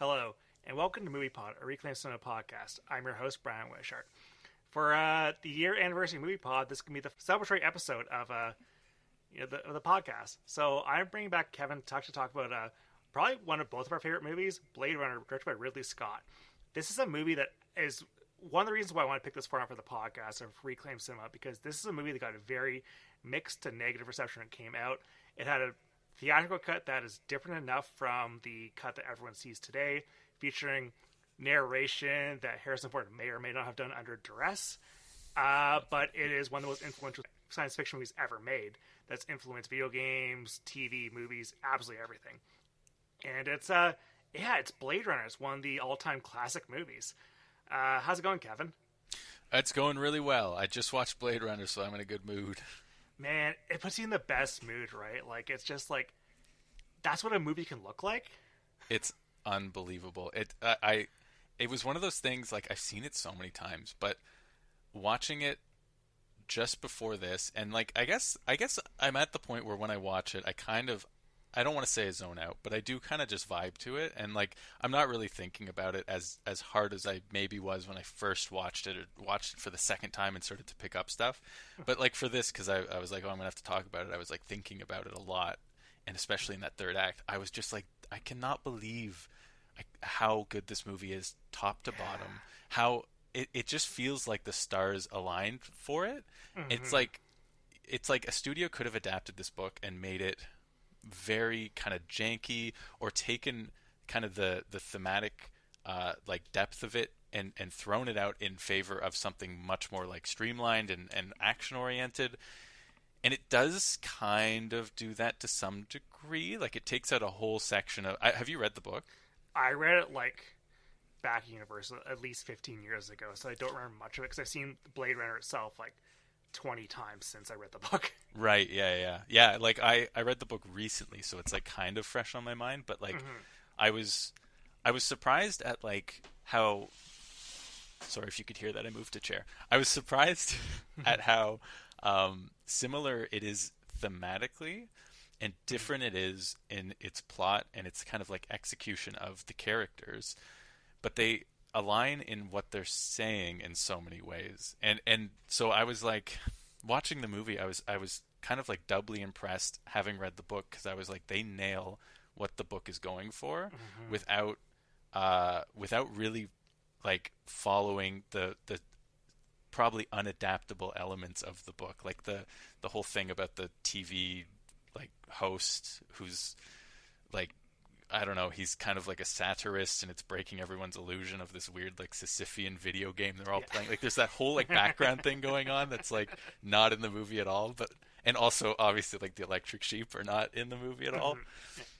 Hello, and welcome to Movie Pod, a Reclaimed Cinema podcast. I'm your host, Brian Wishart. For the year anniversary of Movie Pod, this can be the celebratory episode of the podcast. So I'm bringing back Kevin to talk about probably one of both of our favorite movies, Blade Runner, directed by Ridley Scott. This is a movie that is one of the reasons why I want to pick this format for the podcast of Reclaimed Cinema, because this is a movie that got a very mixed to negative reception when it came out. It had a theatrical cut that is different enough from the cut that everyone sees today, featuring narration that Harrison Ford may or may not have done under duress. But it is one of the most influential science fiction movies ever made. That's influenced video games, TV, movies, absolutely everything. And it's Blade Runner. It's one of the all-time classic movies. How's it going, Kevin? It's going really well. I just watched Blade Runner, so I'm in a good mood. Man, it puts you in the best mood, right? Like, it's just like, that's what a movie can look like. It's unbelievable. It was one of those things, like, I've seen it so many times, but watching it just before this, and like, I guess I'm at the point where when I watch it, I don't want to say I zone out, but I do kind of just vibe to it, and like, I'm not really thinking about it as hard as I maybe was when I first watched it, or watched it for the second time and started to pick up stuff. But like for this, because I was like, oh, I'm gonna have to talk about it, I was like thinking about it a lot, and especially in that third act, I was just like, I cannot believe how good this movie is, top to bottom. How it just feels like the stars aligned for it. Mm-hmm. It's like a studio could have adapted this book and made it very kind of janky, or taken kind of the thematic like depth of it and thrown it out in favor of something much more like streamlined and action oriented. And it does kind of do that to some degree. Like, it takes out a whole section of... have you read the book? I read it like back in university, at least 15 years ago, so I don't remember much of it because I've seen Blade Runner itself like 20 times since I read the book. Right, yeah. Like, I read the book recently, so it's like kind of fresh on my mind. But like, I was surprised at like how... Sorry if you could hear that. I moved a chair. I was surprised at how similar it is thematically, and different it is in its plot and its kind of like execution of the characters. But they align in what they're saying in so many ways. And so I was like, watching the movie, I was kind of like doubly impressed having read the book, because I was like, they nail what the book is going for without really like following the probably unadaptable elements of the book, like the whole thing about the TV like host who's like, I don't know, he's kind of like a satirist, and it's breaking everyone's illusion of this weird like Sisyphean video game they're all playing. Like, there's that whole like background thing going on that's like not in the movie at all, but and also obviously like the electric sheep are not in the movie at all.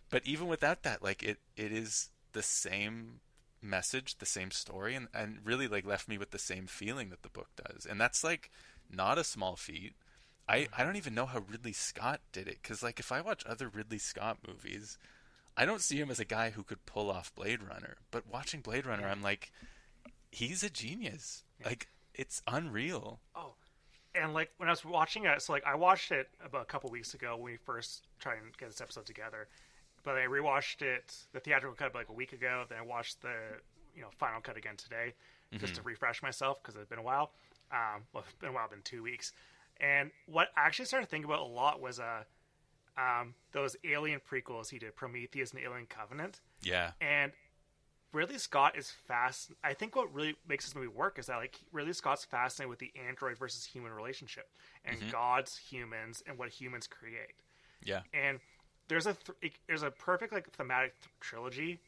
But even without that, like it is the same message, the same story, and really like left me with the same feeling that the book does. And that's like not a small feat. I don't even know how Ridley Scott did it, because like, if I watch other Ridley Scott movies, I don't see him as a guy who could pull off Blade Runner. But watching Blade Runner, I'm like, he's a genius. Like, it's unreal. Oh, and like when I was watching it, so like I watched it about a couple weeks ago when we first tried and get this episode together. But I rewatched it, the theatrical cut, like a week ago. Then I watched the final cut again today, just to refresh myself, because it's been a while. Well, it's been a while, been 2 weeks. And what I actually started thinking about a lot was those Alien prequels he did, Prometheus and Alien Covenant. Yeah. And Ridley Scott is fast. I think what really makes this movie work is that like Ridley Scott's fascinated with the android versus human relationship, and gods, humans, and what humans create. Yeah. And there's a perfect like thematic trilogy,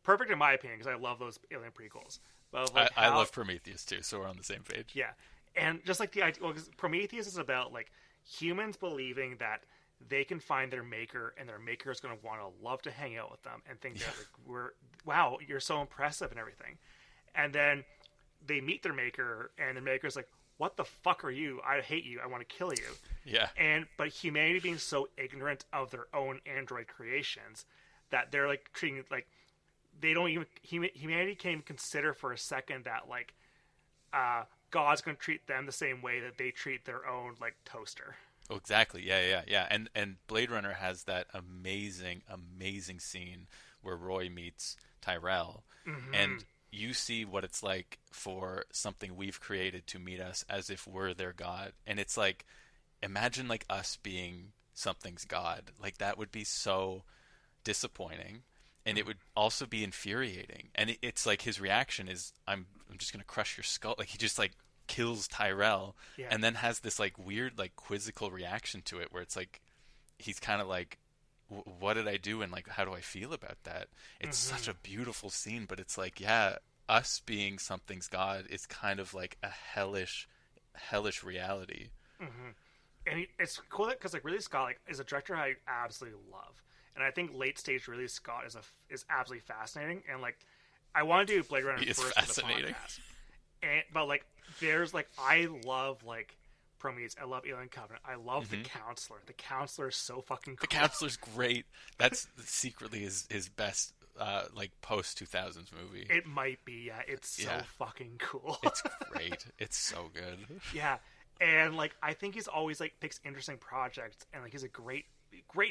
perfect in my opinion, because I love those Alien prequels. But like I love Prometheus too, so we're on the same page. Yeah, and just like the idea, well, 'cause Prometheus is about like humans believing that they can find their maker, and their maker is going to want to love to hang out with them and think that like, wow, you're so impressive and everything. And then they meet their maker, and the maker's like, what the fuck are you? I hate you. I want to kill you. Yeah. But humanity being so ignorant of their own android creations that they're like treating it like they don't even, humanity can't even consider for a second that like God's going to treat them the same way that they treat their own like toaster. Oh, exactly. Yeah. And Blade Runner has that amazing scene where Roy meets Tyrell, Mm-hmm. and you see what it's like for something we've created to meet us as if we're their god. And it's like, imagine like us being something's god. Like that would be so disappointing, and it would also be infuriating. And it's like his reaction is, I'm just gonna crush your skull. Like he just like kills Tyrell, Yeah. and then has this like weird like quizzical reaction to it, where it's like he's kind of like, what did I do, and like how do I feel about that? It's such a beautiful scene, but it's like, yeah, us being something's god is kind of like a hellish reality. And it's cool because like Ridley Scott like is a director I absolutely love, and I think late stage Ridley Scott is absolutely fascinating. And like I want to do Blade Runner first for the podcast, but like there's like I love like Prometheus, I love Alien Covenant, I love The Counselor. The Counselor is so fucking cool. The Counselor's great. That's secretly his best like post 2000s movie. It might be, yeah. It's so fucking cool. It's great. It's so good. Yeah. And like I think he's always like picks interesting projects, and like he's a great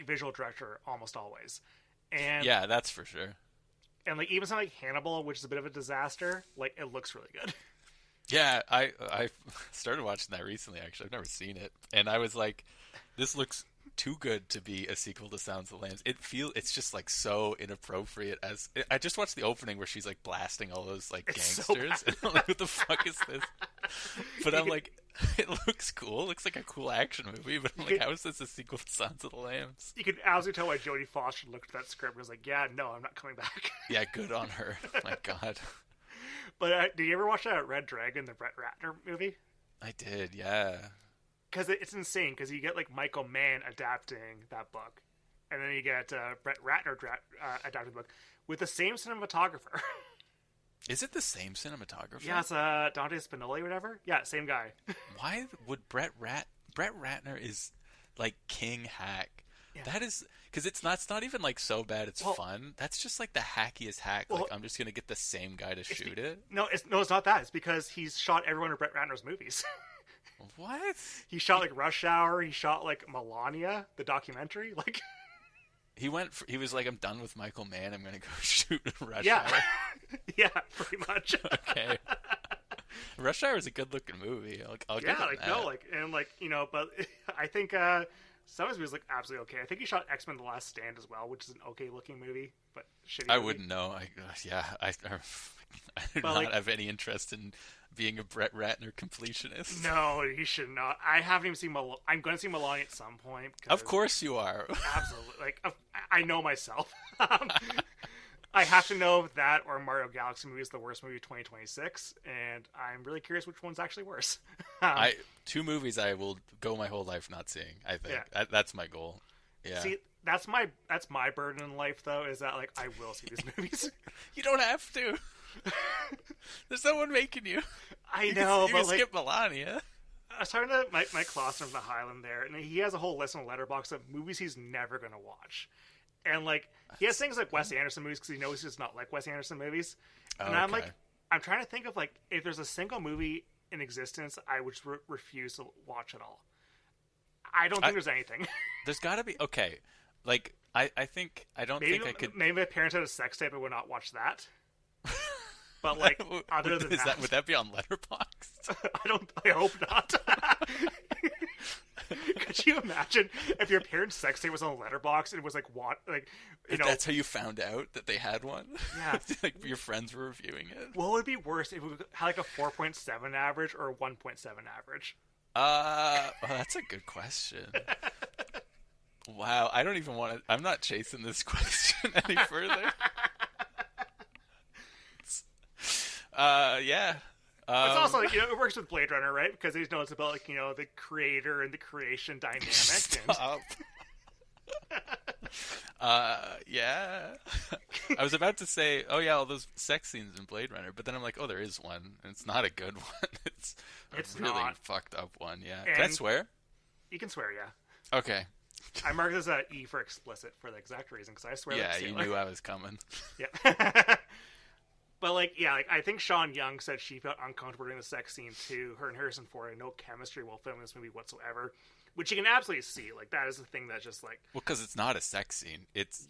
visual director almost always. And yeah, that's for sure. And like even something like Hannibal, which is a bit of a disaster, like it looks really good. Yeah, I started watching that recently. Actually, I've never seen it, and I was like, this looks too good to be a sequel to Silence of the Lambs. It's just like so inappropriate. I just watched the opening where she's like blasting all those like gangsters, so and I'm like, what the fuck is this? But I'm like, it looks cool. It looks like a cool action movie, but I'm like, how is this a sequel to Silence of the Lambs? You can absolutely tell why Jodie Foster looked at that script and was like, yeah, no, I'm not coming back. Yeah, good on her. My God. But did you ever watch that Red Dragon, the Brett Ratner movie? I did, yeah. Because it's insane, because you get like Michael Mann adapting that book, and then you get Brett Ratner adapting the book with the same cinematographer. Is it the same cinematographer? Yeah, it's Dante Spinelli or whatever. Yeah, same guy. Why would Brett Ratner is like king hack. Yeah. That is because it's not even like so bad it's fun. That's just like the hackiest hack. Like I'm just gonna get the same guy to shoot it. No, it's not that. It's because he's shot every one of Brett Ratner's movies. What? He shot like Rush Hour. He shot like Melania, the documentary. Like he was like, I'm done with Michael Mann. I'm gonna go shoot Rush Hour. Yeah, pretty much. Okay. Rush Hour is a good looking movie. I'll give it that. But I think some of his movies look absolutely okay. I think he shot X-Men: The Last Stand as well, which is an okay looking movie, but shitty. I wouldn't know. I do not have any interest in being a Brett Ratner completionist. No, you should not. I haven't even seen I'm going to see Melania at some point. Of course you are. Absolutely. Like I know myself. I have to know if that or Mario Galaxy movie is the worst movie of 2026, and I'm really curious which one's actually worse. Two movies I will go my whole life not seeing. I think that's my goal. Yeah. See, that's my burden in life, though, is that like I will see these movies. You don't have to. There's no one making you. I know, you but can skip Melania. I was talking to my Clausen from the Highland there, and he has a whole list on Letterboxd of movies he's never going to watch. And like he has things like Wes Anderson movies because he knows he's not like Wes Anderson movies. And I'm like, I'm trying to think of like if there's a single movie in existence I would refuse to watch at all. I don't think there's anything. There's got to be Like I think I don't think I could. Maybe my parents had a sex tape, I would not watch that. But like other than that, would that be on Letterboxd? I hope not. Could you imagine if your parents' sex tape was on Letterboxd and it was like what, like that's how you found out that they had one? Yeah, like your friends were reviewing it. What would be worse if it had like a 4.7 average or a 1.7 average? Well, that's a good question. Wow, I don't even want to. I'm not chasing this question any further. Yeah. It's also like, it works with Blade Runner, right? Because he knows about like the creator and the creation dynamic. Stop. Yeah. I was about to say, oh yeah, all those sex scenes in Blade Runner, but then I'm like, oh, there is one, and it's not a good one. It's a really fucked up one. Yeah. Can I swear? You can swear, yeah. Okay. I marked this E for explicit for the exact reason because I swear. Yeah, you knew I was coming. Yeah. But I think Sean Young said she felt uncomfortable during the sex scene too. Her and Harrison Ford had no chemistry while filming this movie whatsoever, which you can absolutely see. Like that is the thing that's just like. Well, because it's not a sex scene. It's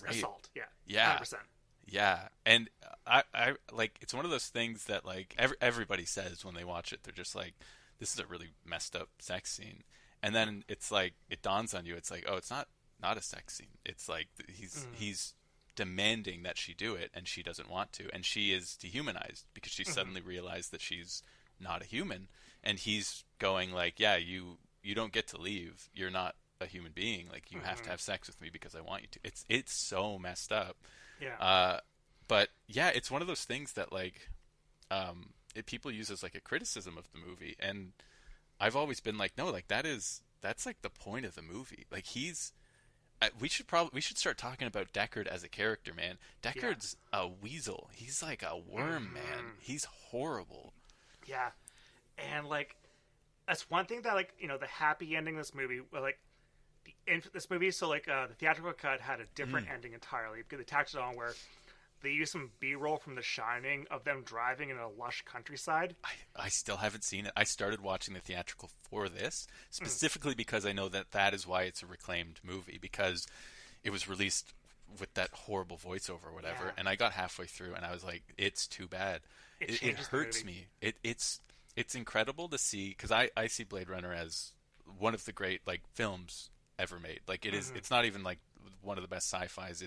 assault. Yeah. Yeah. 100%. Yeah, and I like it's one of those things that like everybody says when they watch it. They're just like, this is a really messed up sex scene, and then it's like it dawns on you. It's like, oh, it's not a sex scene. It's like he's demanding that she do it, and she doesn't want to, and she is dehumanized because she suddenly realized that she's not a human, and he's going like, yeah, you don't get to leave. You're not a human being. Like you have to have sex with me because I want you to. It's so messed up. Yeah. But yeah, it's one of those things that like people use as like a criticism of the movie, and I've always been like, no, like that's like the point of the movie. Like we should start talking about Deckard as a character, man. Deckard's a weasel. He's like a worm, man. He's horrible. Yeah. And like that's one thing that like the happy ending of this movie, well, like this movie, so like the theatrical cut had a different ending entirely because they tacked it on where they used some B-roll from The Shining of them driving in a lush countryside. I still haven't seen it. I started watching the theatrical for this specifically because I know that is why it's a reclaimed movie, because it was released with that horrible voiceover or whatever, and I got halfway through and I was like, it's too bad. It hurts me. It's incredible to see, because I see Blade Runner as one of the great like films ever made. Like it's not even like one of the best sci-fis.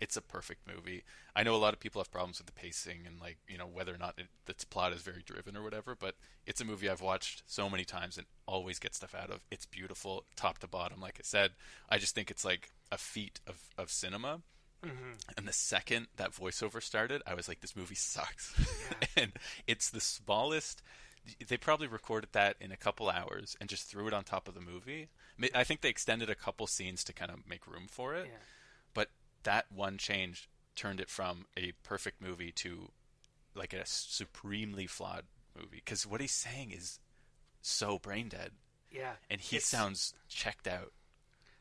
It's a perfect movie. I know a lot of people have problems with the pacing and like whether or not its plot is very driven or whatever, but it's a movie I've watched so many times and always get stuff out of. It's beautiful top to bottom. Like I said, I just think it's like a feat of cinema. And the second that voiceover started, I was like, this movie sucks. And it's the smallest. They probably recorded that in a couple hours and just threw it on top of the movie. I think they extended a couple scenes to kind of make room for it. But that one change turned it from a perfect movie to like a supremely flawed movie. Because what he's saying is so brain dead. Yeah. And he sounds checked out.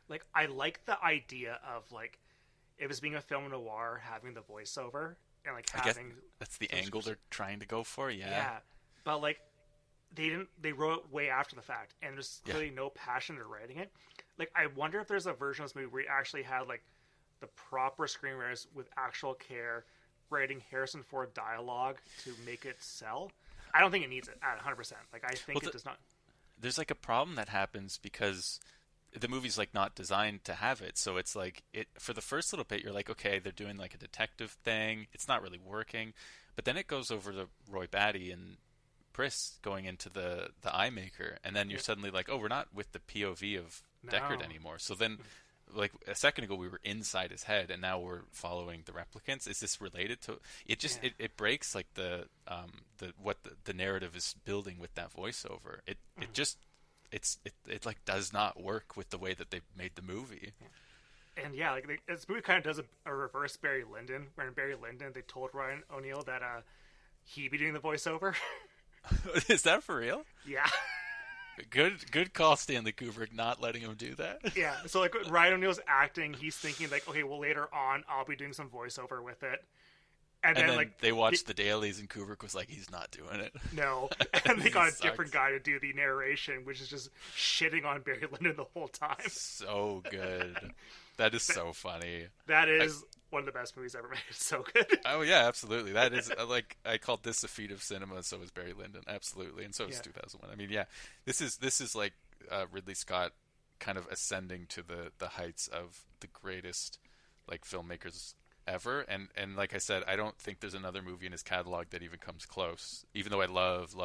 Like, I like the idea of like, if it's being a film noir, having the voiceover and like having. I guess that's the angle they're trying to go for. Yeah. But like, they wrote it way after the fact, and there's clearly no passion in writing it. Like, I wonder if there's a version of this movie where you actually had like the proper screenwriters with actual care writing Harrison Ford dialogue to make it sell. I don't think it needs it at 100%. Like, I think it does not. There's like a problem that happens because the movie's like not designed to have it. So it's like for the first little bit, you're like, okay, they're doing like a detective thing. It's not really working. But then it goes over to Roy Batty and Pris going into the eye maker, and then you're suddenly like, oh, we're not with the POV of Deckard anymore. So then, like a second ago, we were inside his head, and now we're following the replicants. Is this related to it? Just it breaks like the narrative is building with that voiceover. It like does not work with the way that they made the movie. And yeah, like this movie kind of does a reverse Barry Lyndon, where in Barry Lyndon they told Ryan O'Neal that he'd be doing the voiceover. Is that for real? Yeah. Good call, Stanley Kubrick, not letting him do that. Yeah, so like when Ryan O'Neal's acting, he's thinking like, okay, well later on I'll be doing some voiceover with it. And then like they watched the dailies, and Kubrick was like, he's not doing it. No. And they got a different guy to do the narration, which is just shitting on Barry Lyndon the whole time. So good. That is so funny. That is one of the best movies ever made. It's so good. Oh yeah, absolutely. That is like, I called this a feat of cinema. So is Barry Lyndon, absolutely, and so is 2001. I mean, yeah, this is like Ridley Scott kind of ascending to the heights of the greatest like filmmakers ever. And like I said, I don't think there's another movie in his catalog that even comes close. Even though I love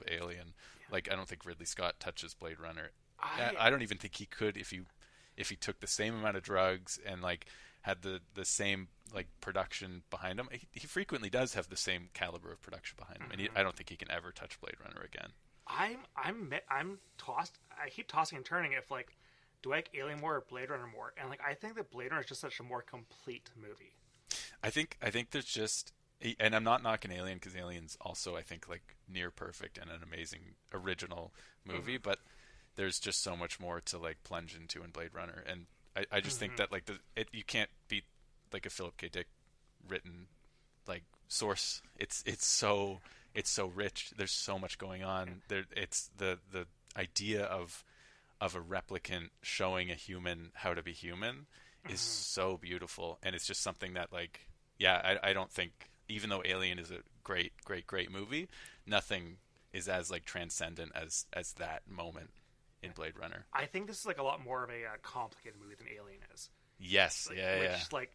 Alien, like I don't think Ridley Scott touches Blade Runner. I don't even think he could if he took the same amount of drugs and like had the same like production behind him. He frequently does have the same caliber of production behind him, and I don't think he can ever touch Blade Runner again. I'm tossed. I keep tossing and turning. If like, do I like Alien more or Blade Runner more? And like, I think that Blade Runner is just such a more complete movie. I think there's just, and I'm not knocking Alien because Alien's also I think like near perfect and an amazing original movie, but there's just so much more to like plunge into in Blade Runner, and I just think that like you can't beat like a Philip K. Dick written like source. It's so rich. There's so much going on there. It's the idea of a replicant showing a human how to be human is so beautiful, and it's just something that like Yeah, I don't think, even though Alien is a great movie, nothing is as like transcendent as that moment in Blade Runner. I think this is like a lot more of a complicated movie than Alien is. Yes, Like, yeah, which yeah. like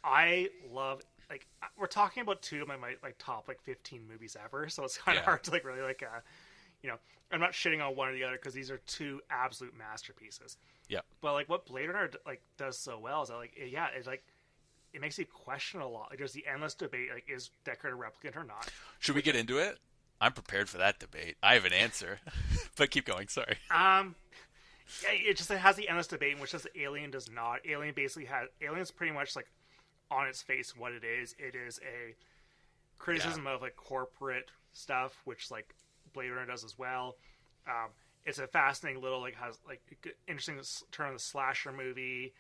I love. Like we're talking about two of my like top like 15 movies ever, so it's kind of Yeah. hard to like really like you know, I'm not shitting on one or the other because these are two absolute masterpieces. Yeah. But like what Blade Runner like does so well is that like it's like it makes you question a lot. Like there's the endless debate like is Deckard a replicant or not? Should we get into it? I'm prepared for that debate. I have an answer, but keep going. Sorry. Yeah, it has the endless debate in which says Alien does not. Alien's pretty much like on its face what it is. It is a criticism of like corporate stuff, which like Blade Runner does as well. It's a fascinating little like has like interesting turn on the slasher movie,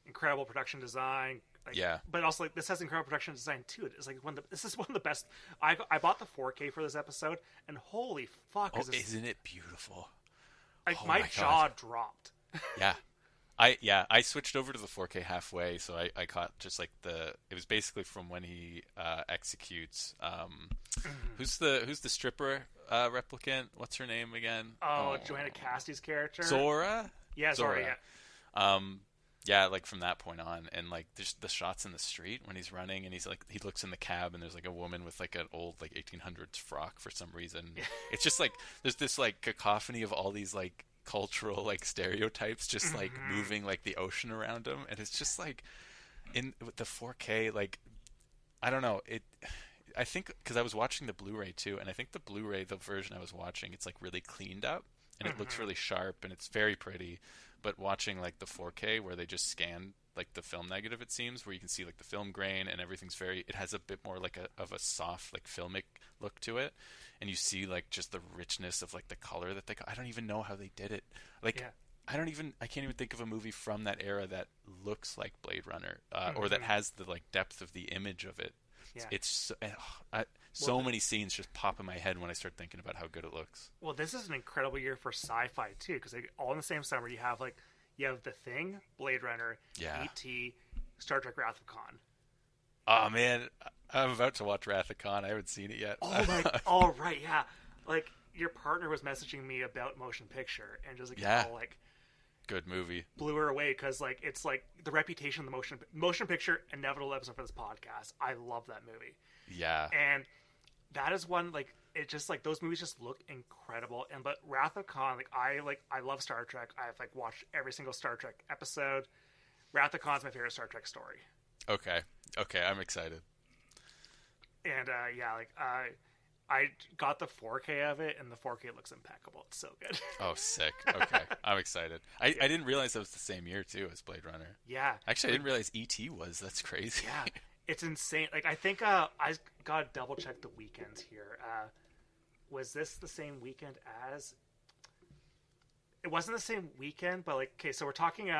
incredible production design. Like, Yeah. but also like this has incredible production design too. It's like this is one of the best. I bought the 4K for this episode, and holy fuck, Oh, is this, isn't it beautiful? like Oh my my jaw God. dropped. Yeah. I switched over to the 4K halfway, so I caught just like it was basically from when he executes who's the stripper replicant? What's her name again? Oh, Joanna Cassidy's character. Zora? Yeah, Zora. Yeah. Yeah, like from that point on, and like there's the shots in the street when he's running, and he's like he looks in the cab, and there's like a woman with like an old like 1800s frock for some reason. It's just like there's this like cacophony of all these like cultural like stereotypes just like moving like the ocean around him, and it's just like in with the 4K, like I don't know it. I think because I was watching the Blu-ray too, and I think the Blu-ray, the version I was watching, it's like really cleaned up, and it looks really sharp, and it's very pretty. But watching like the 4K where they just scan like the film negative, it seems, where you can see like the film grain and everything's it has a bit more like of a soft like filmic look to it, and you see like just the richness of like the color that I don't even know how they did it. Like I can't even think of a movie from that era that looks like Blade Runner or that has the like depth of the image of it. Yeah. It's so many scenes just pop in my head when I start thinking about how good it looks. Well, this is an incredible year for sci-fi too, because all in the same summer you have The Thing, Blade Runner, E.T., Star Trek: Wrath of Khan. Oh man, I'm about to watch Wrath of Khan. I haven't seen it yet. Oh my! All right, yeah. Like your partner was messaging me about motion picture, and just like all like good movie blew her away because like it's like the reputation of the motion picture inevitable episode for this podcast. I love that movie. Yeah, and that is one like it just like those movies just look incredible. And but Wrath of Khan, I love Star Trek. I've like watched every single Star Trek episode. Wrath of Khan's my favorite Star Trek story. Okay, I'm excited. And I got the 4K of it, and the 4K looks impeccable. It's so good. Oh, sick. Okay, I'm excited. I didn't realize that was the same year too as Blade Runner. Yeah, actually, I didn't realize E.T. was. That's crazy. Yeah. It's insane. Like I think I gotta double check the weekends here. Was this the same weekend as? It wasn't the same weekend, but like okay, so we're talking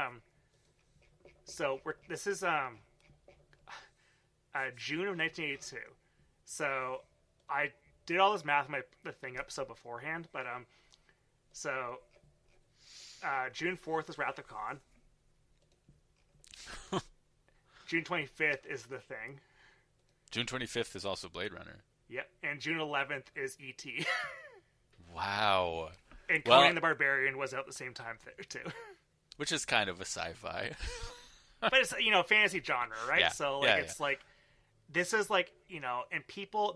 this is June of 1982. So I did all this math in the Thing episode beforehand, but June 4th is Wrath of Khan. June 25th is The Thing. June 25th is also Blade Runner. Yep, and June 11th is E.T. Wow. And Conan the Barbarian was out at the same time too. Which is kind of a sci-fi. But it's, fantasy genre, right? Yeah. So, it's like, this is like, and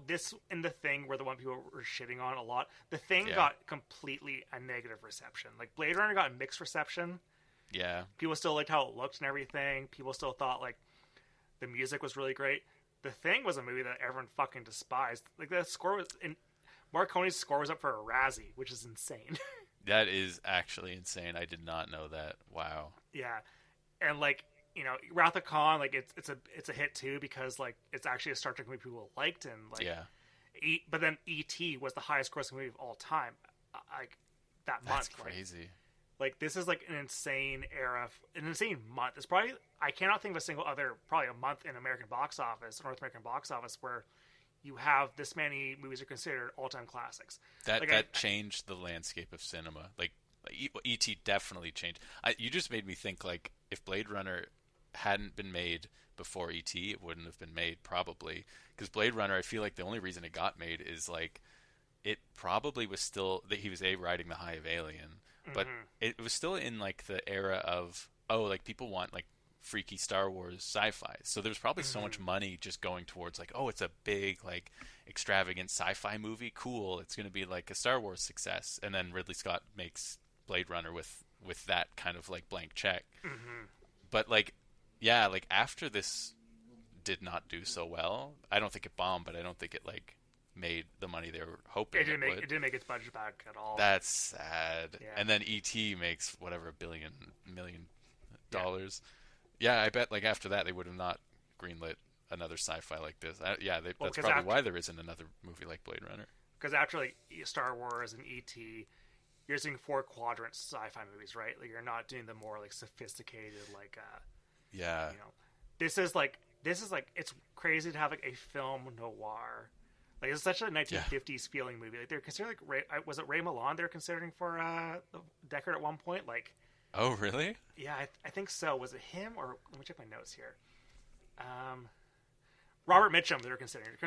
this and The Thing were the one people were shitting on a lot. The Thing got completely a negative reception. Like, Blade Runner got mixed reception. Yeah. People still liked how it looked and everything. People still thought, like, the music was really great. The Thing was a movie that everyone fucking despised. Like, the score was... Marconi's score was up for a Razzie, which is insane. That is actually insane. I did not know that. Wow. Yeah. And, like, Wrath of Khan, like, it's a hit, too, because, like, it's actually a Star Trek movie people liked, and, like... Yeah. But then E.T. was the highest grossing movie of all time, like, that month. That's crazy. Like, this is, like, an insane era, an insane month. It's probably... I cannot think of a single other, probably a month in American box office, North American box office, where you have this many movies are considered all-time classics. That changed the landscape of cinema. Like E.T. definitely changed. You just made me think, like, if Blade Runner hadn't been made before E.T., it wouldn't have been made probably. Because Blade Runner, I feel like the only reason it got made is like it probably was still that he was riding the high of Alien, but it was still in like the era of like people want like freaky Star Wars sci-fi. So there's probably so much money just going towards like, it's a big like extravagant sci-fi movie. Cool, it's going to be like a Star Wars success. And then Ridley Scott makes Blade Runner with that kind of like blank check. But like, yeah, like after this did not do so well, I don't think it bombed, but I don't think it like made the money they were hoping it would. It didn't make its budget back at all. That's sad. Yeah. And then E.T. makes whatever $1 million. Yeah, I bet like after that they would have not greenlit another sci-fi like this. That's probably why there isn't another movie like Blade Runner. Because after like Star Wars and E.T., you're seeing 4 quadrant sci-fi movies, right? Like you're not doing the more like sophisticated like this is like it's crazy to have like a film noir. Like it's such a 1950s feeling movie. Like they're considering like was it Ray Milland they're considering for Deckard at one point? Like, oh really? Yeah, I think so. Was it him or let me check my notes here. Robert Mitchum they were considering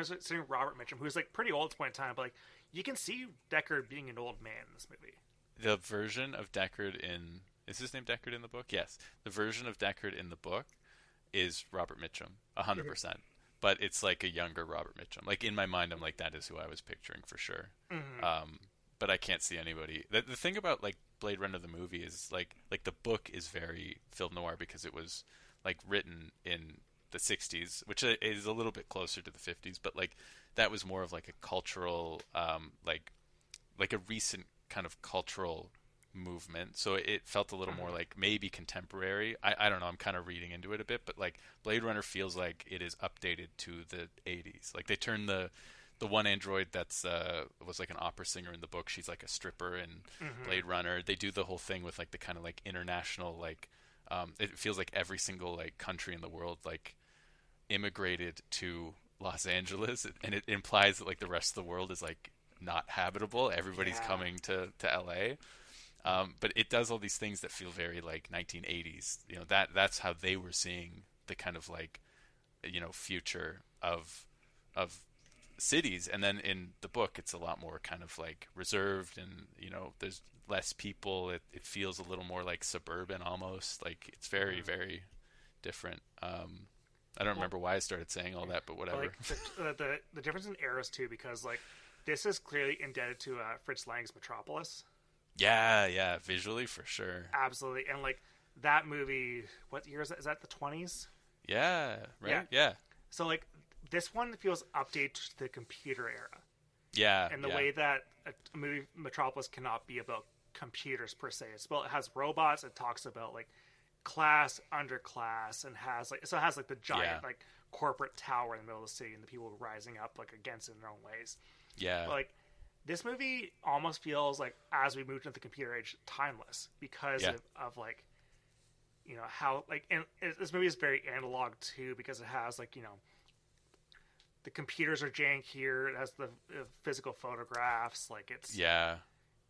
Robert Mitchum, who's like pretty old at this point in time, but like you can see Deckard being an old man in this movie. The version of Deckard is his name Deckard in the book? Yes. The version of Deckard in the book is Robert Mitchum, 100%. But it's like a younger Robert Mitchum. Like in my mind, I'm like, that is who I was picturing for sure. But I can't see anybody. The thing about like Blade Runner the movie is like the book is very film noir because it was like written in the 60s, which is a little bit closer to the 50s. But like that was more of like a cultural, like a recent kind of cultural movement, so it felt a little more like maybe contemporary. I don't know, I'm kind of reading into it a bit, but like Blade Runner feels like it is updated to the 80s. Like they turned the one android that's was like an opera singer in the book, she's like a stripper in Blade Runner. They do the whole thing with like the kind of like international like it feels like every single like country in the world like immigrated to Los Angeles, and it implies that like the rest of the world is like not habitable. Everybody's coming to LA. But it does all these things that feel very like 1980s. You know, that's how they were seeing the kind of like, you know, future of cities. And then in the book, it's a lot more kind of like reserved, and you know, there's less people. It feels a little more like suburban almost. Like it's very very different. I don't remember why I started saying all that, but whatever. Like the difference in eras too, because like this is clearly indebted to Fritz Lang's Metropolis. Yeah, visually for sure. Absolutely, and like that movie, what year is that? Is that the 20s? Yeah, right. Yeah. So like this one feels updated to the computer era. Yeah, and the way that a movie Metropolis cannot be about computers per se. It has robots. It talks about like class, underclass, and has like the giant like corporate tower in the middle of the city, and the people rising up like against it in their own ways. Yeah, but, like this movie almost feels like, as we moved into the computer age, timeless because of like, you know, how like, and this movie is very analog too, because it has like, you know, the computers are jank here. It has the physical photographs, like it's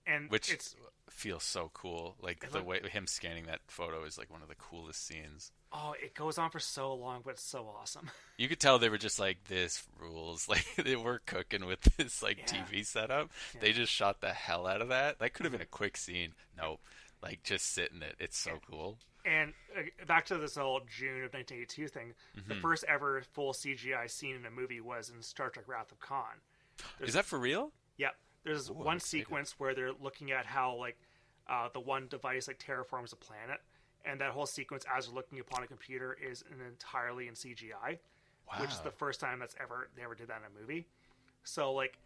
and which it's feels so cool. Like the way him scanning that photo is like one of the coolest scenes. Oh, it goes on for so long, but it's so awesome. You could tell they were just like, this rules. Like they were cooking with this like TV setup. Yeah. They just shot the hell out of that. That could have been a quick scene. No, like just sit in it. It's so cool. And back to this whole June of 1982 thing, the first ever full CGI scene in a movie was in Star Trek Wrath of Khan. Is that for real? Yeah. There's one sequence where they're looking at how like the one device like terraforms a planet, and that whole sequence as they're looking upon a computer is entirely in CGI, which is the first time they ever did that in a movie. So like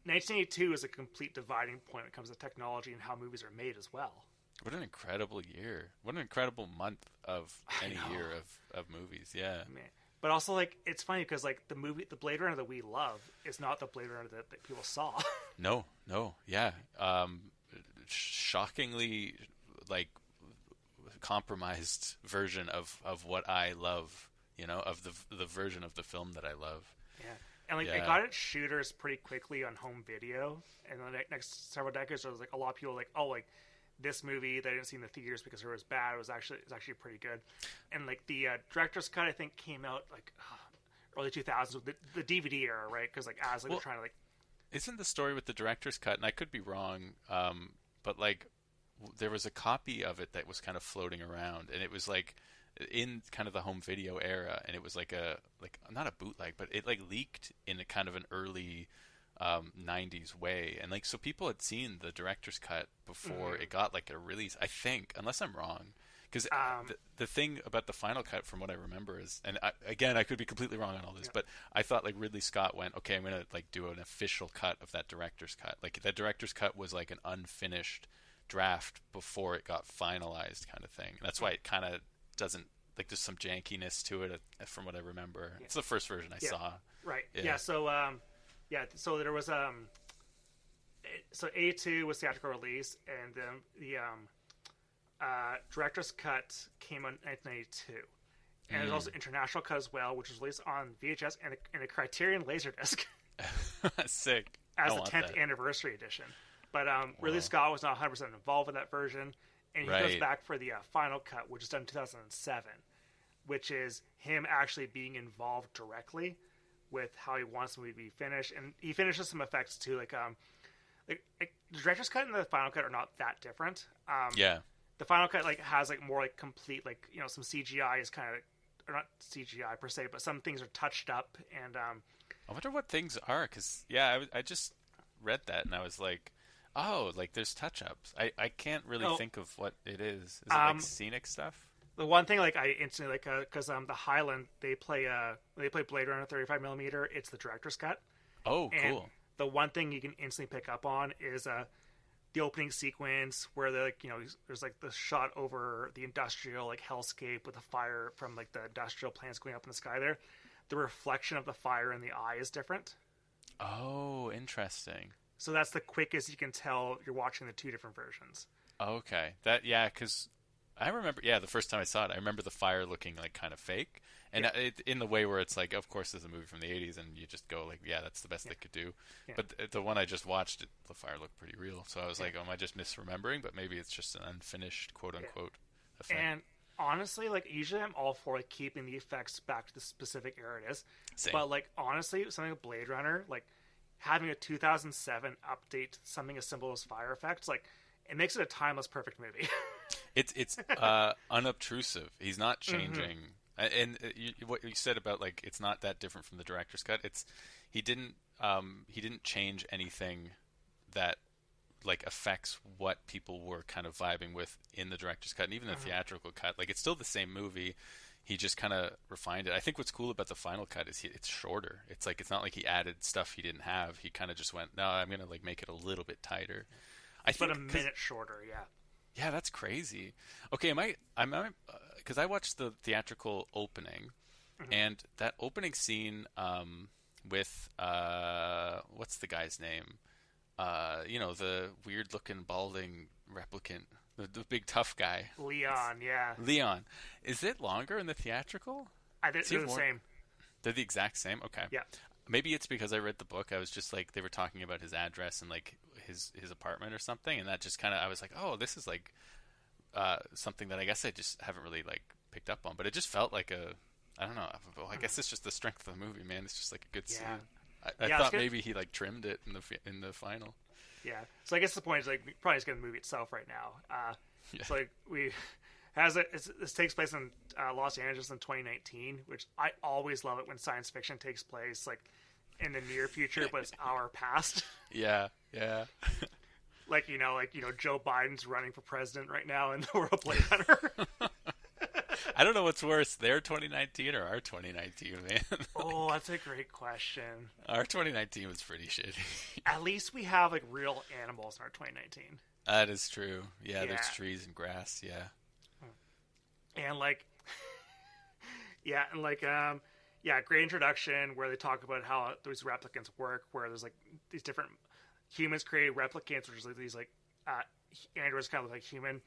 1982 is a complete dividing point when it comes to technology and how movies are made as well. What an incredible year. What an incredible month of any year of movies. Yeah. Man. But also, like, it's funny because, like, the Blade Runner that we love is not the Blade Runner that people saw. No. Yeah. Shockingly, like, compromised version of what I love, you know, of the version of the film that I love. Yeah. And, like, it got its shooters pretty quickly on home video. And the next several decades, there was, like, a lot of people like, oh, like, this movie that I didn't see in the theaters because it was bad. It was actually pretty good. And like the director's cut, I think came out like early 2000s with the DVD era, right? Because like as like they're trying to like. Isn't the story with the director's cut? And I could be wrong, but like there was a copy of it that was kind of floating around, and it was like in kind of the home video era, and it was like not a bootleg, but it like leaked in a kind of an early 90s way, and like so people had seen the director's cut before it got like a release, I think, unless I'm wrong, because the thing about the final cut from what I remember is, and I could be completely wrong on all this, but I thought like Ridley Scott went, okay, I'm gonna like do an official cut of that director's cut. Like that director's cut was like an unfinished draft before it got finalized, kind of thing. And that's why it kind of doesn't, like there's some jankiness to it from what I remember. It's the first version I saw. Right. Yeah. So so there was so A2 was theatrical release, and then the director's cut came in 1992, and there's also international cut as well, which was released on VHS and a Criterion Laserdisc. Sick. As the 10th anniversary edition. But Ridley Scott was not 100% involved in that version, and he goes back for the final cut, which is done in 2007, which is him actually being involved directly with how he wants the movie to be finished, and he finishes some effects too. Like the director's cut and the final cut are not that different. The final cut like has like more like complete, like, you know, some CGI is kind of, or not CGI per se, but some things are touched up, and I wonder what things are, because I just read that and I was like, oh, like there's touch-ups. I can't really think of what it is. Is it like scenic stuff? The one thing like I instantly like, because the Highland, they play Blade Runner 35mm. It's the director's cut. Oh, and cool. The one thing you can instantly pick up on is the opening sequence where they, like, you know, there's like the shot over the industrial like hellscape with the fire from like the industrial plants going up in the sky there. The reflection of the fire in the eye is different. Oh, interesting. So that's the quickest you can tell you're watching the two different versions. Okay. Because I remember, the first time I saw it, I remember the fire looking like kind of fake. And in the way where it's like, of course, there's a movie from the 80s, and you just go like, that's the best they could do. Yeah. But the one I just watched, the fire looked pretty real. So I was like, am I just misremembering? But maybe it's just an unfinished, quote-unquote effect. And honestly, like, usually I'm all for like keeping the effects back to the specific era it is. Same. But like, honestly, something like Blade Runner, like, having a 2007 update something as simple as fire effects, like, it makes it a timeless, perfect movie. It's unobtrusive. He's not changing. And what you said about like it's not that different from the director's cut. He didn't change anything that like affects what people were kind of vibing with in the director's cut, and even the theatrical cut. Like it's still the same movie. He just kind of refined it. I think what's cool about the final cut is it's shorter. It's like it's not like he added stuff he didn't have. He kind of just went, no, I'm gonna like make it a little bit tighter. But a minute shorter, yeah. Yeah, that's crazy. Okay, I'm because I watched the theatrical opening, and that opening scene with what's the guy's name? You know, the weird-looking balding replicant. The big tough guy. Leon, yeah. Leon. Is it longer in the theatrical? They're the same. They're the exact same? Okay. Yeah. Maybe it's because I read the book. I was just like, they were talking about his address and like his apartment or something. And that just kind of, I was like, oh, this is like something that I guess I just haven't really like picked up on. But it just felt like I don't know. Well, I guess it's just the strength of the movie, man. It's just like a good scene. I thought maybe he like trimmed it in the final. Yeah. So I guess the point is like probably just get the movie itself right now. It's like this takes place in Los Angeles in 2019, which I always love it when science fiction takes place like in the near future, but it's our past. Yeah. like Joe Biden's running for president right now in the world Blade Runner. I don't know what's worse, their 2019 or our 2019, man. Oh, that's a great question. Our 2019 was pretty shitty. At least we have like real animals in our 2019. That is true. Yeah, there's trees and grass. Yeah. And great introduction where they talk about how these replicants work, where there's like these different humans create replicants, which is like these like androids kind of look like human.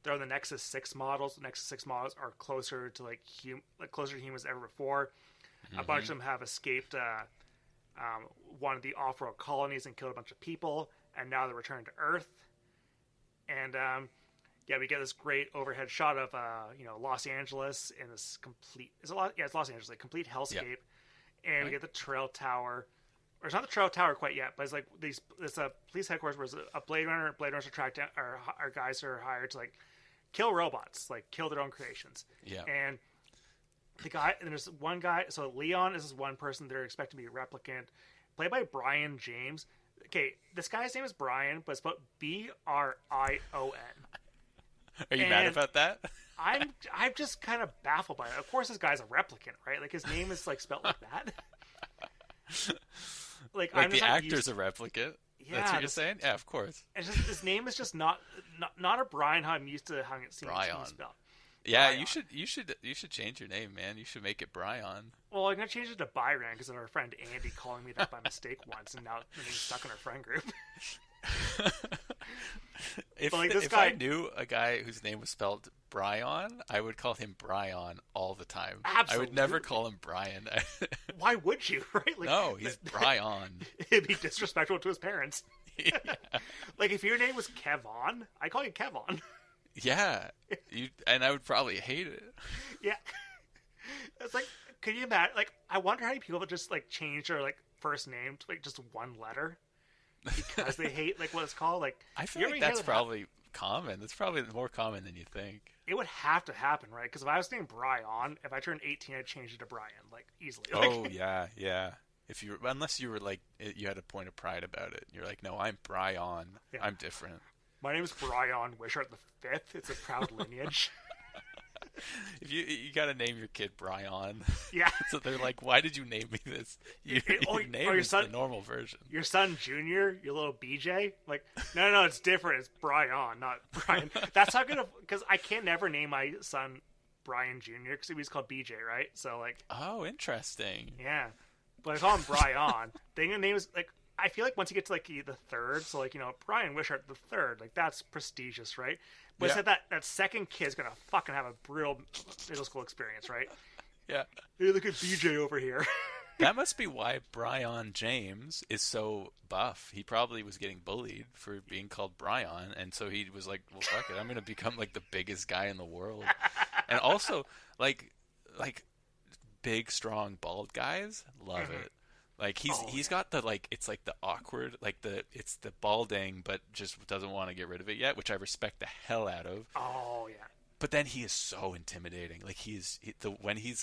They're on the Nexus 6 models. The Nexus 6 models are closer to closer to humans than ever before. A bunch of them have escaped one of the off-world colonies and killed a bunch of people, and now they're returned to Earth. And yeah, we get this great overhead shot of Los Angeles in this complete. Is it it's Los Angeles, like complete hellscape. Yeah. And we get the trail tower. Or it's not the trail tower quite yet, but it's like this police headquarters where a Blade Runners are tracked down, or our guys are hired to like kill robots, like kill their own creations. Yeah. And there's one guy. So Leon is this one person they're expected to be a replicant, played by Brian James. Okay, this guy's name is Brian, but it's spelled Brion. Are you mad about that? I'm just kind of baffled by it. Of course, this guy's a replicant, right? Like his name is like spelled like that. Like the actor's a replicant. Yeah, that's what you're saying? Yeah, of course. It's just his name is just not a Brian how I'm used to how it seems spelled. Yeah, Brian. You should change your name, man. You should make it Brian. Well, I'm gonna change it to Byron because of our friend Andy calling me that by mistake once, and now he's stuck in our friend group. If I knew a guy whose name was spelled Brian, I would call him Brian all the time. Absolutely. I would never call him Brian. Why would you, right? Like, no, he's Brian. It'd be disrespectful to his parents. Yeah. Like, if your name was Kevon, I'd call you Kevon. Yeah. And I would probably hate it. Yeah. It's like, can you imagine? Like, I wonder how many people just, like, change their, like, first name to, like, just one letter. Because they hate like what it's called. Like I feel like that's probably common. That's probably more common than you think. It would have to happen, right? Because if I was named Brian, if I turned 18, I'd change it to Brian, like easily. Oh yeah. Unless you were like you had a point of pride about it. You're like, no, I'm Brian. Yeah. I'm different. My name is Brian Wishart the Fifth. It's a proud lineage. If you gotta name your kid Brian. Yeah. So they're like, why did you name me this? Your name is the normal version. Your son Junior, your little BJ. Like, no, it's different. It's Brian, not Brian. That's not gonna, because I can never name my son Brian Junior because he was called BJ, right? So like. Oh, interesting. Yeah, but I call him Brian. The name is like. I feel like once you get to like the third, so like Brian Wishart the third, like that's prestigious, right? But yeah. that second kid's gonna fucking have a brutal middle school experience, right? Yeah. Hey, look at BJ over here. That must be why Brian James is so buff. He probably was getting bullied for being called Brian, and so he was like, "Well, fuck it, I'm gonna become like the biggest guy in the world." And also, like big, strong, bald guys love it. Like he's got the like it's like the awkward like it's the balding but just doesn't want to get rid of it yet, which I respect the hell out of. Oh yeah. But then he is so intimidating. Like when he's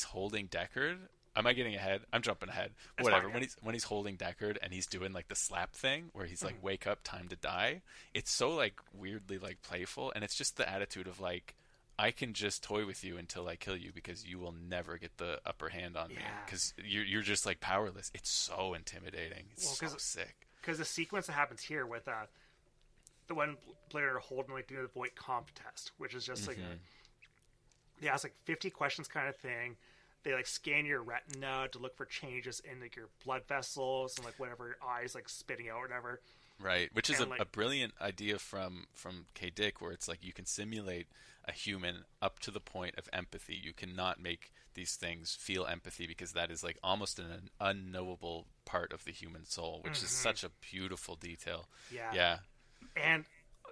holding Deckard. Am I getting ahead? I'm jumping ahead. That's whatever. Fine, yeah. When he's holding Deckard and he's doing like the slap thing where he's like wake up, time to die. It's so like weirdly like playful, and it's just the attitude of like, I can just toy with you until I kill you because you will never get the upper hand on me because you're just like powerless. It's so intimidating. It's so sick. Because the sequence that happens here with the one player holding like doing the Voight comp test, which is just like they ask like 50 questions kind of thing. They like scan your retina to look for changes in like your blood vessels and like whatever your eyes like spitting out or whatever. Right, which is a brilliant idea from K. Dick, where it's like you can simulate a human up to the point of empathy. You cannot make these things feel empathy because that is like almost an unknowable part of the human soul, which is such a beautiful detail. Yeah. And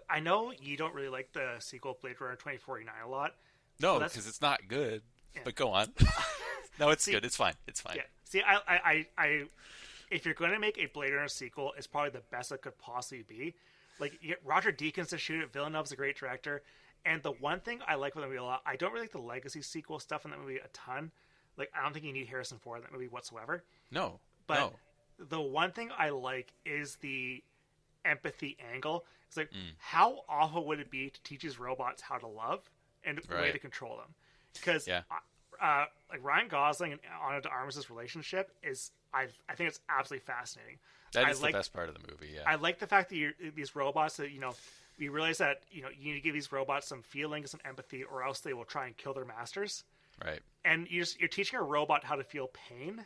I know you don't really like the sequel Blade Runner 2049 a lot. No, because it's not good. Yeah. But go on. No, it's good. It's fine. Yeah. See, I if you're going to make a Blade Runner sequel, it's probably the best it could possibly be. Like, you get Roger Deakins to shoot it. Villeneuve's a great director. And the one thing I like with the movie a lot, I don't really like the legacy sequel stuff in that movie a ton. Like, I don't think you need Harrison Ford in that movie whatsoever. No. But the one thing I like is the empathy angle. It's like, how awful would it be to teach these robots how to love and the way to control them? Because like Ryan Gosling and Ana de Armas' relationship is, I think it's absolutely fascinating. That is the best part of the movie. Yeah, I like the fact that these robots that we realize that you need to give these robots some feeling, some empathy, or else they will try and kill their masters. Right. And you're teaching a robot how to feel pain.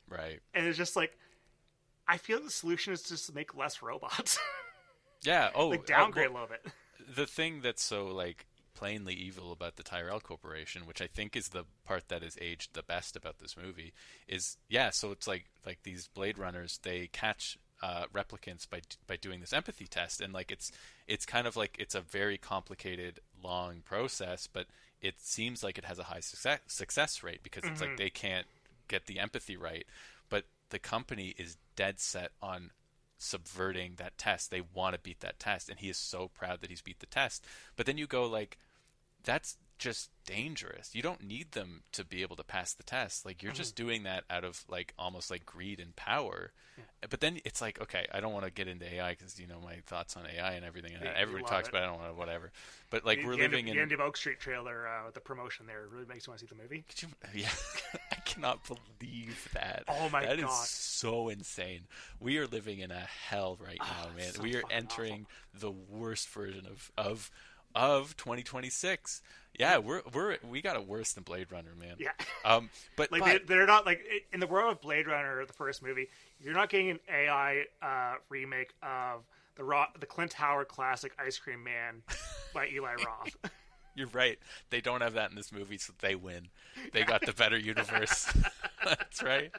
Right. And it's just like, I feel the solution is just to make less robots. Yeah. Oh, like downgrade a little bit. The thing that's so like plainly evil about the Tyrell Corporation, which I think is the part that is aged the best about this movie, is so it's like these Blade Runners, they catch replicants by doing this empathy test, and like it's kind of like it's a very complicated, long process, but it seems like it has a high success rate because it's like they can't get the empathy right, but the company is dead set on subverting that test. They want to beat that test, and he is so proud that he's beat the test. But then you go like, that's just dangerous. You don't need them to be able to pass the test. Like, you're just doing that out of like almost like greed and power. But then it's like, okay, I don't want to get into AI because you know my thoughts on AI and everything. And everybody talks about it. I don't want to whatever. But like we're living in the end of Oak Street trailer, the promotion there really makes you want to see the movie. Yeah, I cannot believe that. Oh my god, that is so insane. We are living in a hell right now, man. We are entering the worst version of 2026. Yeah, we got it worse than Blade Runner, man. Yeah. But like they're not like in the world of Blade Runner, the first movie. You're not getting an AI remake of the Clint Howard classic Ice Cream Man by Eli Roth. You're right. They don't have that in this movie, so they win. They got the better universe. That's right.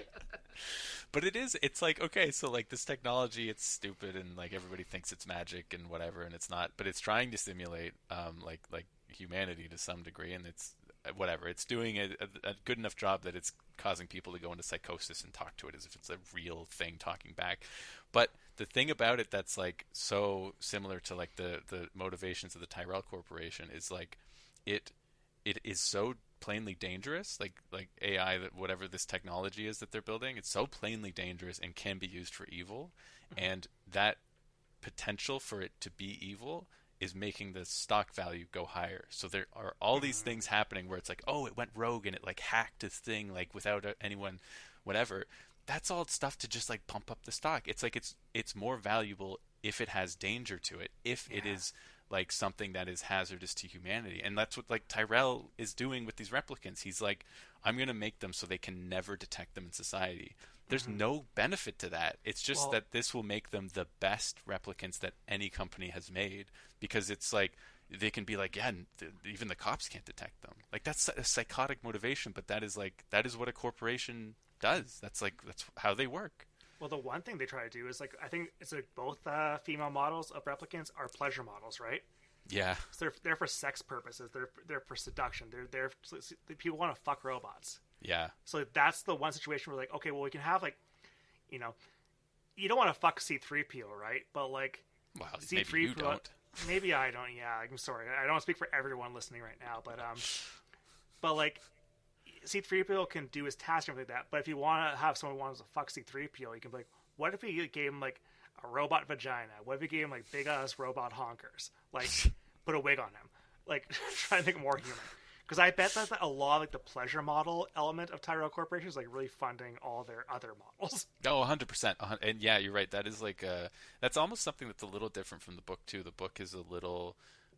But it's like, okay, so like this technology, it's stupid and like everybody thinks it's magic and whatever, and it's not, but it's trying to simulate like humanity to some degree, and it's whatever. It's doing a good enough job that it's causing people to go into psychosis and talk to it as if it's a real thing talking back. But the thing about it that's like so similar to like the motivations of the Tyrell Corporation is like it is so plainly dangerous, like AI, that whatever this technology is that they're building, it's so plainly dangerous and can be used for evil, and that potential for it to be evil is making the stock value go higher. So there are all these things happening where it's like, oh, it went rogue and it like hacked this thing like without anyone, whatever. That's all stuff to just like pump up the stock. It's like it's more valuable if it has danger to it, if it is like something that is hazardous to humanity. And that's what like Tyrell is doing with these replicants. He's like, I'm going to make them so they can never detect them in society. There's no benefit to that. It's just that this will make them the best replicants that any company has made, because it's like they can be like, yeah, even the cops can't detect them. Like that's a psychotic motivation, but that is what a corporation does. That's how they work. Well, the one thing they try to do is like, I think it's like both female models of replicants are pleasure models, right? Yeah. So they're for sex purposes. They're for seduction. They're people want to fuck robots. Yeah. So that's the one situation where like, okay, well, we can have like, you know, you don't want to fuck C-3PO, right? But like, well, C-3PO, maybe you don't. Maybe I don't. Yeah, I'm sorry. I don't want to speak for everyone listening right now, but like, C-3PO can do his task and everything like that. But if you want to have someone who wants to fuck C-3PO, you can be like, what if we gave him like a robot vagina? What if we gave him like big ass robot honkers? Like, put a wig on him. Like, try to make him more human. Because I bet that a lot of like the pleasure model element of Tyrell Corporation is like really funding all their other models. Oh, 100%. And yeah, you're right. That is like that's almost something that's a little different from the book too. The book is a little,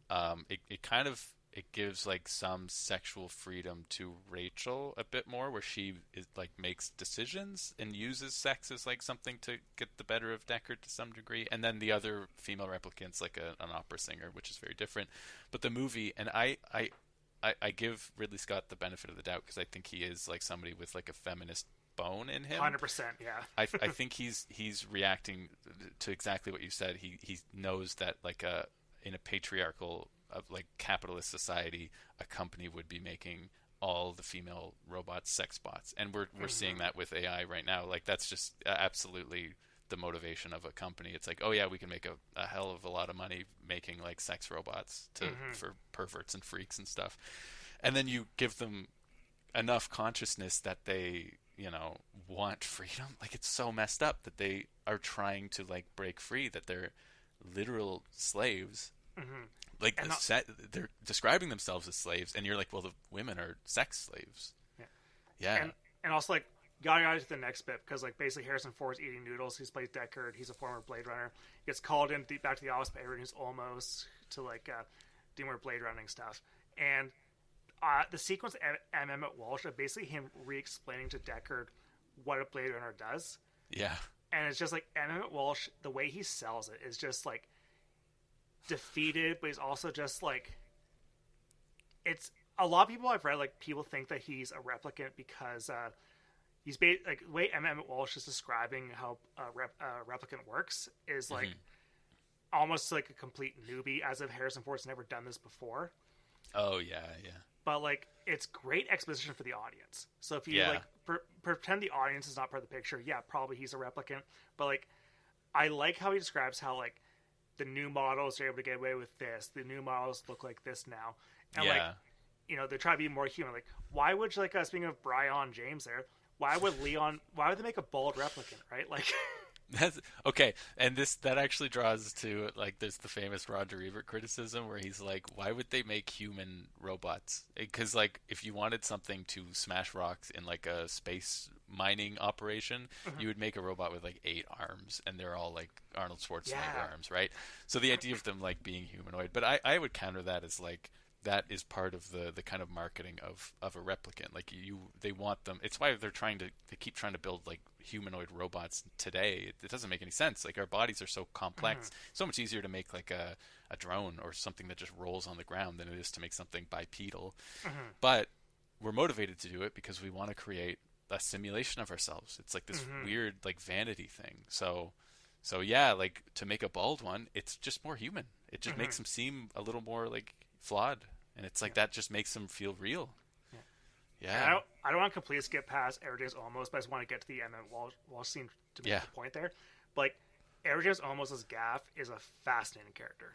it gives like some sexual freedom to Rachel a bit more, where she is like makes decisions and uses sex as like something to get the better of Deckard to some degree. And then the other female replicants, like an opera singer, which is very different. But the movie, and I give Ridley Scott the benefit of the doubt because I think he is like somebody with like a feminist bone in him. 100%, yeah. I think he's reacting to exactly what you said. He knows that like in a patriarchal like capitalist society, a company would be making all the female robots sex bots, and we're seeing that with AI right now. Like that's just absolutely the motivation of a company. It's like, oh yeah, we can make a hell of a lot of money making like sex robots for perverts and freaks and stuff, and then you give them enough consciousness that they, you know, want freedom. Like it's so messed up that they are trying to like break free, that they're literal slaves. Like they're describing themselves as slaves, and you're like, well, the women are sex slaves. Yeah. And also like, gotta go to the next bit, because like basically Harrison Ford's eating noodles. He's played Deckard. He's a former Blade Runner. He gets called in back to the office by everyone who's almost to like do more Blade running stuff. And the sequence of Emmett Walsh of basically him re-explaining to Deckard what a Blade Runner does. Yeah. And it's just like Emmett Walsh, the way he sells it is just like defeated, but he's also just like, it's a lot of people I've read, like people think that he's a replicant because like the way Emmett Walsh is describing how a replicant works is like almost like a complete newbie, as if Harrison Ford's never done this before. Oh yeah. But like it's great exposition for the audience. So if you like pretend the audience is not part of the picture, yeah, probably he's a replicant. But like I like how he describes how like the new models are able to get away with this. The new models look like this now, and like they try to be more human. Like why would you, like speaking of Brian James there? Why would they make a bald replicant, right? Like that's okay. And that actually draws to like there's the famous Roger Ebert criticism where he's like, why would they make human robots? Because like if you wanted something to smash rocks in like a space mining operation, you would make a robot with like 8 arms, and they're all like Arnold Schwarzenegger arms, right? So the idea of them like being humanoid, but I would counter that as like that is part of the kind of marketing of a replicant. Like they want them. It's why they keep trying to build like humanoid robots today. It doesn't make any sense. Like our bodies are so complex. So much easier to make like a drone or something that just rolls on the ground than it is to make something bipedal. But we're motivated to do it because we want to create a simulation of ourselves. It's like this weird like vanity thing. So yeah, like to make a bald one, it's just more human. It just makes them seem a little more like flawed, and it's like that just makes them feel real. Yeah. I don't want to completely skip past Everything's Almost, but I just want to get to the Emmett Walsh scene to make the point there. But like Everything's Almost as Gaff is a fascinating character.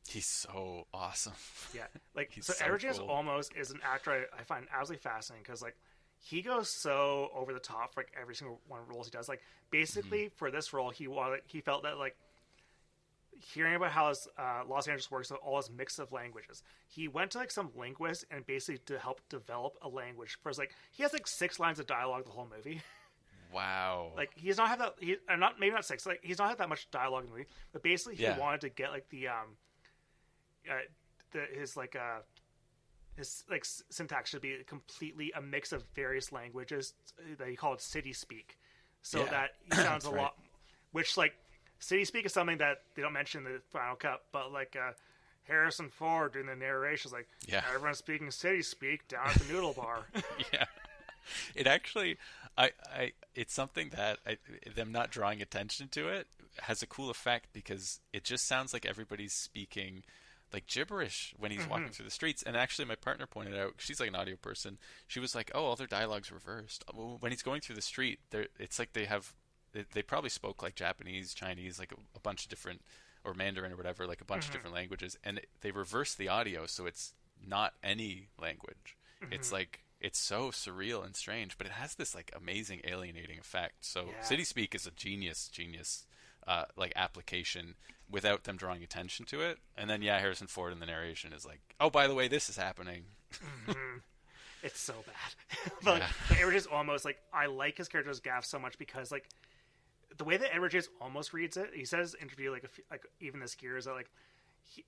He's so awesome. Yeah, like so Everything's cool. Almost is an actor I find absolutely fascinating because like he goes so over the top for like every single one of the roles he does. Like basically for this role, he felt that like hearing about how Los Angeles works with all his mix of languages, he went to like some linguist and basically to help develop a language. For like he has like 6 lines of dialogue the whole movie. Wow. Like he's not have that. Maybe not 6. Like he's not had that much dialogue in the movie. But basically, he wanted to get like his syntax should be completely a mix of various languages that he called city speak, so that he sounds a lot. Which like city speak is something that they don't mention in the final cut, but like Harrison Ford doing the narration is like, everyone's speaking city speak down at the noodle bar. It actually, it's something that them not drawing attention to it has a cool effect because it just sounds like everybody's speaking like gibberish when he's walking through the streets. And actually my partner pointed out, she's like an audio person, she was like, oh, all their dialogue's reversed. When he's going through the street, it's like they probably spoke like Japanese, Chinese, like a bunch of different, or Mandarin or whatever, like a bunch of different languages, and they reverse the audio so it's not any language. It's like it's so surreal and strange, but it has this like amazing alienating effect. So City Speak is a genius like application without them drawing attention to it. And then Harrison Ford in the narration is like, oh, by the way, this is happening. It's so bad. But Edward is almost like, I like his character's gaff so much because like the way that Edward James almost reads it, he says in an interview like even this gear is that like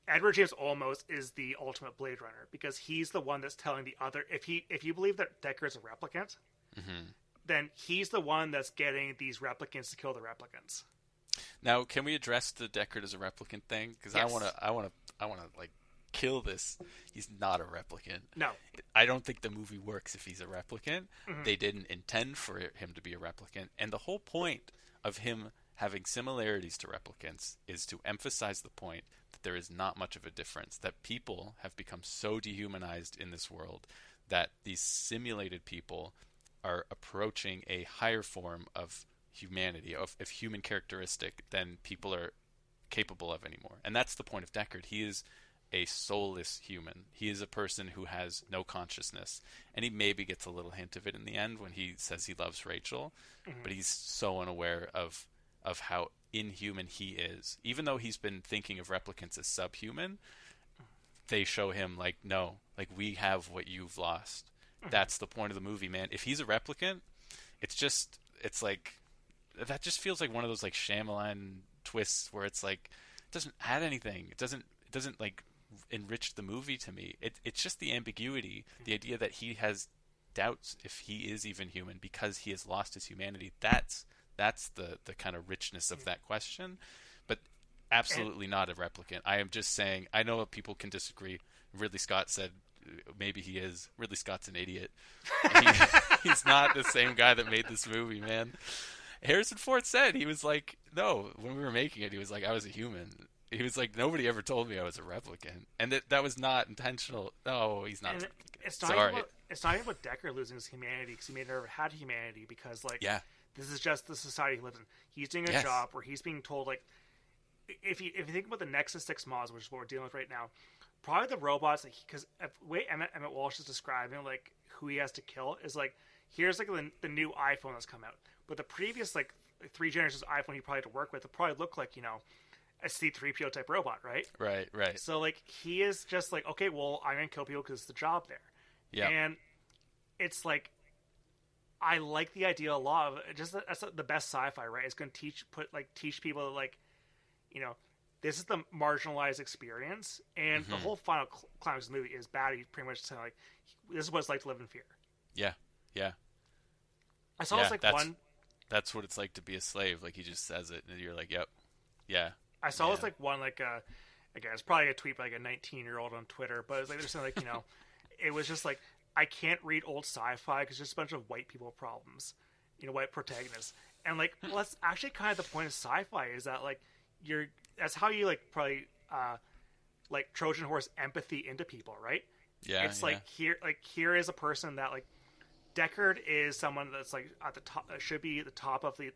Edward James almost is the ultimate Blade Runner because he's the one that's telling the other, if you believe that Deckard is a replicant, then he's the one that's getting these replicants to kill the replicants. Now, can we address the Deckard as a replicant thing? Because I want to like kill this. He's not a replicant. No, I don't think the movie works if he's a replicant. They didn't intend for him to be a replicant, and the whole point of him having similarities to replicants is to emphasize the point that there is not much of a difference, that people have become so dehumanized in this world that these simulated people are approaching a higher form of humanity, of human characteristic than people are capable of anymore. And that's the point of Deckard. He is a soulless human. He is a person who has no consciousness, and he maybe gets a little hint of it in the end when he says he loves Rachel, but he's so unaware of how inhuman he is. Even though he's been thinking of replicants as subhuman, they show him like, no, like we have what you've lost. That's the point of the movie, man. If he's a replicant, it's like that just feels like one of those like Shyamalan twists where it's like it doesn't add anything. It doesn't like enrich the movie to me. It's just the ambiguity, the idea that he has doubts if he is even human because he has lost his humanity. That's the kind of richness of that question, but absolutely not a replicant. I am just saying, I know people can disagree. Ridley Scott said maybe he is. Ridley Scott's an idiot. He's not the same guy that made this movie, man. Harrison Ford said, he was like, no, when we were making it, he was like, I was a human. He was like, nobody ever told me I was a replicant. And that was not intentional. No, he's not. It's not even about Decker losing his humanity, because he may never had humanity, because, like, this is just the society he lives in. He's doing a job where he's being told, like, if you think about the Nexus 6 mods, which is what we're dealing with right now, probably the robots that because the way Emmett Walsh is describing, like, who he has to kill is like, here's like the new iPhone that's come out, but the previous like 3 generations of iPhone he probably had to work with, it probably looked like, you know, a C-3PO type robot, right? Right. So like he is just like, okay, well, I'm gonna kill people because it's the job there. Yeah. And it's like, I like the idea a lot of just that's the best sci-fi, right? It's gonna teach people that, like, you know, this is the marginalized experience, and the whole final climax of the movie is Batty pretty much saying, like, this is what it's like to live in fear. Yeah. I saw that's what it's like to be a slave. Like, he just says it, and you're like, yep, yeah. I saw this like one again, it's probably a tweet by like a 19-year-old on Twitter, but it's like they're saying, like, you know, it was just like, I can't read old sci-fi because it's just a bunch of white people problems, you know, white protagonists, and like, well, that's actually kind of the point of sci-fi, is that like that's how you like probably like Trojan horse empathy into people, right? Yeah, it's like here is a person that, like, Deckard is someone that's like at the top, should be at the top of the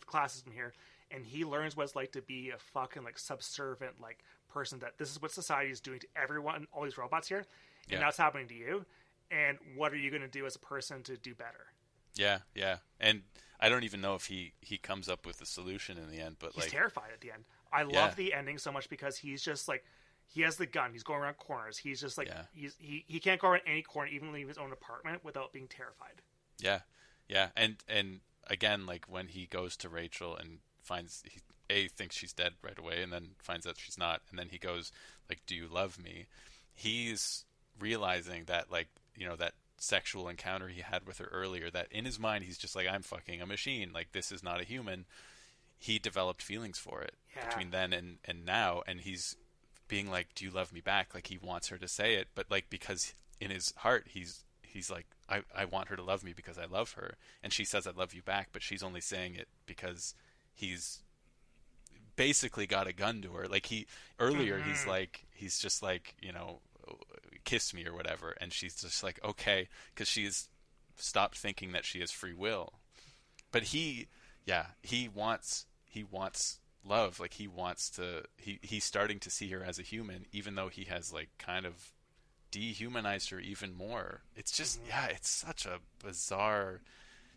class system here, and he learns what it's like to be a fucking like subservient like person, that this is what society is doing to everyone, all these robots here, and now it's happening to you, and what are you going to do as a person to do better? Yeah, and I don't even know if he comes up with a solution in the end, but he's terrified at the end. I love the ending so much because he's just like, he has the gun. He's going around corners. He's just like, he can't go around any corner, even leave his own apartment, without being terrified. Yeah. And again, like, when he goes to Rachel and finds, he thinks she's dead right away, and then finds out she's not, and then he goes like, do you love me? He's realizing that, like, you know, that sexual encounter he had with her earlier, that in his mind he's just like, I'm fucking a machine, like, this is not a human. He developed feelings for it between then and now, and he's being like, do you love me back? Like, he wants her to say it, but like, because in his heart he's like, I want her to love me because I love her, and she says I love you back, but she's only saying it because he's basically got a gun to her. Like, he's just like, you know, kiss me or whatever, and she's just like, okay, because she's stopped thinking that she has free will. But he wants love. Like, he's starting to see her as a human, even though he has like kind of dehumanized her even more. It's just it's such a bizarre,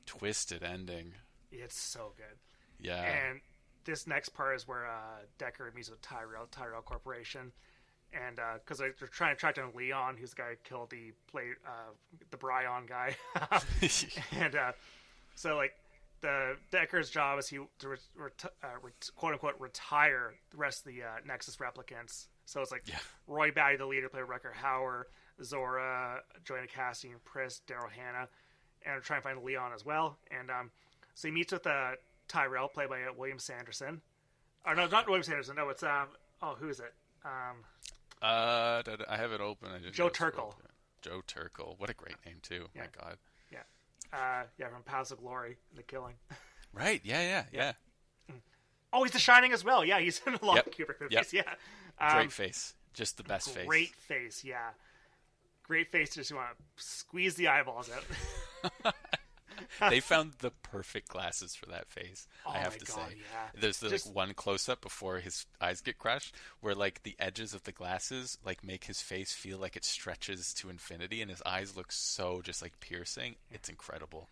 twisted ending. It's so good. Yeah. And this next part is where Deckard meets with Tyrell Corporation, and because they're trying to track down Leon, who's the guy who killed the Bryon guy, and so like, the Deckard's job is to quote unquote retire the rest of the Nexus replicants. So it's like Roy Batty, the leader, played Rucker Hauer, Zora, Joanna Cassidy, Pris, Daryl Hannah, and they're trying to find Leon as well. And so he meets with Tyrell, played by William Sanderson. Or no, not William Sanderson. No, it's who is it? I have it open. Joe Turkel. Joe Turkel. What a great name too. Yeah. My God. From Paths of Glory and The Killing. Right. Yeah. Oh, he's The Shining as well. Yeah, he's in a lot of Kubrick movies. Yep. Yeah. Great face. Just the best face. Great face. Yeah. Great face. Just want to squeeze the eyeballs out. They found the perfect glasses for that face. I have to say. Yeah. There's like one close up before his eyes get crushed, where like the edges of the glasses like make his face feel like it stretches to infinity, and his eyes look so just like piercing. It's incredible.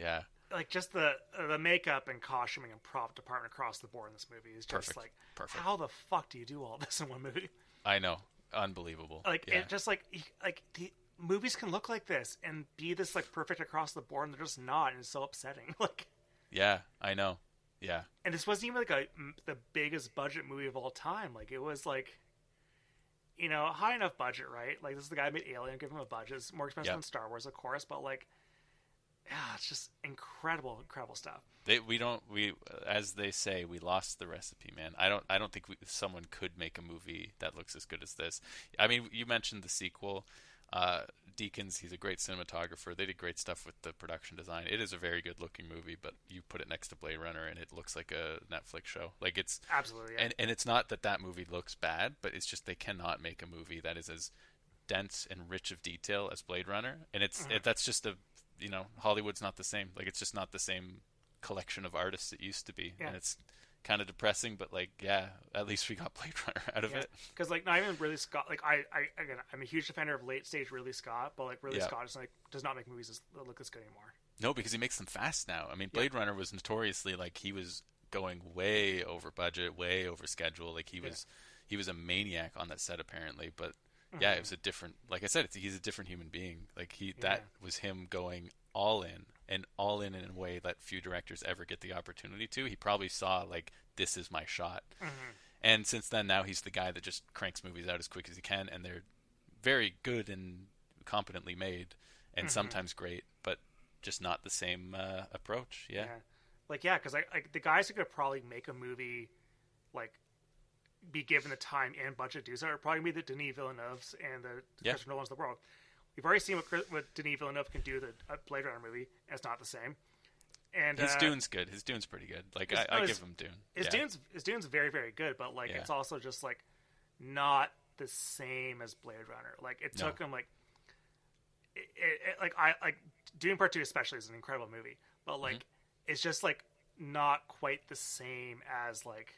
Yeah. Like, just the makeup and costuming and prop department across the board in this movie is just perfect. How the fuck do you do all this in one movie? I know. Unbelievable. Like, it just like the movies can look like this and be this like perfect across the board, and they're just not, and it's so upsetting. Like, yeah, I know. Yeah. And this wasn't even like the biggest budget movie of all time. Like, it was like, you know, high enough budget, right? Like, this is the guy who made Alien, give him a budget. It's more expensive than Star Wars, of course, but like, it's just incredible stuff. As they say, we lost the recipe, man. I don't think someone could make a movie that looks as good as this. I mean, you mentioned the sequel. Deakins, he's a great cinematographer. They did great stuff with the production design. It is a very good looking movie, but you put it next to Blade Runner and it looks like a Netflix show. Like it's Absolutely, yeah. and it's not that movie looks bad, but it's just they cannot make a movie that is as dense and rich of detail as Blade Runner. And that's just Hollywood's not the same. Like it's just not the same collection of artists it used to be. Yeah. And it's kind of depressing, but like, yeah, at least we got Blade Runner out of it. Because like not even Ridley Scott. Like I'm a huge defender of late stage Ridley Scott, but like Ridley Scott is does not make movies that look as good anymore. No, because he makes them fast now. I mean, Blade Runner was notoriously like he was going way over budget, way over schedule. Like he was a maniac on that set apparently, but yeah, it was a different. Like I said, he's a different human being. Like that was him going all in. And all in a way that few directors ever get the opportunity to. He probably saw, like, this is my shot. And since then, now he's the guy that just cranks movies out as quick as he can, and they're very good and competently made, and sometimes great, but just not the same approach. Yeah. Because the guys who could probably make a movie, like, be given the time and budget to do so are probably going to be the Denis Villeneuves and the Christopher Nolans of the world. We've already seen what Denis Villeneuve can do with a Blade Runner movie. It's not the same. And his Dune's good. His Dune's pretty good. Like I give him Dune. His Dune's very, very good, but like it's also just like not the same as Blade Runner. Like it took him like Dune Part 2 especially is an incredible movie, but like it's just like not quite the same as like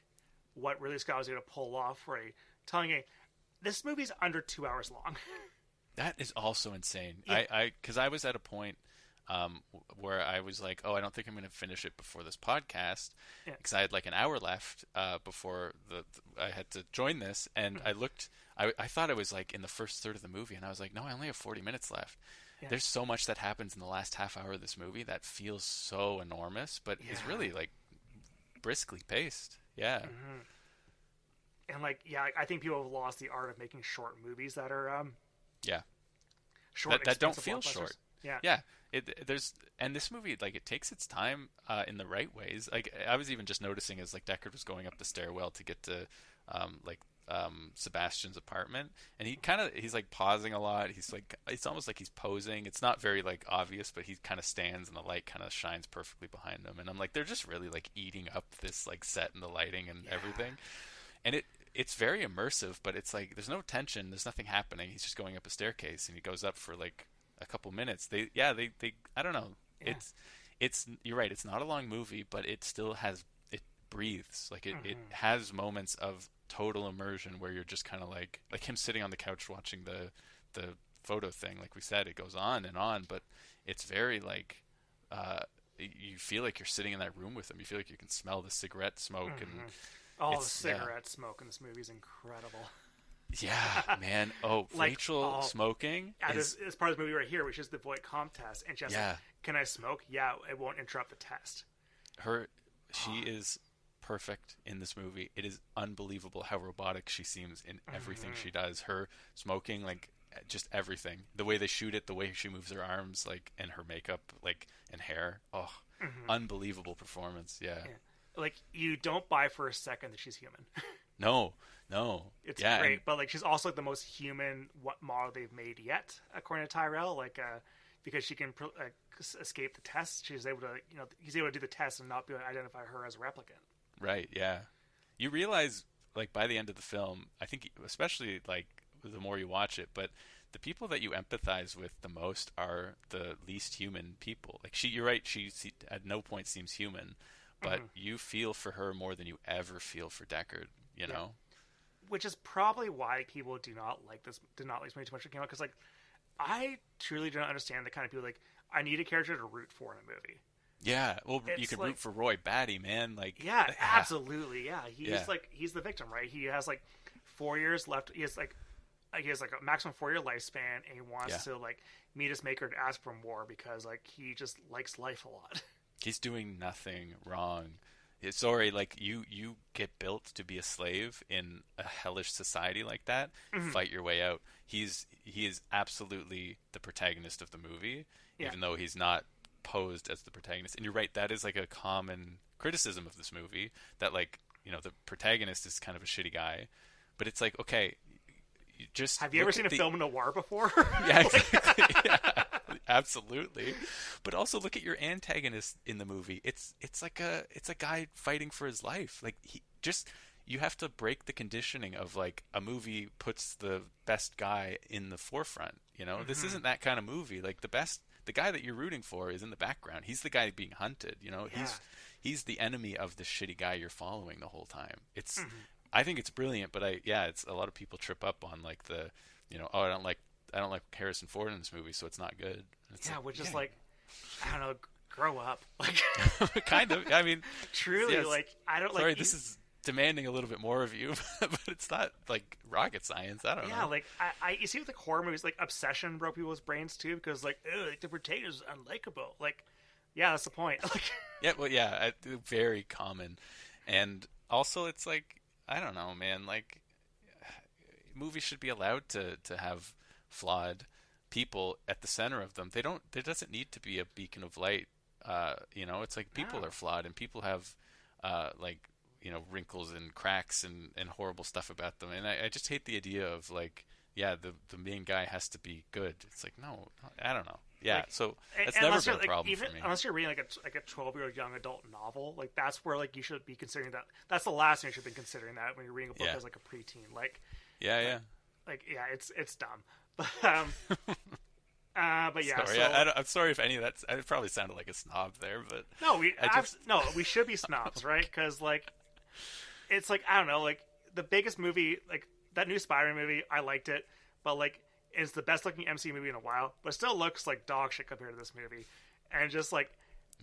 what Ridley Scott was able to pull off for telling you this movie's under 2 hours long. That is also insane. Yeah. Because I was at a point where I was like, oh, I don't think I'm going to finish it before this podcast, because I had like an hour left before I had to join this, and I looked. I thought I was like in the first third of the movie, and I was like, no, I only have 40 minutes left. Yeah. There's so much that happens in the last half hour of this movie that feels so enormous, but is really like briskly paced. Yeah. And like, I think people have lost the art of making short movies that are short that don't feel blockbusters. Short. Yeah. And this movie, like, it takes its time in the right ways. Like I was even just noticing as like Deckard was going up the stairwell to get to Sebastian's apartment, and he's like pausing a lot. He's like, it's almost like he's posing. It's not very like obvious, but he kind of stands and the light kind of shines perfectly behind him, and I'm like, they're just really like eating up this like set and the lighting and everything. And it's very immersive, but it's like there's no tension, there's nothing happening. He's just going up a staircase, and he goes up for like a couple minutes. They I don't know. Yeah. It's you're right. It's not a long movie, but it still it breathes. Like it has moments of total immersion where you're just kind of like him sitting on the couch watching the photo thing. Like we said, it goes on and on, but it's very like you feel like you're sitting in that room with him. You feel like you can smell the cigarette smoke and. The cigarette smoke in this movie is incredible. Yeah, man. Oh, like, Rachel smoking is part of the movie right here, which is the void comp test, and she's like, "Can I smoke? Yeah, it won't interrupt the test." She is perfect in this movie. It is unbelievable how robotic she seems in everything she does. Her smoking, like just everything. The way they shoot it, the way she moves her arms, like, and her makeup, like, and hair. Oh, unbelievable performance. Yeah. Like, you don't buy for a second that she's human. No. It's great, but like she's also like the most human model they've made yet, according to Tyrell. Like, because she can escape the test, she's able to, he's able to do the test and not be able to identify her as a replicant. Right. Yeah. You realize, like, by the end of the film, I think, especially like the more you watch it, but the people that you empathize with the most are the least human people. Like you're right. She at no point seems human. But you feel for her more than you ever feel for Deckard, you know? Which is probably why people did not like this movie too much when it came out. Because, like, I truly don't understand the kind of people, like, I need a character to root for in a movie. Yeah, well, you can root for Roy Batty, man. Like, absolutely, yeah. He's the victim, right? He has, like, 4 years left. He has, like, a maximum 4-year lifespan, and he wants to, like, meet his maker to ask for more because, like, he just likes life a lot. He's doing nothing wrong. Sorry, like you get built to be a slave in a hellish society like that. Fight your way out. He is absolutely the protagonist of the movie, even though he's not posed as the protagonist. And you're right, that is like a common criticism of this movie, that like, the protagonist is kind of a shitty guy, but it's like, okay, just have you ever seen a film noir before? Yeah, exactly. Yeah, absolutely. But also look at your antagonist in the movie. It's a guy fighting for his life. Like you have to break the conditioning of like a movie puts the best guy in the forefront. This isn't that kind of movie. Like the guy that you're rooting for is in the background. He's the guy being hunted. Yeah. He's the enemy of the shitty guy you're following the whole time. I think it's brilliant, but it's a lot of people trip up on like the, oh, I don't like Harrison Ford in this movie, so it's not good. It's which is like, I don't know, grow up. Like, kind of. I mean, truly, yes. like, I don't Sorry, like. this is demanding a little bit more of you, but it's not like rocket science. I don't know. Yeah, like you see with like horror movies, like Obsession broke people's brains too because like, like the protagonist is unlikable. Like, yeah, that's the point. Like, yeah, well, yeah, very common, and also it's like, I don't know, man. Like, movies should be allowed to have flawed people at the center of them. There doesn't need to be a beacon of light. It's like people are flawed and people have like, wrinkles and cracks and horrible stuff about them. And I just hate the idea of like, yeah, the main guy has to be good. It's like, no, I don't know. Yeah, like, so that's never been a problem for me. Unless you're reading like a 12-year-old young adult novel, like that's where like you should be considering that. That's the last thing you should be considering that when you're reading a book as like a preteen. Like, it's dumb. But but yeah. Sorry, so, I'm sorry if any of that. It probably sounded like a snob there, but no, we should be snobs, right? Because like, it's like, I don't know, like the biggest movie, like that new Spider-Man movie, I liked it, but like it's the best looking MCU movie in a while, but it still looks like dog shit compared to this movie, and just like.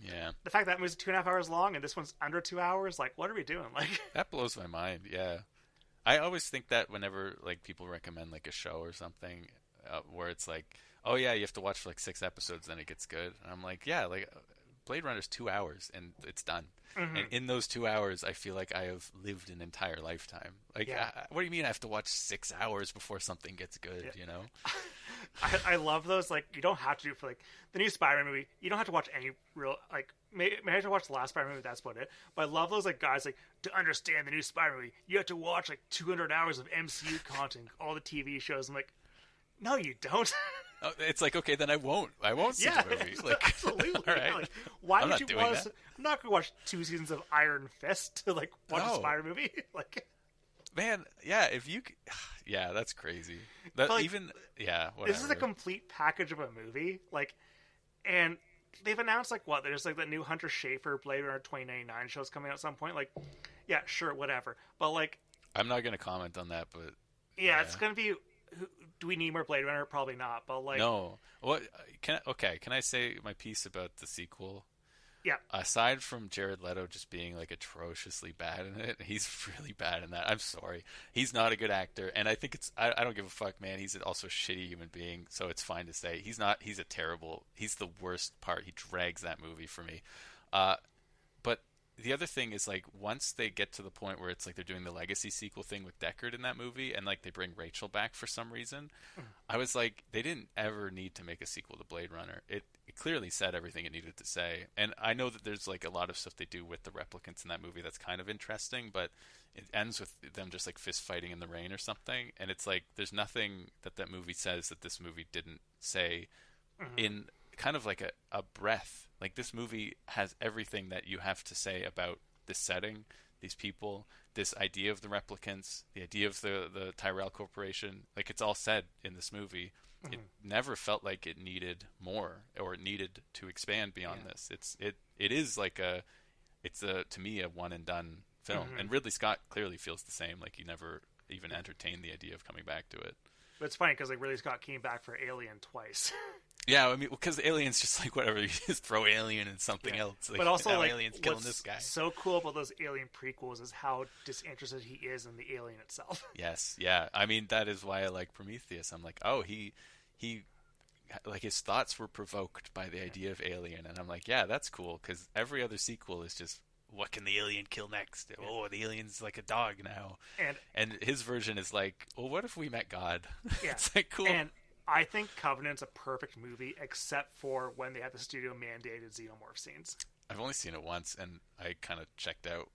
Yeah. The fact that movie's 2.5 hours long and this one's under 2 hours, like, what are we doing? Like, that blows my mind. Yeah, I always think that whenever like people recommend like a show or something, where it's like, oh yeah, you have to watch for like 6 episodes, then it gets good. And I'm like, yeah, like Blade Runner's 2 hours and it's done. Mm-hmm. And in those 2 hours, I feel like I have lived an entire lifetime. Like, what do you mean I have to watch 6 hours before something gets good? I love those. Like, you don't have to do for like the new Spider-Man movie. You don't have to watch any real like. Maybe I have to watch the last Spider-Man movie. That's about it. But I love those like guys like to understand the new Spider-Man movie. You have to watch like 200 hours of MCU content, all the TV shows. I'm like, no, you don't. It's like, okay, then I won't see the movie. Like, absolutely. All right. Like, why would you want that. I'm not going to watch 2 seasons of Iron Fist to like watch a Spider movie. Like, man, yeah, yeah, that's crazy. That like, even, yeah, whatever. This is a complete package of a movie. Like, and they've announced like what? There's like the new Hunter Schafer Blade Runner 2099 show's coming out at some point. Like, yeah, sure, whatever. But like, I'm not going to comment on that, but yeah, it's going to be. Do we need more Blade Runner? Probably not. But like, no. What? Can I say my piece about the sequel? Yeah. Aside from Jared Leto just being like atrociously bad in it, he's really bad in that. I'm sorry, he's not a good actor, and I think I don't give a fuck, man. He's also a shitty human being, so it's fine to say he's not. He's the worst part. He drags that movie for me. But the other thing is like once they get to the point where it's like they're doing the legacy sequel thing with Deckard in that movie, and like they bring Rachel back for some reason, I was like, they didn't ever need to make a sequel to Blade Runner. It clearly said everything it needed to say, and I know that there's like a lot of stuff they do with the replicants in that movie that's kind of interesting, but it ends with them just like fist fighting in the rain or something, and it's like there's nothing that movie says that this movie didn't say in kind of like a breath. Like this movie has everything that you have to say about this setting, these people, this idea of the replicants, the idea of the Tyrell Corporation. Like it's all said in this movie. It never felt like it needed more or it needed to expand beyond this. It is like to me a one and done film. And Ridley Scott clearly feels the same. Like he never even entertained the idea of coming back to it. But it's funny because like Ridley Scott came back for Alien twice. Yeah, I mean, because Alien's just like whatever, you just throw Alien and something else. Like, but also, like, Alien's killing this guy. So cool about those Alien prequels is how disinterested he is in the alien itself. Yes, yeah. I mean, that is why I like Prometheus. I'm like, oh, he, like his thoughts were provoked by the idea of Alien, and I'm like, yeah, that's cool. Because every other sequel is just, what can the alien kill next? Yeah. Oh, the alien's like a dog now. And his version is like, well, what if we met God? Yeah. It's like cool. And I think Covenant's a perfect movie, except for when they had the studio mandated xenomorph scenes. I've only seen it once, and I kind of checked out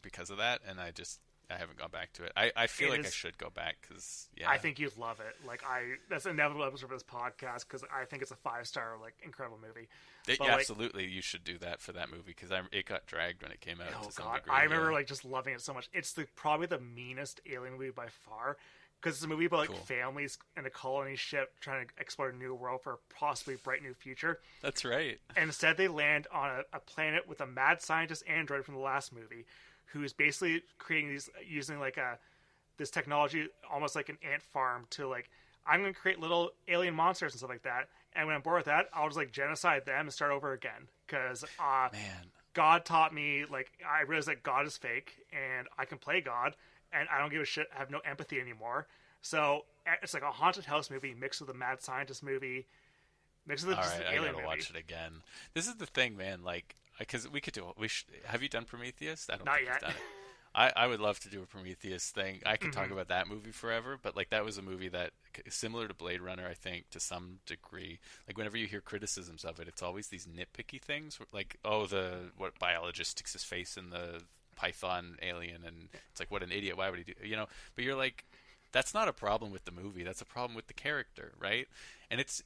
because of that, and I just I haven't gone back to it. I feel like I should go back because I think you'd love it. Like that's an inevitable episode of this podcast because I think it's a 5-star like incredible movie. Absolutely, you should do that for that movie because it got dragged when it came out. Oh to some god, degree, I remember like just loving it so much. It's probably the meanest alien movie by far because it's a movie about like families in a colony ship trying to explore a new world for a possibly bright new future. That's right. And instead, they land on a planet with a mad scientist android from the last movie, who's basically creating these using like this technology almost like an ant farm to like I'm going to create little alien monsters and stuff like that. And when I'm bored with that, I'll just like genocide them and start over again because God taught me like I realized that God is fake and I can play God and I don't give a shit. I have no empathy anymore. So it's like a haunted house movie mixed with a mad scientist movie mixed with just an alien movie. I gotta watch it again. This is the thing, man. Like because we could do it. Have you done Prometheus? I don't Not think yet. You've done it. I would love to do a Prometheus thing. I could talk about that movie forever, but like that was a movie that similar to Blade Runner, I think, to some degree. Like whenever you hear criticisms of it, it's always these nitpicky things, like what biologist sticks his face in the python alien, and it's like what an idiot. Why would he do? But you're like, that's not a problem with the movie. That's a problem with the character, right? And it's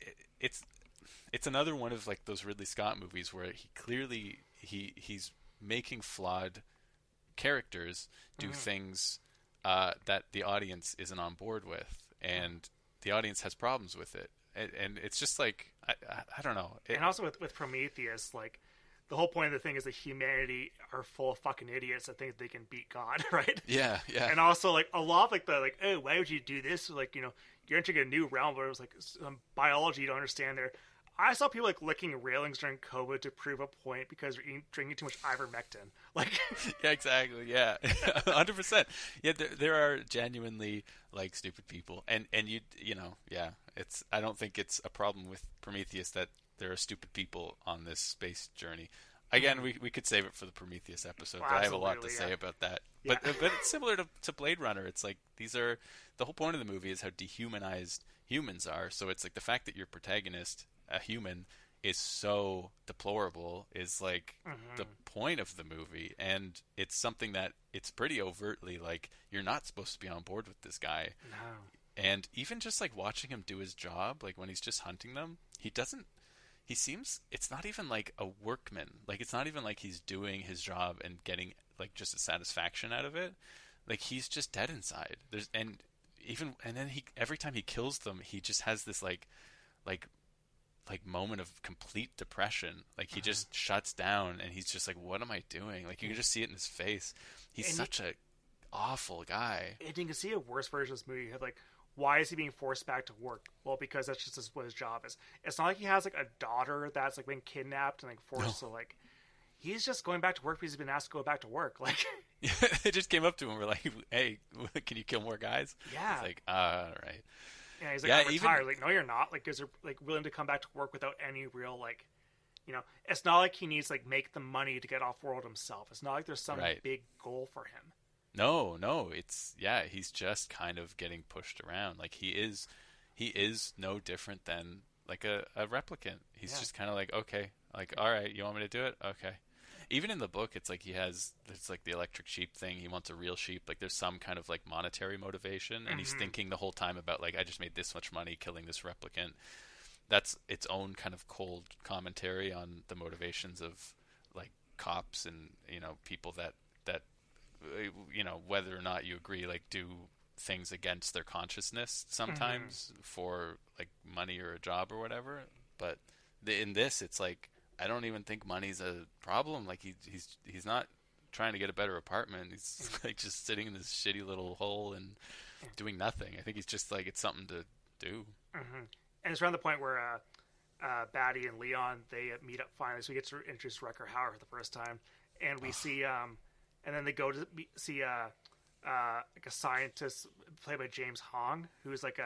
another one of like those Ridley Scott movies where he clearly he's making flawed characters do things that the audience isn't on board with, and the audience has problems with it, and it's just like I don't know. And also with Prometheus, like the whole point of the thing is that humanity are full of fucking idiots that think they can beat God, right? Yeah. And also like a lot of like the like, oh, why would you do this? Like you're entering a new realm where it was like some biology you don't understand there. I saw people like licking railings during COVID to prove a point because they're drinking too much ivermectin. Like, yeah, exactly. Yeah, 100%. Yeah, there are genuinely like stupid people, and yeah. I don't think it's a problem with Prometheus that there are stupid people on this space journey. Again, we could save it for the Prometheus episode, but I have a lot to say about that. Yeah. But it's similar to Blade Runner. It's like the whole point of the movie is how dehumanized humans are. So it's like the fact that your protagonist, a human, is so deplorable is like the point of the movie, and it's something that it's pretty overtly like you're not supposed to be on board with this guy. No. And even just like watching him do his job, like when he's just hunting them, it's not even like a workman. Like it's not even like he's doing his job and getting like just a satisfaction out of it. Like he's just dead inside. And then every time he kills them, he just has this like moment of complete depression. Like he just shuts down and he's just like, what am I doing? Like you can just see it in his face. He's such a awful guy. And you can see a worse version of this movie. You have like, why is he being forced back to work? Well, because that's just what his job is. It's not like he has like a daughter that's like been kidnapped and like forced to like. He's just going back to work because he's been asked to go back to work. Like they just came up to him and were like, "Hey, can you kill more guys?" Yeah. He's like, all right. Yeah, he's like, I'm retired. Like, no, you're not. Like, because they're like willing to come back to work without any real like, it's not like he needs like make the money to get off world himself. It's not like there's some big goal for him. No, he's just kind of getting pushed around. Like he is no different than like a replicant. He's just kind of like, okay, like, all right, you want me to do it? Okay. Even in the book, it's like it's like the electric sheep thing. He wants a real sheep. Like there's some kind of like monetary motivation, and he's thinking the whole time about like, I just made this much money killing this replicant. That's its own kind of cold commentary on the motivations of like cops and people that whether or not you agree, like do things against their consciousness sometimes for like money or a job or whatever. But in this, it's like, I don't even think money's a problem. Like he's not trying to get a better apartment. He's like just sitting in this shitty little hole and doing nothing. I think he's just like, it's something to do. And it's around the point where Batty and Leon, they meet up finally. So we get to introduce Rutger Hauer for the first time, and we see and then they go to see like a scientist played by James Hong, who's like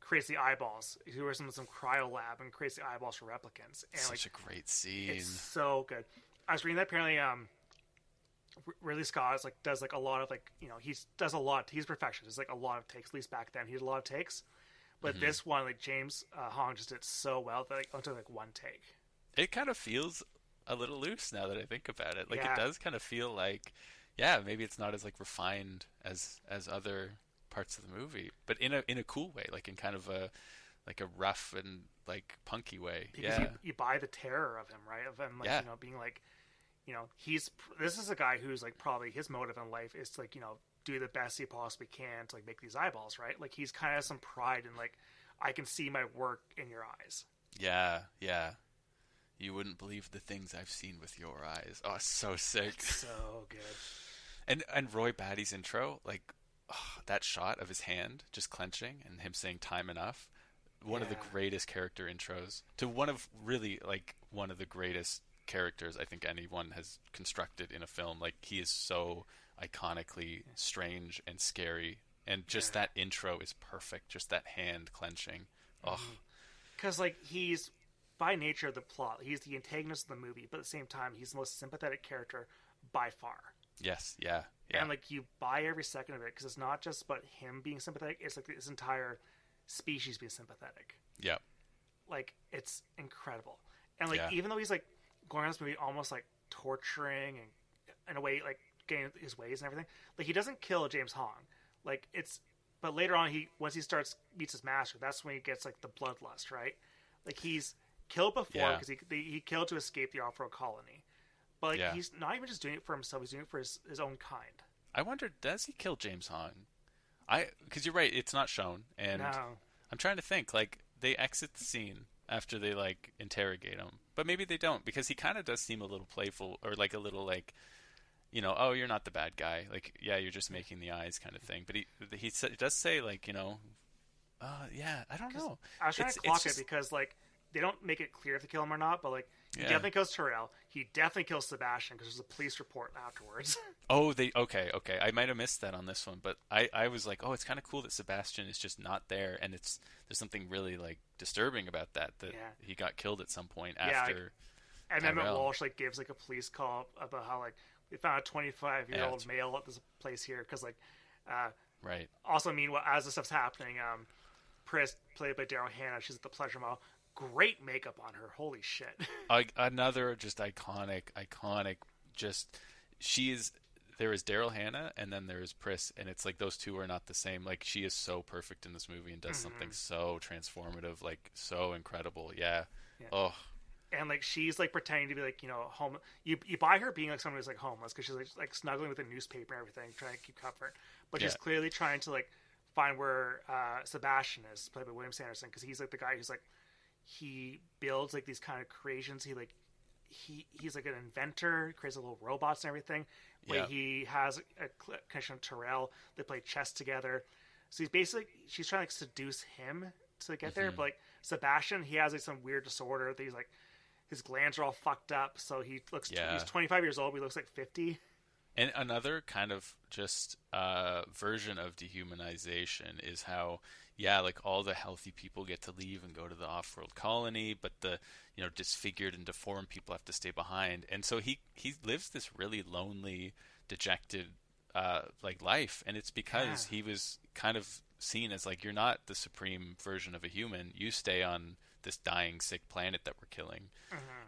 creates the eyeballs. He works in some cryo lab and creates the eyeballs for replicants. And such a great scene. It's so good. I was reading that apparently Ridley Scott is like does like a lot of like he does a lot. He's perfectionist. It's like a lot of takes. At least back then he did a lot of takes. But this one, like James Hong just did so well that like onto like one take. It kind of feels a little loose now that I think about it. Like it does kind of feel like yeah, maybe it's not as like refined as other parts of the movie, but in a cool way, like in kind of a like a rough and like punky way. Because Yeah, you buy the terror of him, right? Of him, like, yeah, being like, this is a guy who's like probably his motive in life is to, like, do the best he possibly can to like make these eyeballs, right? Like he's kind of some pride in like, I can see my work in your eyes. yeah, yeah. You wouldn't believe the things I've seen with your eyes. Oh, it's so sick. It's so good. And Roy Batty's intro, like that shot of his hand just clenching and him saying "time enough." One of the greatest character intros to one of the greatest characters I think anyone has constructed in a film. Like he is so iconically strange and scary, and just that intro is perfect. Just that hand clenching. Oh, because like he's by nature of the plot, he's the antagonist of the movie, but at the same time, he's the most sympathetic character by far. yes, yeah, yeah, And like you buy every second of it because it's not just about him being sympathetic; it's like this entire species being sympathetic. yeah, Like it's incredible. And like even though he's like going around this movie almost like torturing and in a way like getting his ways and everything, like he doesn't kill James Hong. Like but later on once he meets his master, that's when he gets like the bloodlust, right? Like he's killed before because he killed to escape the off-world colony. But like he's not even just doing it for himself; he's doing it for his own kind. I wonder, does he kill James Hong? Because you're right, it's not shown, and No. I'm trying to think. Like they exit the scene after they like interrogate him, but maybe they don't because he kind of does seem a little playful or like a little like, oh, you're not the bad guy. Like, yeah, you're just making the eyes kind of thing. But he does say like, yeah, I don't know. I was trying to clock it because like they don't make it clear if they kill him or not, but like he definitely kills Terrell. He definitely kills Sebastian because there's a police report afterwards. Oh, okay. I might have missed that on this one, but I was like, oh, it's kind of cool that Sebastian is just not there, and there's something really like disturbing about that he got killed at some point after. Like, and then Walsh like gives like a police call about how like we found a 25-year-old male at this place here because like, right. Also, meanwhile, as this stuff's happening, Pris, played by Daryl Hannah, she's at the pleasure mall. Great makeup on her. Holy shit. Another just iconic. Just there is Daryl Hannah and then there is Pris, and it's like those two are not the same. Like she is so perfect in this movie and does something so transformative, like so incredible. Yeah. Oh. And like she's like pretending to be like home. You buy her being like someone who's like homeless because she's like snuggling with a newspaper and everything, trying to keep comfort. But she's clearly trying to like find where Sebastian is, played by William Sanderson, because he's like the guy who's like he builds like these kind of creations. He's like an inventor. He creates little robots and everything. Where he has a connection with Terrell. They play chess together. So she's trying to like seduce him to get there. But like Sebastian, he has like some weird disorder that he's like his glands are all fucked up. So he looks he's 25 years old. But he looks like 50. And another kind of just version of dehumanization is how, like all the healthy people get to leave and go to the off-world colony, but the disfigured and deformed people have to stay behind. And so he lives this really lonely, dejected like life, and it's because he was kind of seen as like, you're not the supreme version of a human. You stay on this dying, sick planet that we're killing.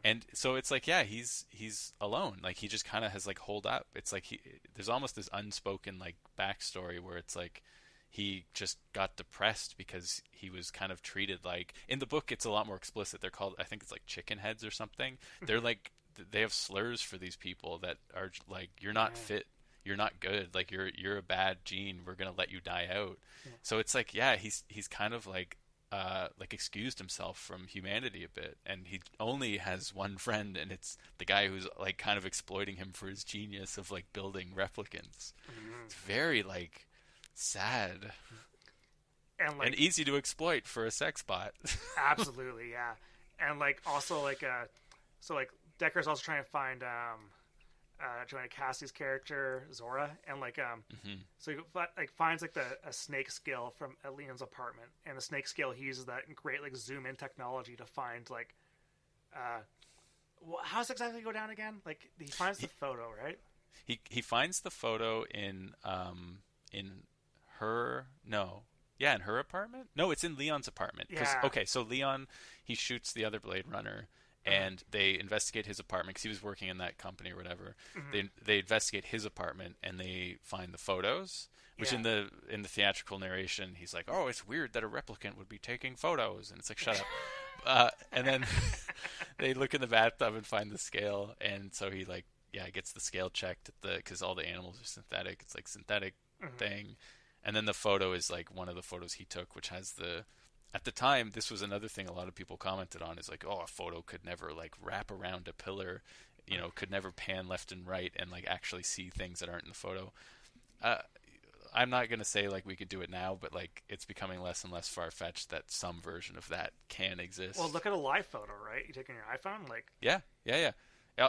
And so it's like, he's alone. Like he just kind of has like holed up. It's like there's almost this unspoken like backstory where it's like he just got depressed because he was kind of treated like, in the book it's a lot more explicit. They're called, I think it's like chicken heads or something. They're like, they have slurs for these people that are like, you're not fit, you're not good, like you're a bad gene, we're gonna let you die out. So it's like, he's kind of like excused himself from humanity a bit, and he only has one friend, and it's the guy who's like kind of exploiting him for his genius of like building replicants. It's very like sad and easy to exploit for a sex bot. Absolutely, yeah. And like also like so like Decker's also trying to find Joanna Cassie's character Zora, and like so he like finds like a snake scale from Leon's apartment, and the snake scale, he uses that great like zoom in technology to find like how does it exactly go down again? Like he finds the photo, right? He finds the photo in her in her apartment. No, it's in Leon's apartment. Okay, so Leon, he shoots the other Blade Runner, and they investigate his apartment because he was working in that company or whatever. Mm-hmm. They investigate his apartment and they find the photos. Which in the theatrical narration, he's like, "Oh, it's weird that a replicant would be taking photos," and it's like, "Shut up." And then they look in the bathtub and find the scale, and so he gets the scale checked because all the animals are synthetic. It's like synthetic thing, and then the photo is like one of the photos he took, which has the. At the time, this was another thing a lot of people commented on is like, "Oh, a photo could never like wrap around a pillar, could never pan left and right and like actually see things that aren't in the photo." I'm not going to say like we could do it now, but like it's becoming less and less far-fetched that some version of that can exist. Well, look at a live photo, right? You take on your iPhone, like yeah.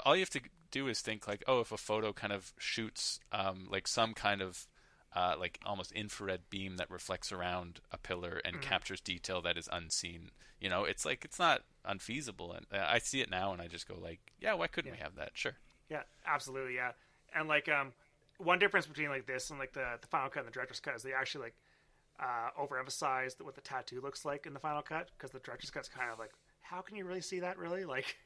All you have to do is think like, oh, if a photo kind of shoots like some kind of like almost infrared beam that reflects around a pillar and captures detail that is unseen. It's like it's not unfeasible, and I see it now and I just go like, yeah, why couldn't we have that? Sure. Yeah, absolutely, yeah. And like one difference between like this and like the final cut and the director's cut is they actually like overemphasize what the tattoo looks like in the final cut, because the director's cut's kind of like, how can you really see that really? Like,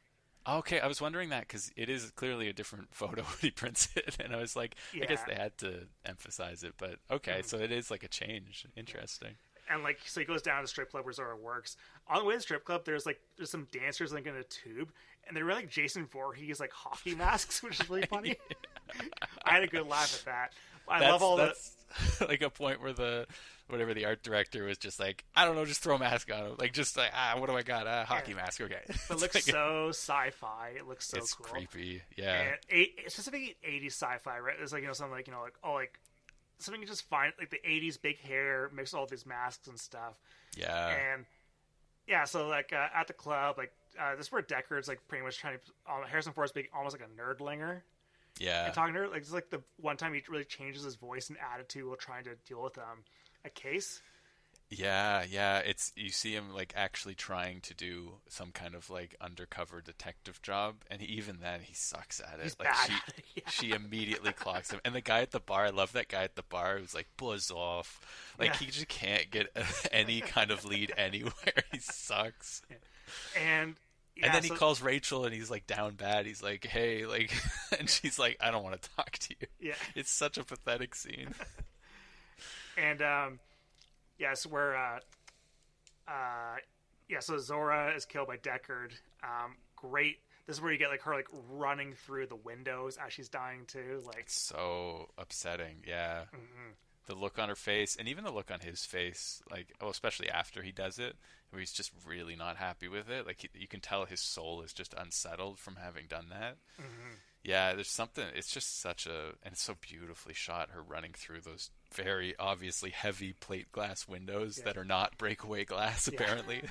okay, I was wondering that because it is clearly a different photo when he prints it, and I was like, I guess they had to emphasize it, but okay, so it is like a change. Interesting. And like, so he goes down to the strip club where Zora works. On the way to the strip club, there's some dancers like in a tube, and they're wearing like Jason Voorhees like hockey masks, which is really funny. I had a good laugh at that. That's like a point where the art director was just like, I don't know, just throw a mask on him, like just like what do I got? A hockey mask, okay. It looks so sci-fi. It looks so it's cool. It's creepy, yeah. And specifically 80s sci-fi, right? There's like something like something you just find like the 80s big hair mixed with all these masks and stuff. Yeah. And so like at the club, like this is where Deckard's like pretty much trying to Harrison Ford's being almost like a nerdlinger. Yeah. And talking to her, like it's like the one time he really changes his voice and attitude while trying to deal with a case. Yeah. It's you see him like actually trying to do some kind of like undercover detective job, and even then he sucks at it. He's like bad. she immediately clocks him. And the guy at the bar, I love that guy at the bar who's like, buzz off. Like he just can't get any kind of lead anywhere. He sucks. And then he calls Rachel and he's like down bad. He's like, hey, like, and she's like, I don't want to talk to you. Yeah. It's such a pathetic scene. And, so we're, so Zora is killed by Deckard. Great. This is where you get like her like running through the windows as she's dying too. Like, it's so upsetting. Yeah. Mm-hmm. The look on her face, and even the look on his face, like, especially after he does it, where he's just really not happy with it. Like, you can tell his soul is just unsettled from having done that. Mm-hmm. Yeah, there's something. It's just and it's so beautifully shot. Her running through those very obviously heavy plate glass windows that are not breakaway glass. Apparently,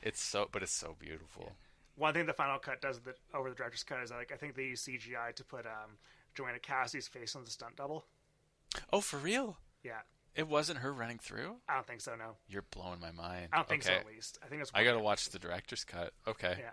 it's so beautiful. Yeah. One thing the final cut does over the director's cut is like I think they use CGI to put Joanna Cassidy's face on the stunt double. Oh, for real? Yeah. It wasn't her running through? I don't think so, no. You're blowing my mind. I don't think so, at least. I think it's. I gotta watch the director's cut. Okay. Yeah.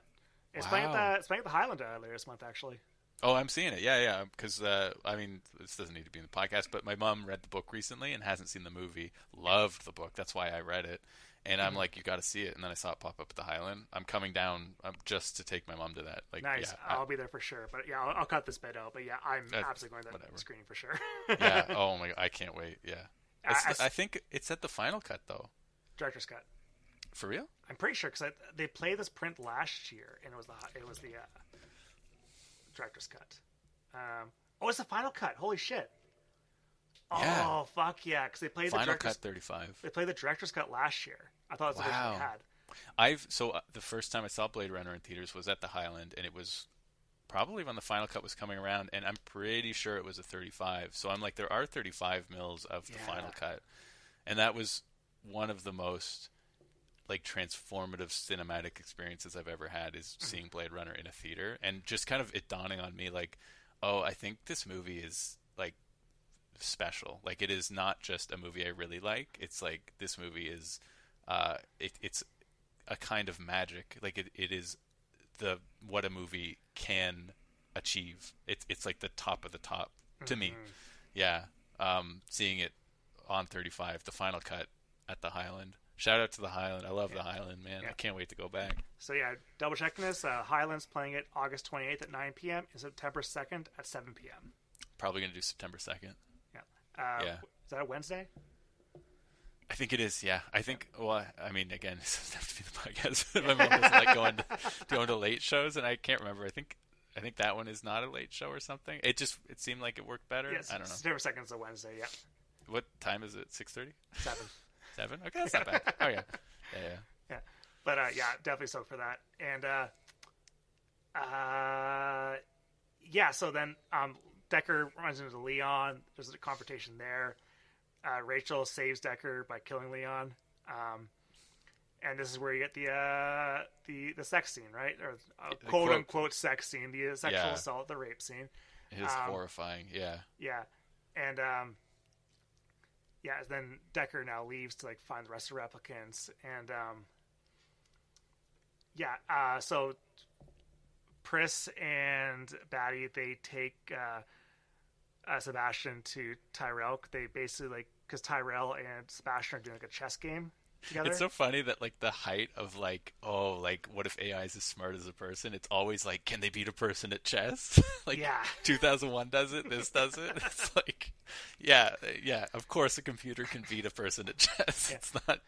It's playing at the Highlander later this month, actually. Oh, I'm seeing it. Yeah. Because, I mean, this doesn't need to be in the podcast, but my mom read the book recently and hasn't seen the movie. Loved the book. That's why I read it. And I'm like, you got to see it. And then I saw it pop up at the Highland. I'm coming down just to take my mom to that. Like, nice. Yeah, I'll be there for sure. But yeah, I'll cut this bit out. But yeah, I'm absolutely going to the screening for sure. Yeah. Oh my God. I can't wait. Yeah. I think it's at the final cut though. Director's cut. For real? I'm pretty sure because they played this print last year, and it was the director's cut. It's the final cut. Holy shit. Yeah. Oh fuck yeah! Because they played Final Cut 35. They played the director's cut last year. I thought it was the version we had. The first time I saw Blade Runner in theaters was at the Highland, and it was probably when the final cut was coming around, and I'm pretty sure it was a 35. So I'm like, there are 35 mils of the final cut, and that was one of the most like transformative cinematic experiences I've ever had is seeing Blade Runner in a theater, and just kind of it dawning on me like, oh, I think this movie is like special. Like it is not just a movie I really like. It's like this movie is it's a kind of magic. Like it is what a movie can achieve. It's like the top of the top to me. Yeah. Seeing it on 35, the final cut at the Highland, Shout out to the Highland. I love Yeah. the Highland, man. Yeah. I can't wait to go back. So yeah, double checking this. Highland's playing it August 28th at 9 p.m. and September 2nd at 7 p.m. Probably going to do September 2nd. Yeah. Yeah. Is that a Wednesday? I think it is, yeah. I think, well, I mean, again, this doesn't have to be the podcast. My mom doesn't like going to late shows, and I can't remember. I think that one is not a late show or something. It seemed like it worked better. Yes, I don't know. September 2nd is a Wednesday, yeah. What time is it? 6:30? 7. 7? Okay, that's not bad. Oh, yeah. Yeah. But, yeah, definitely stoked for that. And, yeah, so then Decker runs into Leon. There's a confrontation there. Rachel saves Decker by killing Leon. And this is where you get the sex scene, right? Or quote unquote sex scene, the sexual assault, the rape scene. It is horrifying, yeah. Yeah. And then Decker now leaves to like find the rest of the replicants. And so Pris and Batty, they take Sebastian to Tyrell. They basically because Tyrell and Sebastian are doing like a chess game together. It's so funny that like the height of like, oh, like what if AI is as smart as a person? It's always like, can they beat a person at chess? Like 2001 does it, this does it. It's like, yeah, of course a computer can beat a person at chess. It's not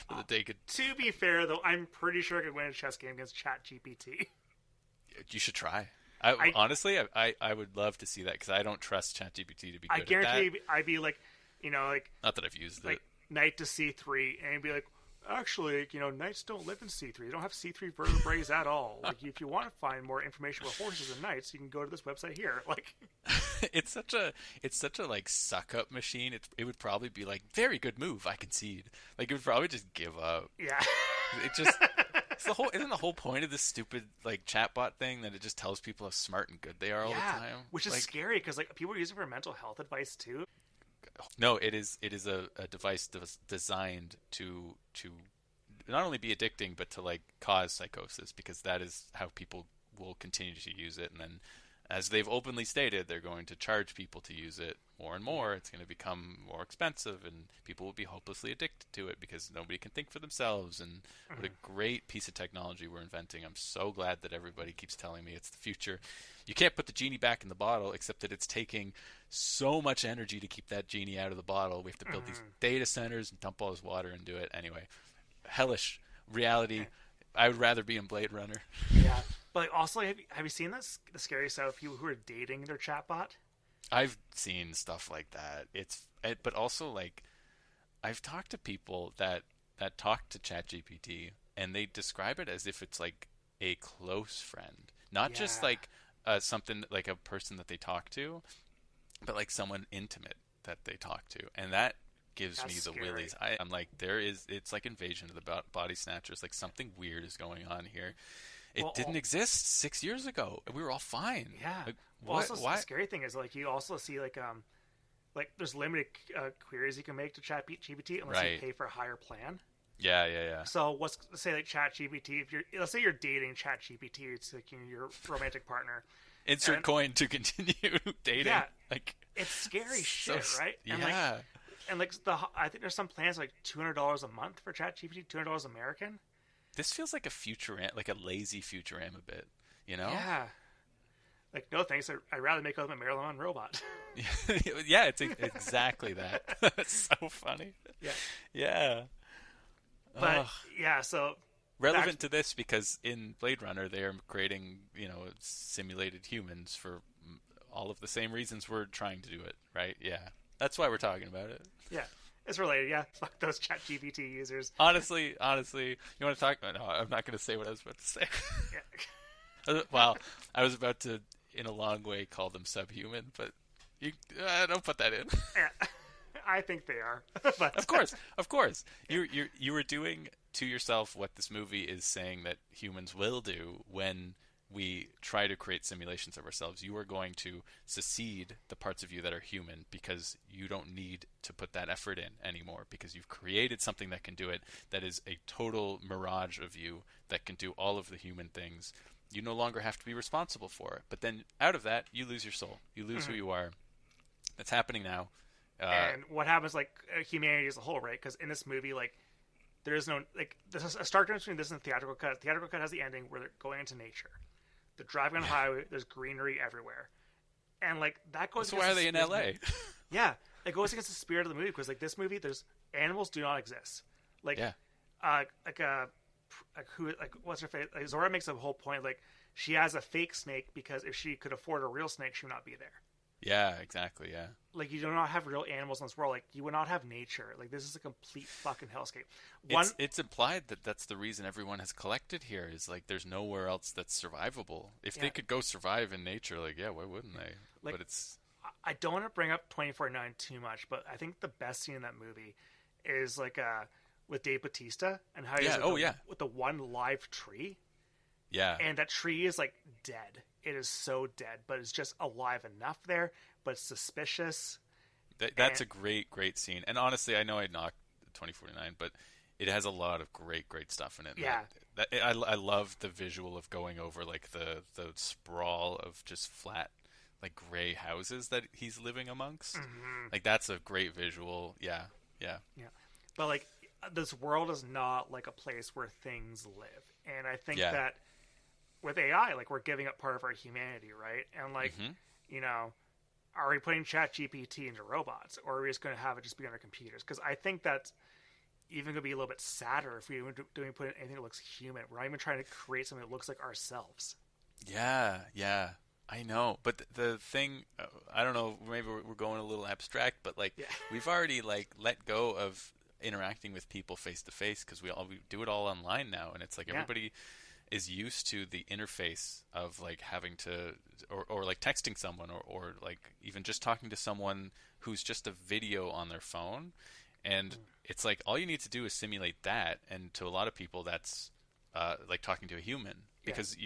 that they could. To be fair though, I'm pretty sure I could win a chess game against ChatGPT. You should try. Honestly, I would love to see that because I don't trust ChatGPT to be good I guarantee at that. I'd be like, not that I've used like it. knight to c3, and it'd be like, actually, knights don't live in c3. They don't have c3 vertebrae at all. Like, if you want to find more information about horses and knights, you can go to this website here. Like, it's such a like suck up machine. It would probably be like, very good move, I concede. Like, it would probably just give up. Yeah. Isn't the whole point of this stupid like chatbot thing that it just tells people how smart and good they are all the time? Which is like, scary because like people use it for mental health advice too. No, it is a device designed to not only be addicting but to like cause psychosis, because that is how people will continue to use it, and then as they've openly stated, they're going to charge people to use it more and more. It's going to become more expensive, and people will be hopelessly addicted to it because nobody can think for themselves. And what a great piece of technology we're inventing. I'm so glad that everybody keeps telling me it's the future. You can't put the genie back in the bottle, except that it's taking so much energy to keep that genie out of the bottle. We have to build these data centers and dump all this water into it. Anyway, hellish reality. I would rather be in Blade Runner. Yeah. But also, have you seen the scary stuff of people who are dating their chatbot? I've seen stuff like that. But also like, I've talked to people that talk to ChatGPT, and they describe it as if it's like a close friend, not just like something like a person that they talk to, but like someone intimate that they talk to, and that gives me the willies. I'm like, it's like Invasion of the Body Snatchers. Like, something weird is going on here. It didn't exist 6 years ago. We were all fine. Yeah. Like, also, the scary thing is like you also see like there's limited queries you can make to ChatGPT unless you pay for a higher plan. Yeah. So let's say like ChatGPT, let's say you're dating ChatGPT, it's like your romantic partner. Insert coin to continue dating. Yeah, like, it's scary shit, right? And yeah. I think there's some plans like $200 a month for ChatGPT, $200 American. This feels like like a lazy Futurama bit, Yeah. Like, no thanks. I'd rather make a Marilyn robot. Yeah, it's exactly that. It's so funny. Yeah. But so relevant to this because in Blade Runner they are creating, simulated humans for all of the same reasons we're trying to do it, right? Yeah. That's why we're talking about it. Yeah. It's related, yeah. Fuck those ChatGPT users. Honestly, you want to talk? No, I'm not going to say what I was about to say. Yeah. Well, I was about to, in a long way, call them subhuman, but don't put that in. Yeah, I think they are. But Of course. You were doing to yourself what this movie is saying that humans will do when we try to create simulations of ourselves. You are going to secede the parts of you that are human because you don't need to put that effort in anymore, because you've created something that can do it, that is a total mirage of you that can do all of the human things. You no longer have to be responsible for it. But then out of that, you lose your soul. You lose who you are. That's happening now. And what happens, like, humanity as a whole, right? Because in this movie, like, there is no like this is a stark difference between this and the theatrical cut. The theatrical cut has the ending where they're going into nature. They're driving on a highway. There's greenery everywhere, and like that goes. So why are they in L.A.? Yeah, it goes against the spirit of the movie because like this movie, there's animals do not exist. Like, what's her face? Like, Zora makes a whole point. Like, she has a fake snake because if she could afford a real snake, she would not be there. Yeah, exactly. Yeah. Like, you do not have real animals in this world. Like, you would not have nature. Like, this is a complete fucking hellscape. It's implied that that's the reason everyone has collected here. Is like, there's nowhere else that's survivable. If they could go survive in nature, like, yeah, why wouldn't they? Like, but it's. I don't want to bring up 24/9 too much, but I think the best scene in that movie is like with Dave Bautista and how he's with the one live tree. Yeah. And that tree is like dead. It is so dead, but it's just alive enough there, but it's suspicious. That's a great scene. And honestly, I know I knocked 2049, but it has a lot of great stuff in it. Yeah. I love the visual of going over like the sprawl of just flat like gray houses that he's living amongst. Mm-hmm. Like that's a great visual. Yeah. But like this world is not like a place where things live, and I think that with AI, like we're giving up part of our humanity, right? And like you know, are we putting ChatGPT into robots, or are we just going to have it just be on our computers? Because I think that's even going to be a little bit sadder if we don't put anything that looks human. We're not even trying to create something that looks like ourselves. Yeah. I know, but the thing, I don't know, maybe we're going a little abstract, but like we've already like let go of interacting with people face to face because we do it all online now, and it's like everybody is used to the interface of like having to or like texting someone or like even just talking to someone who's just a video on their phone, and it's like all you need to do is simulate that, and to a lot of people that's like talking to a human because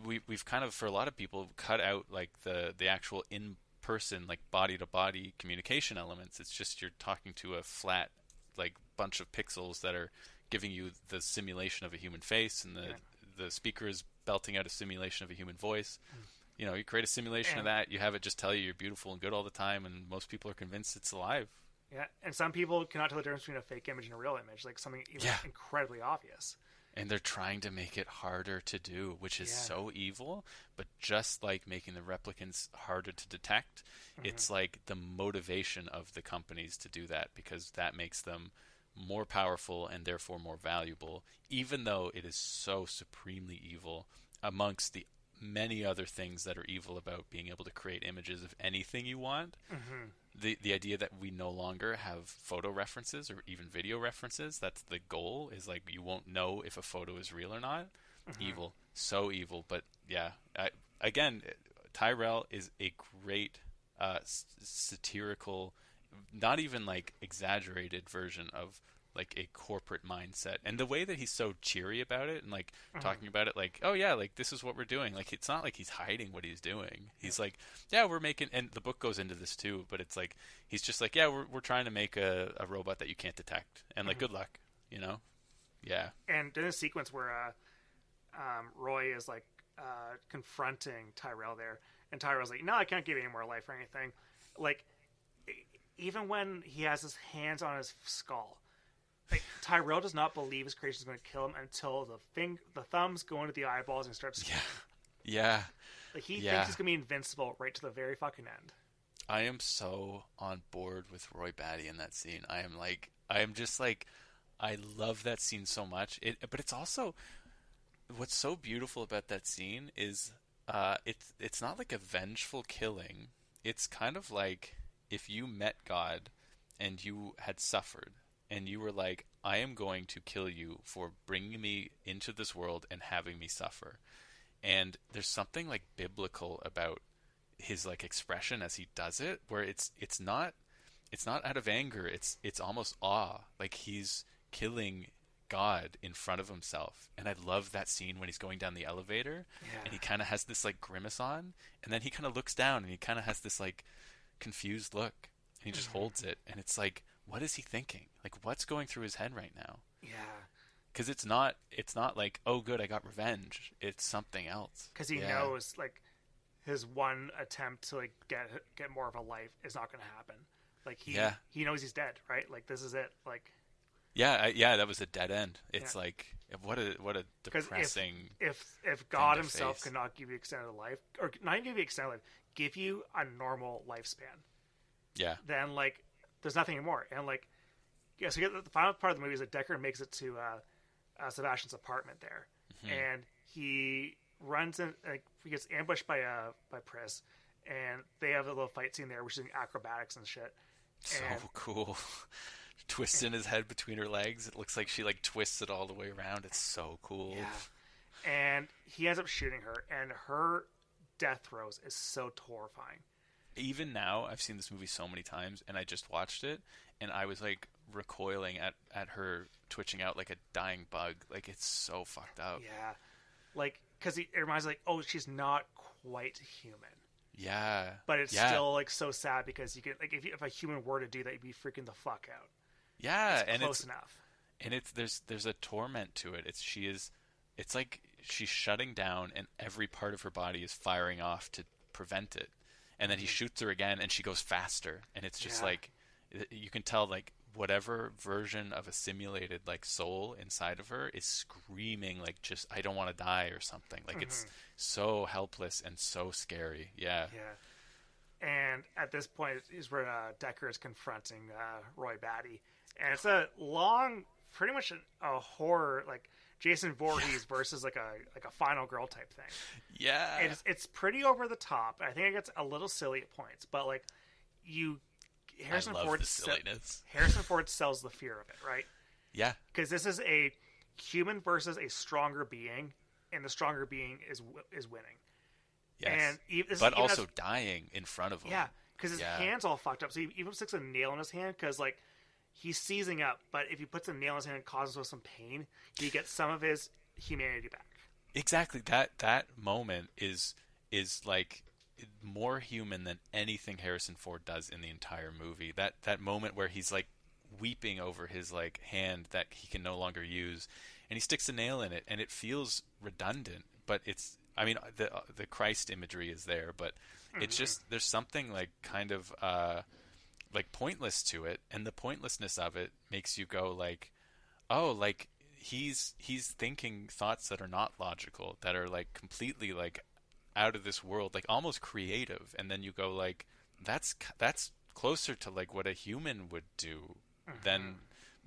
we've kind of, for a lot of people, cut out like the actual in-person, like body-to-body communication elements. It's just you're talking to a flat, like, bunch of pixels that are giving you the simulation of a human face, and the speaker is belting out a simulation of a human voice. You know, you create a simulation of that, you have it just tell you you're beautiful and good all the time, and most people are convinced it's alive. Yeah, and some people cannot tell the difference between a fake image and a real image, like something even incredibly obvious. And they're trying to make it harder to do, which is so evil. But just like making the replicants harder to detect, it's like the motivation of the companies to do that, because that makes them more powerful and therefore more valuable, even though it is so supremely evil amongst the many other things that are evil about being able to create images of anything you want. The idea that we no longer have photo references or even video references, that's the goal, is like you won't know if a photo is real or not. Evil. So evil. But yeah, again, Tyrell is a great satirical, not even like exaggerated version of like a corporate mindset, and the way that he's so cheery about it and like talking about it like, oh yeah, like this is what we're doing. Like it's not like he's hiding what he's doing. He's like, yeah, we're making, and the book goes into this too, but it's like he's just like, yeah, we're trying to make a robot that you can't detect, and like good luck, you know. Yeah. And in a sequence where Roy is like confronting Tyrell there, and Tyrell's like, no, I can't give you any more life or anything. Like even when he has his hands on his skull, like, Tyrell does not believe his creation is going to kill him until the thumbs go into the eyeballs and starts screaming. Yeah. Like, he thinks he's going to be invincible right to the very fucking end. I am so on board with Roy Batty in that scene. I am just like, I love that scene so much. But it's also, what's so beautiful about that scene is it's not like a vengeful killing. It's kind of like if you met God and you had suffered, and you were like, I am going to kill you for bringing me into this world and having me suffer. And there's something like biblical about his like expression as he does it, where it's not out of anger. It's almost awe. Like he's killing God in front of himself. And I love that scene when he's going down the elevator and he kind of has this like grimace on, and then he kind of looks down and he kind of has this like confused look, and he just holds it, and it's like, what is he thinking? Like, what's going through his head right now? Yeah. Because it's not like, oh, good, I got revenge. It's something else. Because he knows, like, his one attempt to, like, get more of a life is not going to happen. Like, he knows he's dead, right? Like, this is it. Like, Yeah, that was a dead end. It's Yeah. like what a Because depressing if thing God to himself face. cannot give you extended life, or not even give you extended life, give you a normal lifespan, Yeah. then like there's nothing more. And like yeah, so the final part of the movie is that Deckard makes it to Sebastian's apartment there, Hmm. and he runs in. Like, he gets ambushed by Pris, and they have a little fight scene there, which is acrobatics and shit. So And cool. Twisting his head between her legs. It looks like she like twists it all the way around. It's so cool. yeah, and he ends up shooting her, and her death throes is so horrifying. Even now, I've seen this movie so many times, and I just watched it, and I was like recoiling at her twitching out like a dying bug. Like it's so fucked up. Yeah, like because it reminds me, like, oh, she's not quite human, Yeah. but it's Yeah. still like so sad because you get like if a human were to do that, you'd be freaking the fuck out. Yeah, It's and close enough. it's there's a torment to it. It's like she's shutting down and every part of her body is firing off to prevent it. And then he shoots her again and she goes faster and it's just Yeah. like you can tell like whatever version of a simulated like soul inside of her is screaming like just I don't want to die or something. Like it's so helpless and so scary. Yeah. Yeah. And at this point is where Decker is confronting Roy Batty, and it's a long, pretty much a horror like Jason Voorhees versus like a final girl type thing. Yeah. It's pretty over the top. I think it gets a little silly at points, but like you, I love the silliness. Harrison Ford sells the fear of it, right? Yeah. Because this is a human versus a stronger being, and the stronger being is winning. Yes. And but also dying in front of him. yeah, because his Yeah. hand's all fucked up. So he even sticks a nail in his hand because like he's seizing up. But if he puts a nail in his hand and causes him some pain, he gets some of his humanity back. Exactly. That moment is like more human than anything Harrison Ford does in the entire movie. That moment where he's like weeping over his like hand that he can no longer use, and he sticks a nail in it, and it feels redundant, but it's. I mean, the Christ imagery is there, but it's just there's something like kind of like pointless to it, and the pointlessness of it makes you go like, oh, like he's thinking thoughts that are not logical, that are like completely like out of this world, like almost creative, and then you go like, that's closer to like what a human would do than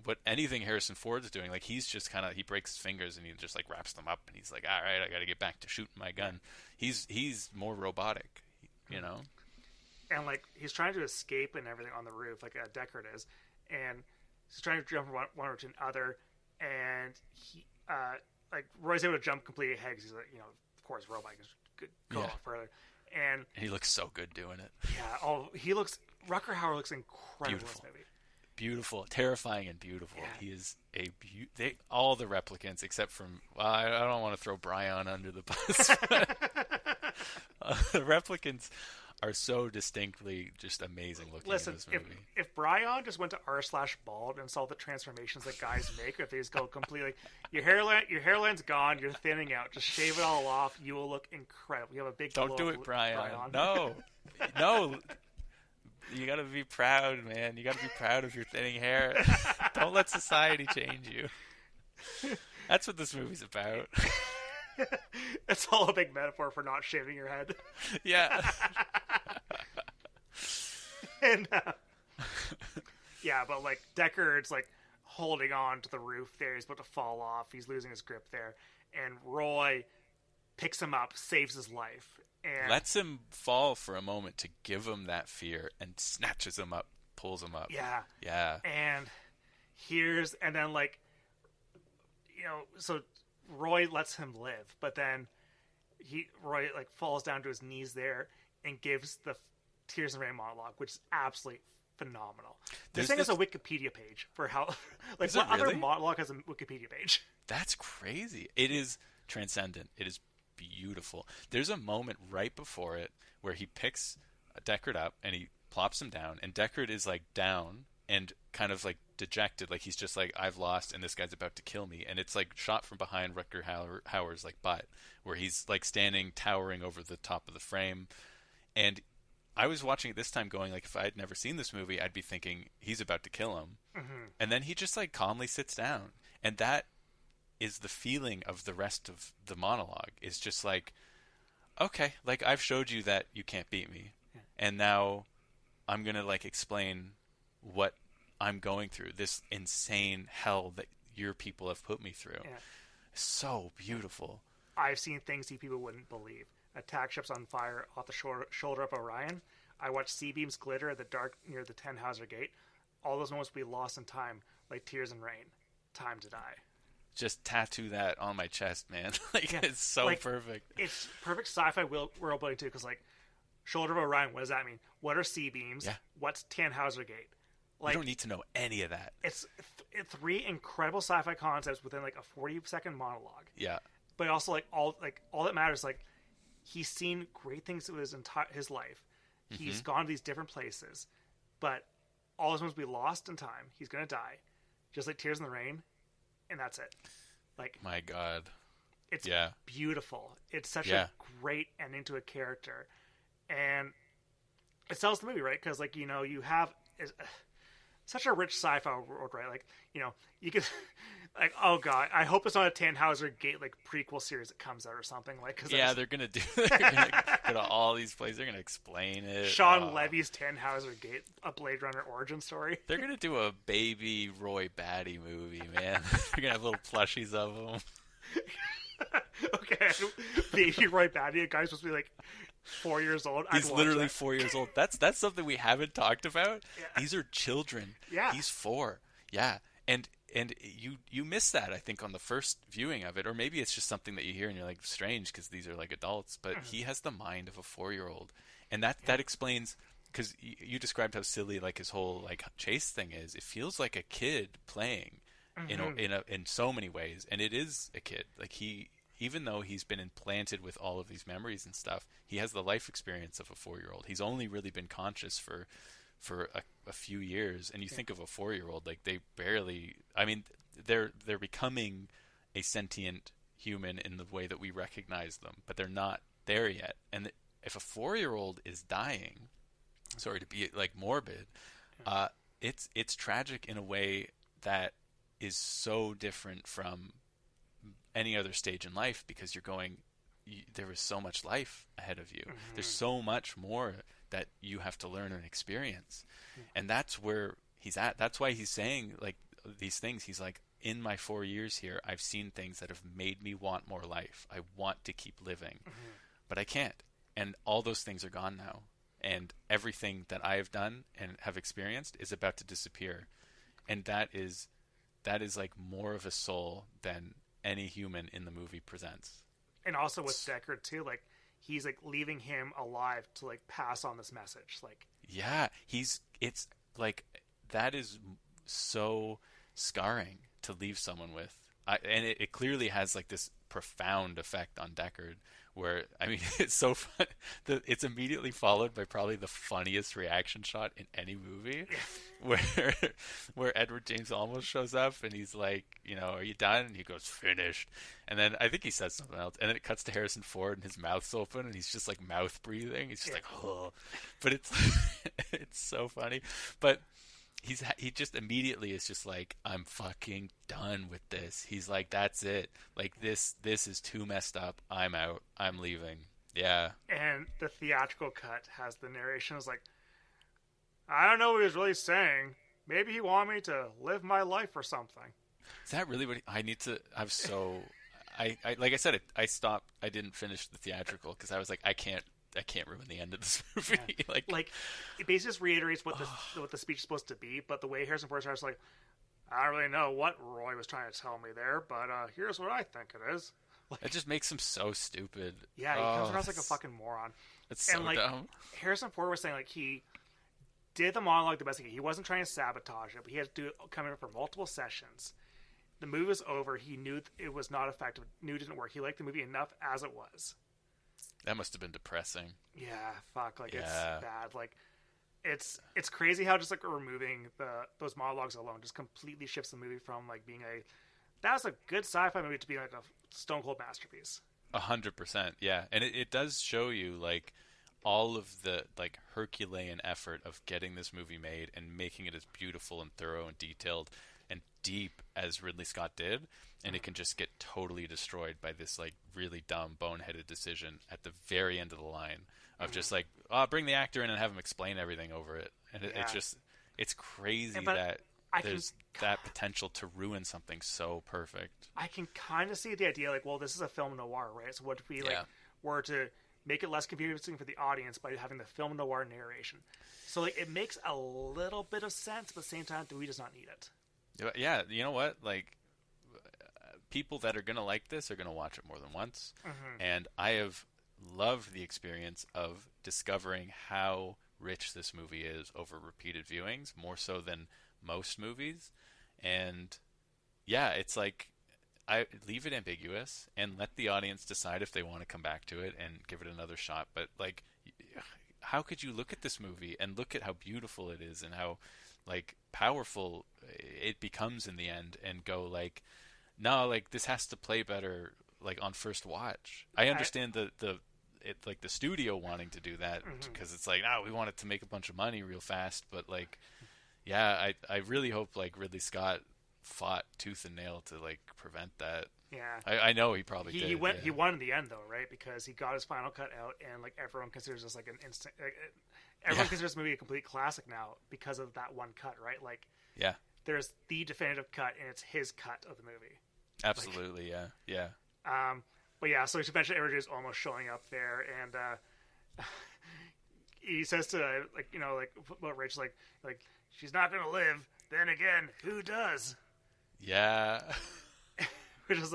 what anything Harrison Ford's doing. Like he's just kind of he breaks his fingers and he just like wraps them up and he's like, all right, I got to get back to shooting my gun. He's more robotic, you know. And like he's trying to escape and everything on the roof, like Deckard is, and he's trying to jump from one to another, and he like Roy's able to jump completely ahead because he's like, of course, robot can go a lot further. And he looks so good doing it. yeah, Rucker Hauer looks incredible Beautiful. in this movie. Beautiful, terrifying, and beautiful. Yeah. He is all the replicants except from. Well, I don't want to throw Brian under the bus. The replicants are so distinctly just amazing looking Listen, in this movie. if Brian just went to r/bald and saw the transformations that guys make, or if they just go completely, your hairline's gone, you're thinning out, just shave it all off, you will look incredible. You have a big. Don't do it, Brian. No. You gotta be proud, man. You gotta be proud of your thinning hair. Don't let society change you. That's what this movie's about. It's all a big metaphor for not shaving your head. Yeah. And yeah, but like Deckard's like holding on to the roof there. He's about to fall off. He's losing his grip there, and Roy picks him up, saves his life, and Lets him fall for a moment to give him that fear and snatches him up, pulls him up. yeah, Yeah. and then like so Roy lets him live, but then Roy like falls down to his knees there and gives the Tears and Rain monologue, which is absolutely phenomenal. This thing has a Wikipedia page for how like Is what it really? other monologue has a Wikipedia page? That's crazy. It is transcendent. It is beautiful. There's a moment right before it where he picks Deckard up and he plops him down, and Deckard is like down and kind of like dejected, like he's just like, I've lost and this guy's about to kill me. And it's like shot from behind Rutger Hauer's like butt, where he's like standing towering over the top of the frame. And I was watching it this time going, like, if I had never seen this movie, I'd be thinking he's about to kill him. Mm-hmm. And then he just, like, calmly sits down. And that is the feeling of the rest of the monologue. Is just like, okay, like, I've showed you that you can't beat me. Yeah. And now I'm going to, like, explain what I'm going through. This insane hell that your people have put me through. Yeah. So beautiful. I've seen things you people wouldn't believe. Attack ships on fire off the shoulder of Orion. I watched sea beams glitter at the dark near the Tannhauser Gate. All those moments will be lost in time, like tears in rain. Time to die. Just tattoo that on my chest, man. Like, yeah, it's so like, perfect. It's perfect sci-fi world building too, because like, shoulder of Orion, what does that mean? What are sea beams? Yeah. What's Tannhauser Gate? Like, you don't need to know any of that. It's three incredible sci-fi concepts within like a 40-second monologue. Yeah. But also all that matters, like, he's seen great things with his life. Mm-hmm. He's gone to these different places, but all those ones will be lost in time. He's gonna die, just like tears in the rain, and that's it. Like, my God, it's beautiful. It's such a great ending to a character, and it sells the movie, right? Because like, you know, you have such a rich sci-fi world, right? Like, you know, you could like, oh god, I hope it's not a Tannhauser Gate like prequel series that comes out or something like. Cause they're gonna go to all these places. They're gonna explain it. Sean Levy's Tannhauser Gate, a Blade Runner origin story. They're gonna do a baby Roy Batty movie, man. They're gonna have little plushies of him. Okay, baby Roy Batty, a guy's supposed to be like 4 years old. He's literally 4 years old. That's something we haven't talked about. Yeah. These are children. Yeah. He's 4. Yeah. And you miss that, I think, on the first viewing of it, or maybe it's just something that you hear and you're like, strange, because these are like adults. But he has the mind of a 4-year-old, and that explains, because you described how silly like his whole like chase thing is. It feels like a kid playing in so many ways, and it is a kid. Like, even though he's been implanted with all of these memories and stuff, he has the life experience of a 4-year-old. He's only really been conscious for a few years, and you think of a 4-year-old, like, they barely, I mean, they're becoming a sentient human in the way that we recognize them, but they're not there yet. And if a 4-year-old is dying, sorry to be like morbid, it's tragic in a way that is so different from any other stage in life, because you're going, there is so much life ahead of you. There's so much more that you have to learn and experience. And that's where he's at. That's why he's saying like these things. He's like, in my 4 years here, I've seen things that have made me want more life. I want to keep living, but I can't. And all those things are gone now. And everything that I have done and have experienced is about to disappear. And that is like more of a soul than any human in the movie presents. And also with Deckard too, like, he's like leaving him alive to like pass on this message. Like, yeah, it's like, that is so scarring to leave someone with. And it clearly has like this profound effect on Deckard, where, I mean, it's so fun. It's immediately followed by probably the funniest reaction shot in any movie, where Edward James Olmos shows up and he's like, you know, are you done? And he goes, finished. And then I think he says something else, and then it cuts to Harrison Ford and his mouth's open and he's just like mouth breathing. He's just like, oh, but it's it's so funny. But he just immediately is just like, I'm fucking done with this. He's like, that's it. Like, this is too messed up. I'm out. I'm leaving. Yeah. And the theatrical cut has the narration is like, I don't know what he was really saying. Maybe he wanted me to live my life or something. Is that really what I need to? I'm so. I like I said, I stopped. I didn't finish the theatrical because I was like, I can't ruin the end of this movie. Yeah. like it basically just reiterates what the speech is supposed to be, but the way Harrison Ford starts, like, I don't really know what Roy was trying to tell me there, but here's what I think it is. Like, it just makes him so stupid. Yeah, he comes across like a fucking moron. It's so dumb. Harrison Ford was saying, like, he did the monologue the best he could. He wasn't trying to sabotage it, but he had to do it coming up for multiple sessions. The movie was over. He knew it was not effective. Knew it didn't work. He liked the movie enough as it was. That must have been depressing. Yeah, fuck. Like, it's bad. Like, it's crazy how just like removing those monologues alone just completely shifts the movie from like being that was a good sci-fi movie to being like a stone cold masterpiece. 100%, yeah. And it does show you like all of the like Herculean effort of getting this movie made and making it as beautiful and thorough and detailed and deep as Ridley Scott did, and it can just get totally destroyed by this like really dumb boneheaded decision at the very end of the line of just like, oh, bring the actor in and have him explain everything over it, and it's just, it's crazy that there's that potential to ruin something so perfect. I can kind of see the idea, like, well, this is a film noir, right? So what if we were to make it less confusing for the audience by having the film noir narration? So like, it makes a little bit of sense, but at the same time, do we just not need it? Yeah, you know what? Like, people that are gonna like this are gonna watch it more than once, and I have loved the experience of discovering how rich this movie is over repeated viewings, more so than most movies. And yeah, it's like, I leave it ambiguous and let the audience decide if they want to come back to it and give it another shot. But like, how could you look at this movie and look at how beautiful it is and how like powerful it becomes in the end and go like, no, like this has to play better like on first watch. I understand the studio wanting to do that because it's like, we want it to make a bunch of money real fast, but like, yeah, I really hope like Ridley Scott fought tooth and nail to like prevent that. Yeah, I know he probably did. He won in the end though, right? Because he got his final cut out, and like everyone considers this like an instant. Everyone considers this movie a complete classic now because of that one cut, right? Like, there's the definitive cut, and it's his cut of the movie. Absolutely, like, yeah. But yeah, so she mentioned everybody's almost showing up there, and he says to about Rachel, like she's not gonna live. Then again, who does? Yeah. Which is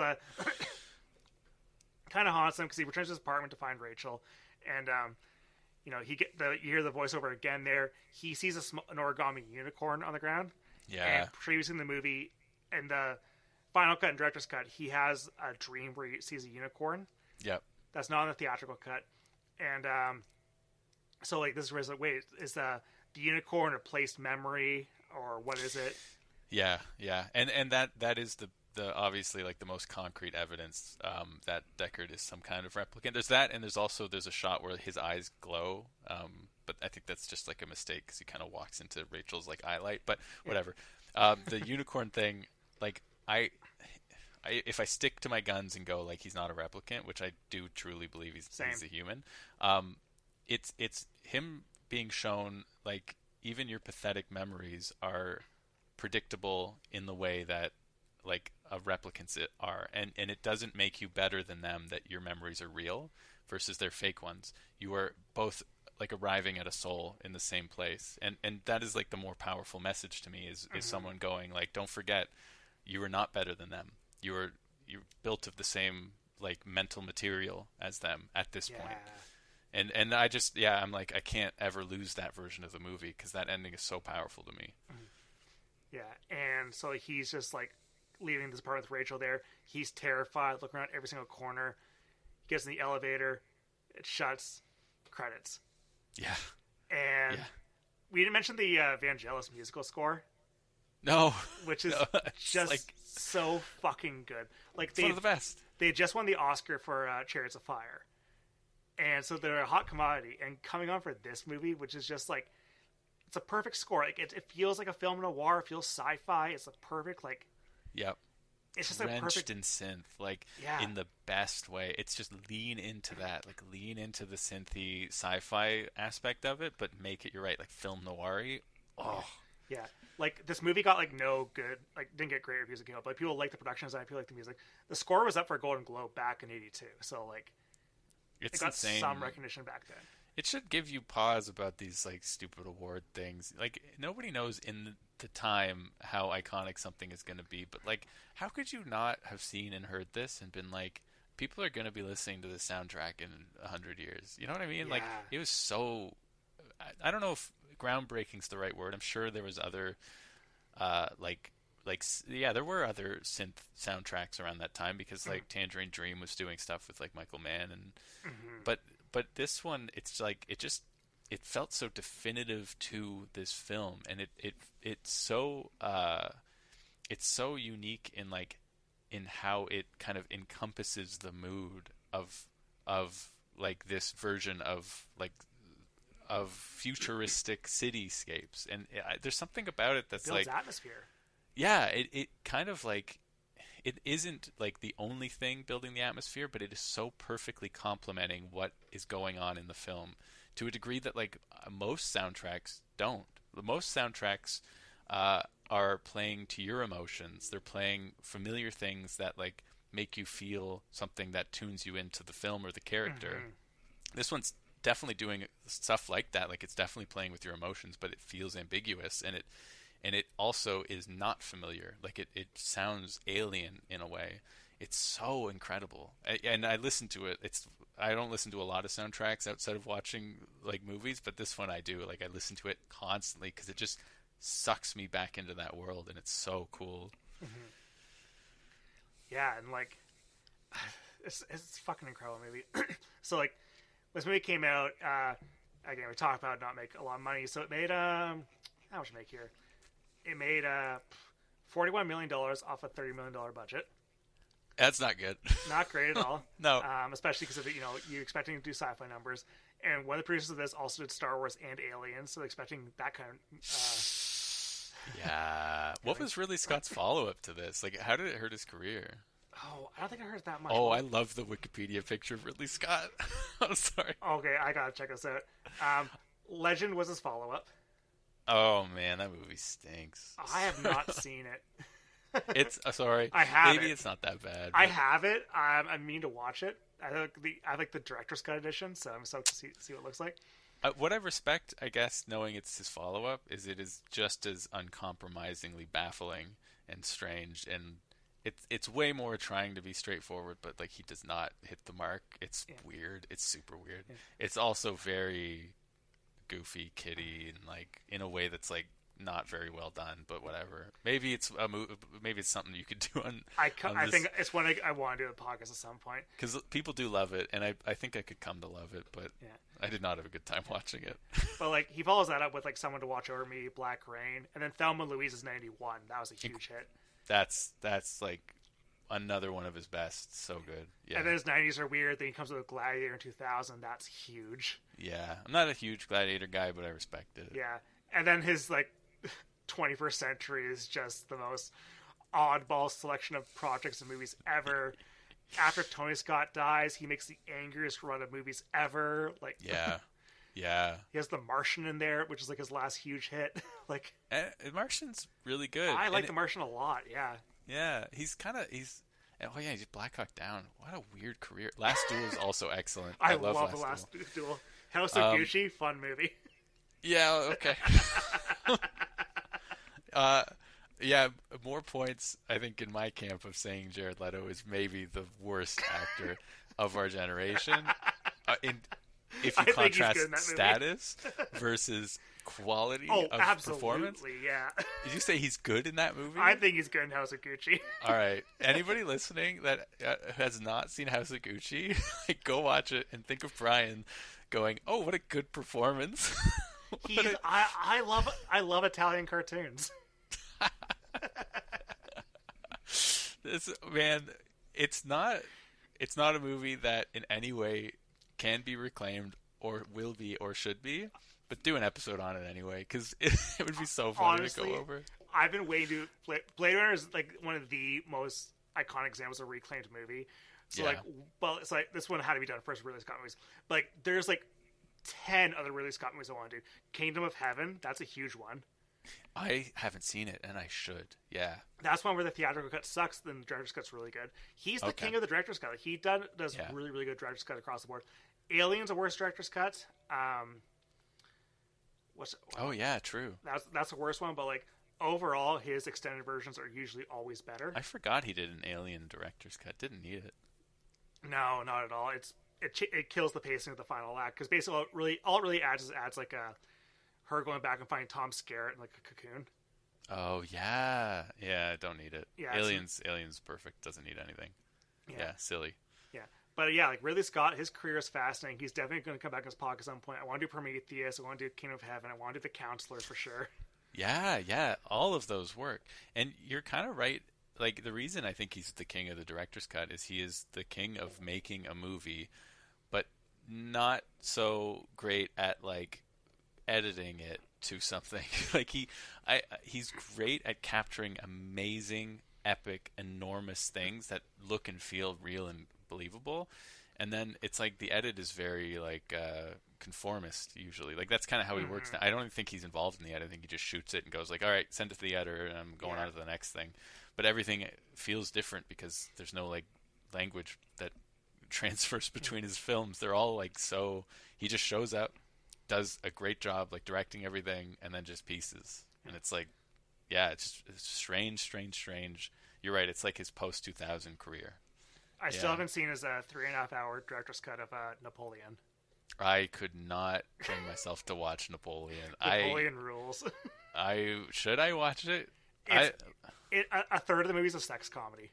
kind of haunts him because he returns to his apartment to find Rachel, and you hear the voiceover again. There, he sees an origami unicorn on the ground. Yeah. And previously in the movie, and the final cut and director's cut, he has a dream where he sees a unicorn. Yep. That's not in the theatrical cut, and so like this is where it's like, wait, is the unicorn a placed memory or what is it? Yeah, and that is the obviously like the most concrete evidence that Deckard is some kind of replicant. There's that, and there's a shot where his eyes glow, but I think that's just like a mistake because he kind of walks into Rachel's like eye light. But whatever. The unicorn thing, like I if I stick to my guns and go like he's not a replicant, which I do truly believe he's a human, it's him being shown like even your pathetic memories are predictable in the way that like replicants are, and it doesn't make you better than them that your memories are real versus their fake ones. You are both like arriving at a soul in the same place, and that is like the more powerful message to me is someone going like, don't forget, you are not better than them. You're built of the same like mental material as them at this point. And I just I'm like, I can't ever lose that version of the movie because that ending is so powerful to me. Yeah, and so he's just like leaving this apartment with Rachel there. He's terrified, looking around every single corner. He gets in the elevator, it shuts, credits. Yeah. And we didn't mention the Vangelis musical score. No. Which is just like so fucking good. Like it's one of the best. They just won the Oscar for Chariots of Fire. And so they're a hot commodity. And coming on for this movie, which is just like, it's a perfect score. Like it feels like a film noir. It feels sci-fi. It's a perfect like. Yep. It's just drenched a perfect in synth, like in the best way. It's just lean into that, like lean into the synthy sci-fi aspect of it, but make it, you're right, like film noir-y. Oh. Yeah. Like this movie got like no good, like didn't get great reviews, but like, people like the production design. People like the music. The score was up for a Golden Globe back in '82, so like it got insane. Some recognition back then. It should give you pause about these like stupid award things. Like nobody knows in the time how iconic something is going to be, but like how could you not have seen and heard this and been like, people are going to be listening to the soundtrack in 100 years? You know what I mean? Yeah. Like it was so, I don't know if groundbreaking's the right word. I'm sure there was other there were other synth soundtracks around that time because like Tangerine Dream was doing stuff with like Michael Mann and but this one, it's like it felt so definitive to this film, and it's so unique in how it kind of encompasses the mood of like this version of like of futuristic cityscapes, and there's something about it that's builds like, atmosphere. yeah, it kind of like, it isn't like the only thing building the atmosphere, but it is so perfectly complementing what is going on in the film to a degree that like most soundtracks don't. Most soundtracks are playing to your emotions. They're playing familiar things that like make you feel something that tunes you into the film or the character. This one's definitely doing stuff like that. Like, it's definitely playing with your emotions, but it feels ambiguous, and it also is not familiar. Like, it sounds alien in a way. It's so incredible. And I listen to it. I don't listen to a lot of soundtracks outside of watching like movies, but this one I do. Like, I listen to it constantly because it just sucks me back into that world, and it's so cool. Yeah, and like it's a fucking incredible movie. So like this movie came out, again, we talked about not make a lot of money, so it made how much did it make here? It made $41 million off a $30 million budget. That's not good. Not great at all. No. Especially because of you're expecting to do sci-fi numbers, and one of the producers of this also did Star Wars and Aliens, so they're expecting that kind of. Yeah. What was Ridley Scott's follow-up to this? Like, how did it hurt his career? Oh, I don't think I heard that much. Oh, I love the Wikipedia picture of Ridley Scott. I'm sorry. Okay, I gotta check this out. Legend was his follow-up. Oh man, that movie stinks. I have not seen it. It's sorry. I have Maybe it. It's not that bad. I have it. I mean to watch it. I like the director's cut edition, so I'm stoked to see what it looks like. What I respect, I guess, knowing it's his follow-up, is it is just as uncompromisingly baffling and strange, and it's way more trying to be straightforward, but like he does not hit the mark. It's weird. It's super weird. Yeah. It's also very goofy, kiddie, and like in a way that's like not very well done, but whatever. Maybe it's a maybe it's something you could do on. I think it's one I want to do a podcast at some point because people do love it, and I think I could come to love it, but I did not have a good time watching it. But like he follows that up with like Someone to Watch Over Me, Black Rain, and then Thelma and Louise is 91. That was a huge hit. That's like another one of his best. So good. Yeah. And then his 90s are weird. Then he comes with Gladiator in 2000. That's huge. Yeah, I'm not a huge Gladiator guy, but I respect it. Yeah, and then his like 21st Century is just the most oddball selection of projects and movies ever. After Tony Scott dies, he makes the angriest run of movies ever. Like, yeah. He has The Martian in there, which is like his last huge hit. Like, The Martian's really good. I like The Martian a lot. Yeah, he's Black Hawk Down. What a weird career. Last Duel is also excellent. I love The Last Duel. House of Gucci, fun movie. Yeah, okay. Yeah, more points, I think, in my camp of saying Jared Leto is maybe the worst actor of our generation. If you contrast status versus quality of performance. Yeah. Did you say he's good in that movie? I think he's good in House of Gucci. All right. Anybody listening that has not seen House of Gucci, like, go watch it and think of Brian going, "Oh, what a good performance." I love Italian cartoons. This man, it's not a movie that in any way can be reclaimed or will be or should be, but do an episode on it anyway, because it would be so funny. Honestly, to go over. I've been waiting to Blade Runner is like one of the most iconic examples of a reclaimed movie. So it's like this one had to be done first. Ridley Scott movies, like there's like 10 other Ridley Scott movies I want to do. Kingdom of Heaven, that's a huge one. I haven't seen it, and I should. Yeah, that's one where the theatrical cut sucks, then the director's cut's really good. He's the king of the director's cut. He does really, really good director's cut across the board. Alien's a worst director's cut. True. That's the worst one, but like overall, his extended versions are usually always better. I forgot he did an Alien director's cut. Didn't need it. No, not at all. It kills the pacing of the final act because basically all it really adds like her going back and finding Tom Skerritt in like a cocoon. Oh yeah. I don't need it. Yeah, Alien's perfect. Doesn't need anything. Yeah, silly. Yeah, but like Ridley Scott, his career is fascinating. He's definitely going to come back in his podcast at some point. I want to do Prometheus. I want to do Kingdom of Heaven. I want to do The Counselor for sure. Yeah. All of those work, and you're kind of right. Like, the reason I think he's the king of the director's cut is he is the king of making a movie, but not so great at like editing it to something. Like he's great at capturing amazing, epic, enormous things that look and feel real and believable. And then it's like the edit is very like conformist usually. Like that's kind of how he works now. I don't even think he's involved in the edit. I think he just shoots it and goes like, all right, send it to the editor, and I'm going on to the next thing. But everything feels different because there's no like language that transfers between his films. They're all like so. He just shows up, does a great job like directing everything, and then just pieces. And it's like, yeah, it's strange. You're right. It's like his post 2000 career. I still haven't seen his 3.5 hour director's cut of Napoleon. I could not bring myself to watch Napoleon. Napoleon rules. Should I watch it? A third of the movie is a sex comedy.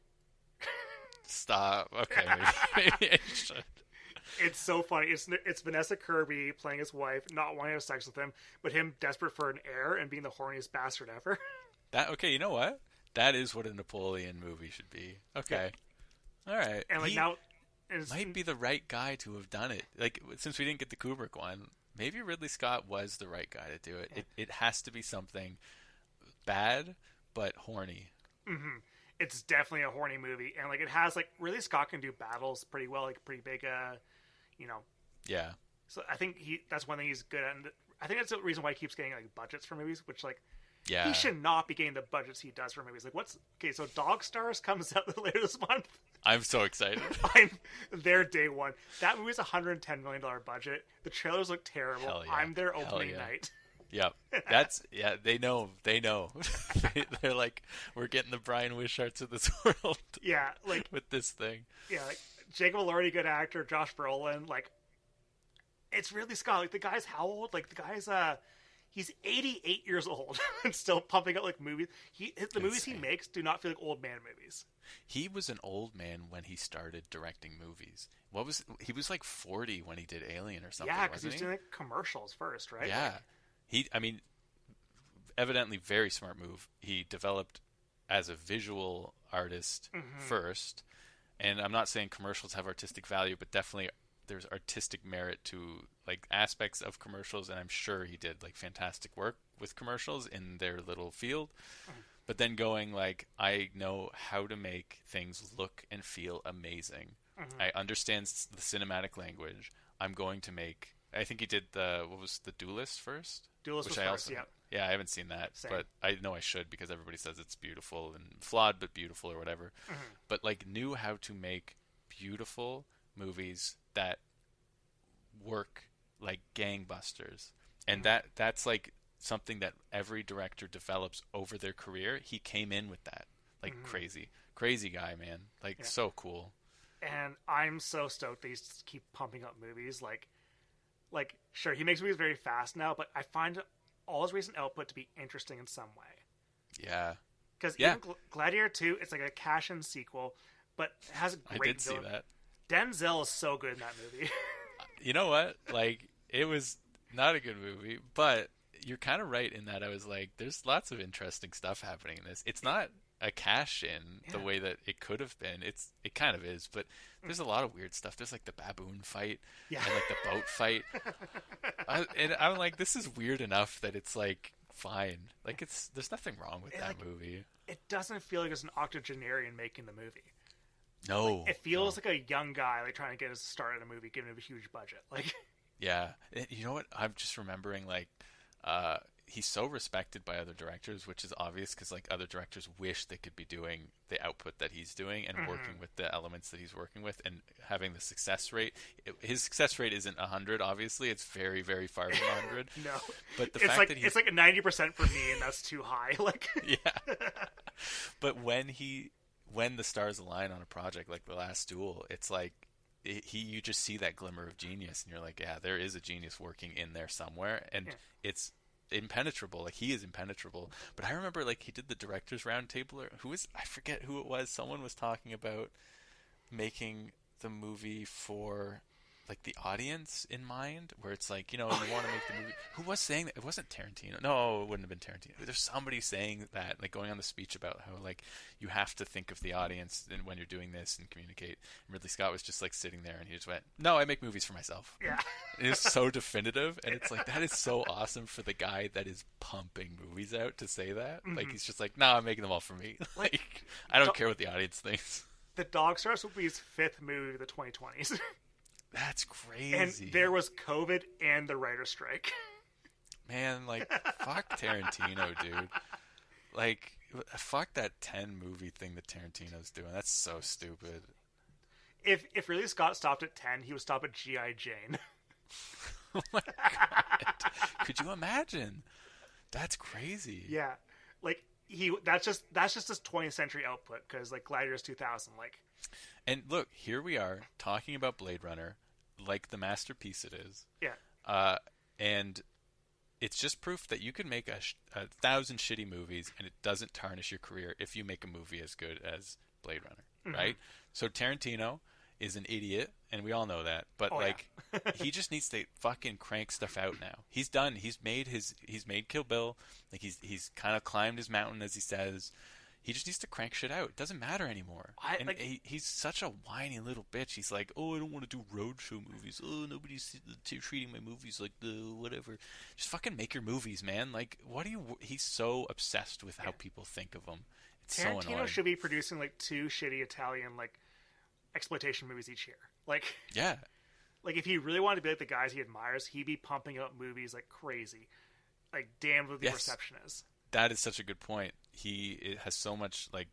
Stop. Okay, maybe I should. It's so funny. It's Vanessa Kirby playing his wife, not wanting to have sex with him, but him desperate for an heir and being the horniest bastard ever. Okay, you know what? That is what a Napoleon movie should be. Okay. Yeah. All right. And like now, might be the right guy to have done it. Like since we didn't get the Kubrick one, maybe Ridley Scott was the right guy to do it. Yeah. It has to be something bad but horny. Mm-hmm. It's definitely a horny movie, and like it has like Ridley Scott can do battles pretty well, like pretty big, Yeah. So I think that's one thing he's good at. And I think that's the reason why he keeps getting like budgets for movies, which like. Yeah. He should not be getting the budgets he does for movies. Like, so Dog Stars comes out later this month. I'm so excited. I'm there day one. That movie's $110 million budget. The trailers look terrible. Hell yeah. I'm there opening night. Yep. They know. They're like, we're getting the Brian Wisharts of this world. Yeah, like. With this thing. Yeah, like, Jacob Elordi, good actor. Josh Brolin, like. It's Ridley Scott. Like, the guy's how old? Like, the guy's, he's 88 years old and still pumping out like movies. The movies he makes do not feel like old man movies. He was an old man when he started directing movies. He was like 40 when he did Alien or something. Yeah, because he was doing like commercials first, right? Yeah, evidently very smart move. He developed as a visual artist first, and I'm not saying commercials have artistic value, but definitely there's artistic merit to like aspects of commercials, and I'm sure he did like fantastic work with commercials in their little field. But then going like, I know how to make things look and feel amazing. I understand the cinematic language. I'm going to make. I think he did the Duelist first. Duelist was first, yeah. Yeah, I haven't seen that, Same. but I know I should because everybody says it's beautiful and flawed but beautiful or whatever. But like knew how to make beautiful movies that work like gangbusters, and that's like something that every director develops over their career. He came in with that like crazy guy, man, like so cool. And I'm so stoked they keep pumping up movies. Like sure, he makes movies very fast now, but I find all his recent output to be interesting in some way. Yeah, because even Gladiator 2, it's like a cash-in sequel, but it has a great villain. See that. Denzel is so good in that movie. You know what? Like, it was not a good movie, but you're kind of right in that I was like, there's lots of interesting stuff happening in this. It's not a cash-in the way that it could have been. It kind of is, but there's a lot of weird stuff. There's like the baboon fight and like the boat fight. And I'm like, this is weird enough that it's like fine. Like there's nothing wrong with that movie. It doesn't feel like it's an octogenarian making the movie. No, like, it feels like a young guy like trying to get us started in a movie, giving him a huge budget. Like, yeah, you know what? I'm just remembering like he's so respected by other directors, which is obvious because like other directors wish they could be doing the output that he's doing and working with the elements that he's working with and having the success rate. His success rate isn't 100, obviously. It's very, very far from 100. No, but the it's fact like that it's like a 90% for me, and that's too high. Like, yeah, but when the stars align on a project like The Last Duel, it's like you just see that glimmer of genius, and you're like, yeah, there is a genius working in there somewhere, and it's impenetrable. Like, he is impenetrable. But I remember like he did the directors roundtable, or I forget who it was. Someone was talking about making the movie for like the audience in mind, where it's like, you know, you want to make the movie. Who was saying that? It wasn't Tarantino. No, it wouldn't have been Tarantino. There's somebody saying that, like going on the speech about how like you have to think of the audience and when you're doing this and communicate. And Ridley Scott was just like sitting there and he just went, "No, I make movies for myself." Yeah. It is so definitive, and it's like that is so awesome for the guy that is pumping movies out to say that. Like he's just like, "No, I'm making them all for me." Like I don't care what the audience thinks. The Dog Stars will be his 5th movie of the 2020s. That's crazy. And there was COVID and the writer's strike. Man, like, fuck Tarantino, dude. Like, fuck that 10 movie thing that Tarantino's doing. That's so stupid. If Ridley Scott stopped at 10, he would stop at G.I. Jane. Oh my god. Could you imagine? That's crazy. Yeah. Like, that's just his 20th century output, because, like, Gladiators 2000, like... And look, here we are, talking about Blade Runner, like the masterpiece it is. Yeah. And it's just proof that you can make a 1,000 shitty movies and it doesn't tarnish your career if you make a movie as good as Blade Runner, right? So Tarantino is an idiot, and we all know that. But he just needs to fucking crank stuff out now. He's done. He's made Kill Bill. Like he's kind of climbed his mountain, as he says. He just needs to crank shit out. It doesn't matter anymore. He's such a whiny little bitch. He's like, "Oh, I don't want to do roadshow movies. Oh, nobody's treating my movies like the whatever." Just fucking make your movies, man. Like, what do you... He's so obsessed with how people think of him. It's so annoying. Tarantino should be producing, like, 2 shitty Italian, like, exploitation movies each year. Like... Yeah. Like, if he really wanted to be like the guys he admires, he'd be pumping out movies like crazy. Like, damn what the reception is. That is such a good point. He has so much like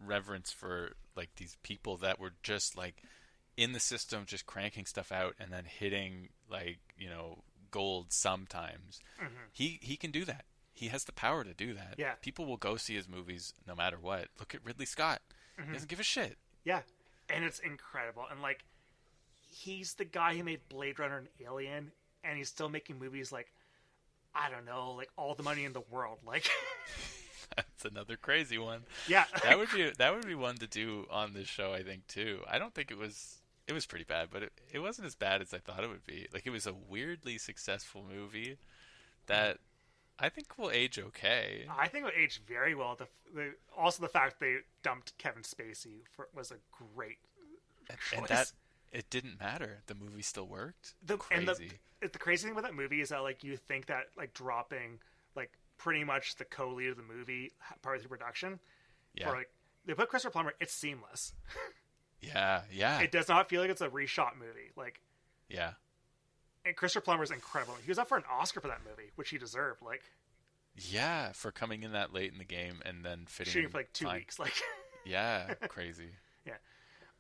reverence for like these people that were just like in the system, just cranking stuff out and then hitting like, you know, gold sometimes. He can do that. He has the power to do that. Yeah. People will go see his movies no matter what. Look at Ridley Scott. He doesn't give a shit. Yeah. And it's incredible. And like, he's the guy who made Blade Runner and Alien, and he's still making movies like, I don't know, like All the Money in the World. Like, that's another crazy one. Yeah. that would be one to do on this show, I think, too. I don't think it was pretty bad, but it wasn't as bad as I thought it would be. Like, it was a weirdly successful movie that I think will age okay. I think it will age very well. Also the fact they dumped Kevin Spacey was a great choice. And that it didn't matter. The movie still worked. Crazy. The crazy thing about that movie is that like you think that like dropping like pretty much the co-lead of the movie partway through production, for like they put Christopher Plummer, it's seamless. Yeah. It does not feel like it's a reshot movie. Like, yeah. And Christopher Plummer is incredible. He was up for an Oscar for that movie, which he deserved. Like, yeah, for coming in that late in the game and then shooting for like 2 weeks. Like, yeah, crazy. Yeah.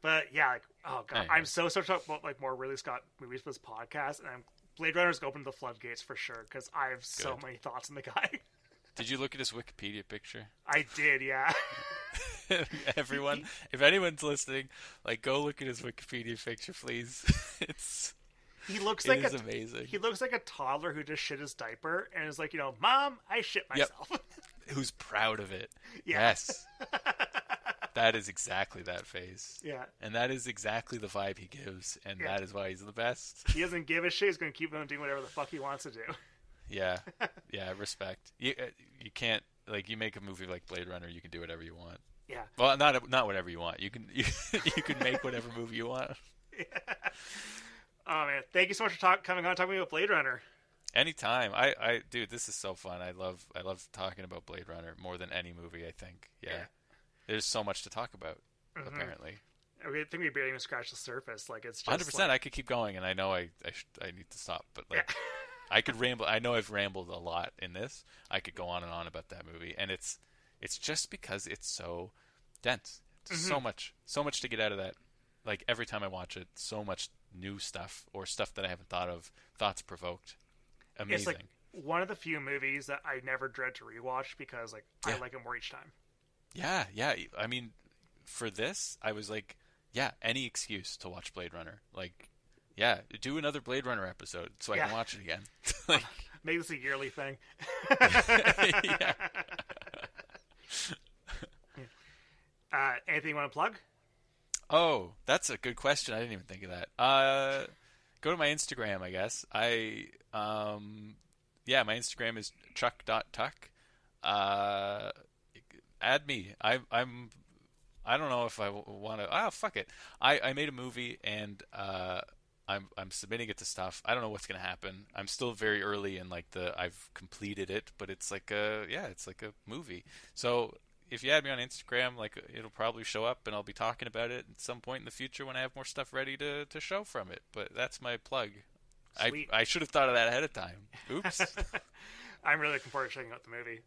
But yeah, like, oh god, anyway. I'm so talk about like more Ridley Scott movies for this podcast, and Blade Runner's opened the floodgates for sure because I have so many thoughts on the guy. Did you look at his Wikipedia picture? I did, yeah. Everyone, if anyone's listening, like go look at his Wikipedia picture, please. He looks it like is amazing. He looks like a toddler who just shit his diaper and is like, you know, Mom, I shit myself. Yep. Who's proud of it? Yeah. Yes. That is exactly that face. Yeah. And that is exactly the vibe he gives, and that is why he's the best. He doesn't give a shit. He's going to keep on doing whatever the fuck he wants to do. Yeah. Yeah, respect. You can't, like, you make a movie like Blade Runner, you can do whatever you want. Yeah. Well, not whatever you want. You can make whatever movie you want. Yeah. Oh man, thank you so much for coming on talking about Blade Runner. Anytime. Dude, this is so fun. I love talking about Blade Runner more than any movie, I think. Yeah. There's so much to talk about, apparently. I think we barely even scratched the surface. Like, it's just 100%. Like... I could keep going, and I know I need to stop, but like I could ramble. I know I've rambled a lot in this. I could go on and on about that movie, and it's just because it's so dense. So much to get out of that. Like, every time I watch it, so much new stuff or stuff that I haven't thought of, thoughts provoked. Amazing. It's like one of the few movies that I never dread to rewatch because like I like it more each time. Yeah. I mean, for this, I was like, yeah, any excuse to watch Blade Runner. Like, yeah, do another Blade Runner episode so I can watch it again. Like, maybe it's a yearly thing. Yeah. Anything you want to plug? Oh, that's a good question. I didn't even think of that. Go to my Instagram, I guess. Yeah, my Instagram is chuck.tuck. Uh, Add me. I don't know if I want to. Oh, fuck it. I made a movie and I'm submitting it to stuff. I don't know what's gonna happen. I'm still very early in like I've completed it, but it's like it's like a movie. So if you add me on Instagram, like it'll probably show up and I'll be talking about it at some point in the future when I have more stuff ready to show from it. But that's my plug. Sweet. I should have thought of that ahead of time. Oops. I'm really looking forward to checking out the movie.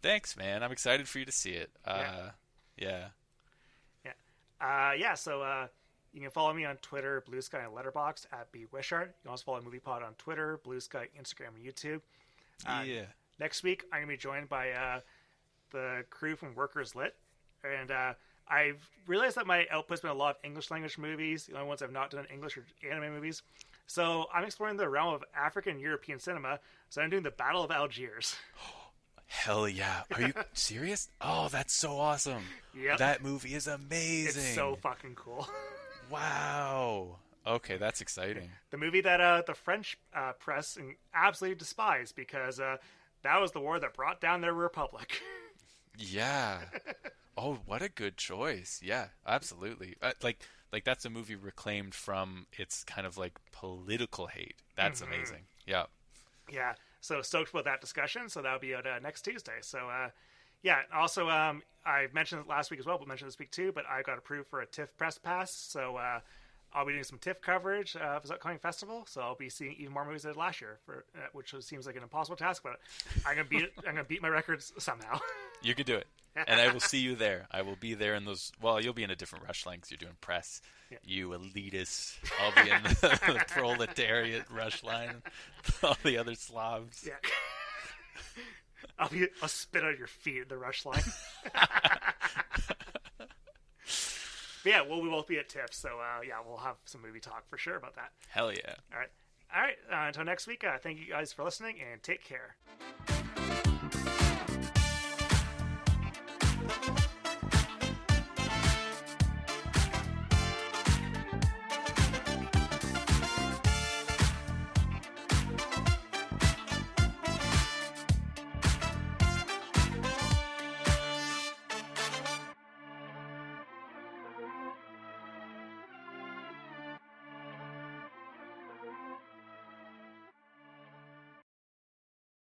Thanks, man. I'm excited for you to see it. Yeah. So you can follow me on Twitter, Blue Sky, and Letterboxd at bwishart. You can also follow MoviePod on Twitter, Blue Sky, Instagram, and YouTube. Next week, I'm going to be joined by the crew from Workers Lit. And I've realized that my output's been a lot of English language movies, the only ones I've not done English or anime movies. So I'm exploring the realm of African European cinema. So I'm doing the Battle of Algiers. Hell yeah. Are you serious? Oh, that's so awesome. Yep. That movie is amazing. It's so fucking cool. Wow. Okay, that's exciting. The movie that the French press absolutely despised because that was the war that brought down their republic. Yeah. Oh, what a good choice. Yeah, absolutely. Like that's a movie reclaimed from its kind of like political hate. That's amazing. Yeah. Yeah. So stoked about that discussion. So that'll be out next Tuesday. So also I mentioned it last week as well, but mentioned this week too. But I got approved for a TIFF press pass, so I'll be doing some TIFF coverage of this upcoming festival. So I'll be seeing even more movies than I did last year, which seems like an impossible task. But I'm gonna beat my records somehow. You can do it, and I will see you there. I will be there in those. Well, you'll be in a different rush line because you're doing press. Yeah. You elitist. I'll be in the proletariat rush line. All the other Slavs. Yeah. I'll spit on your feet at the rush line. But yeah, we both be at TIFF, so we'll have some movie talk for sure about that. Hell yeah. All right. Until next week, thank you guys for listening, and take care.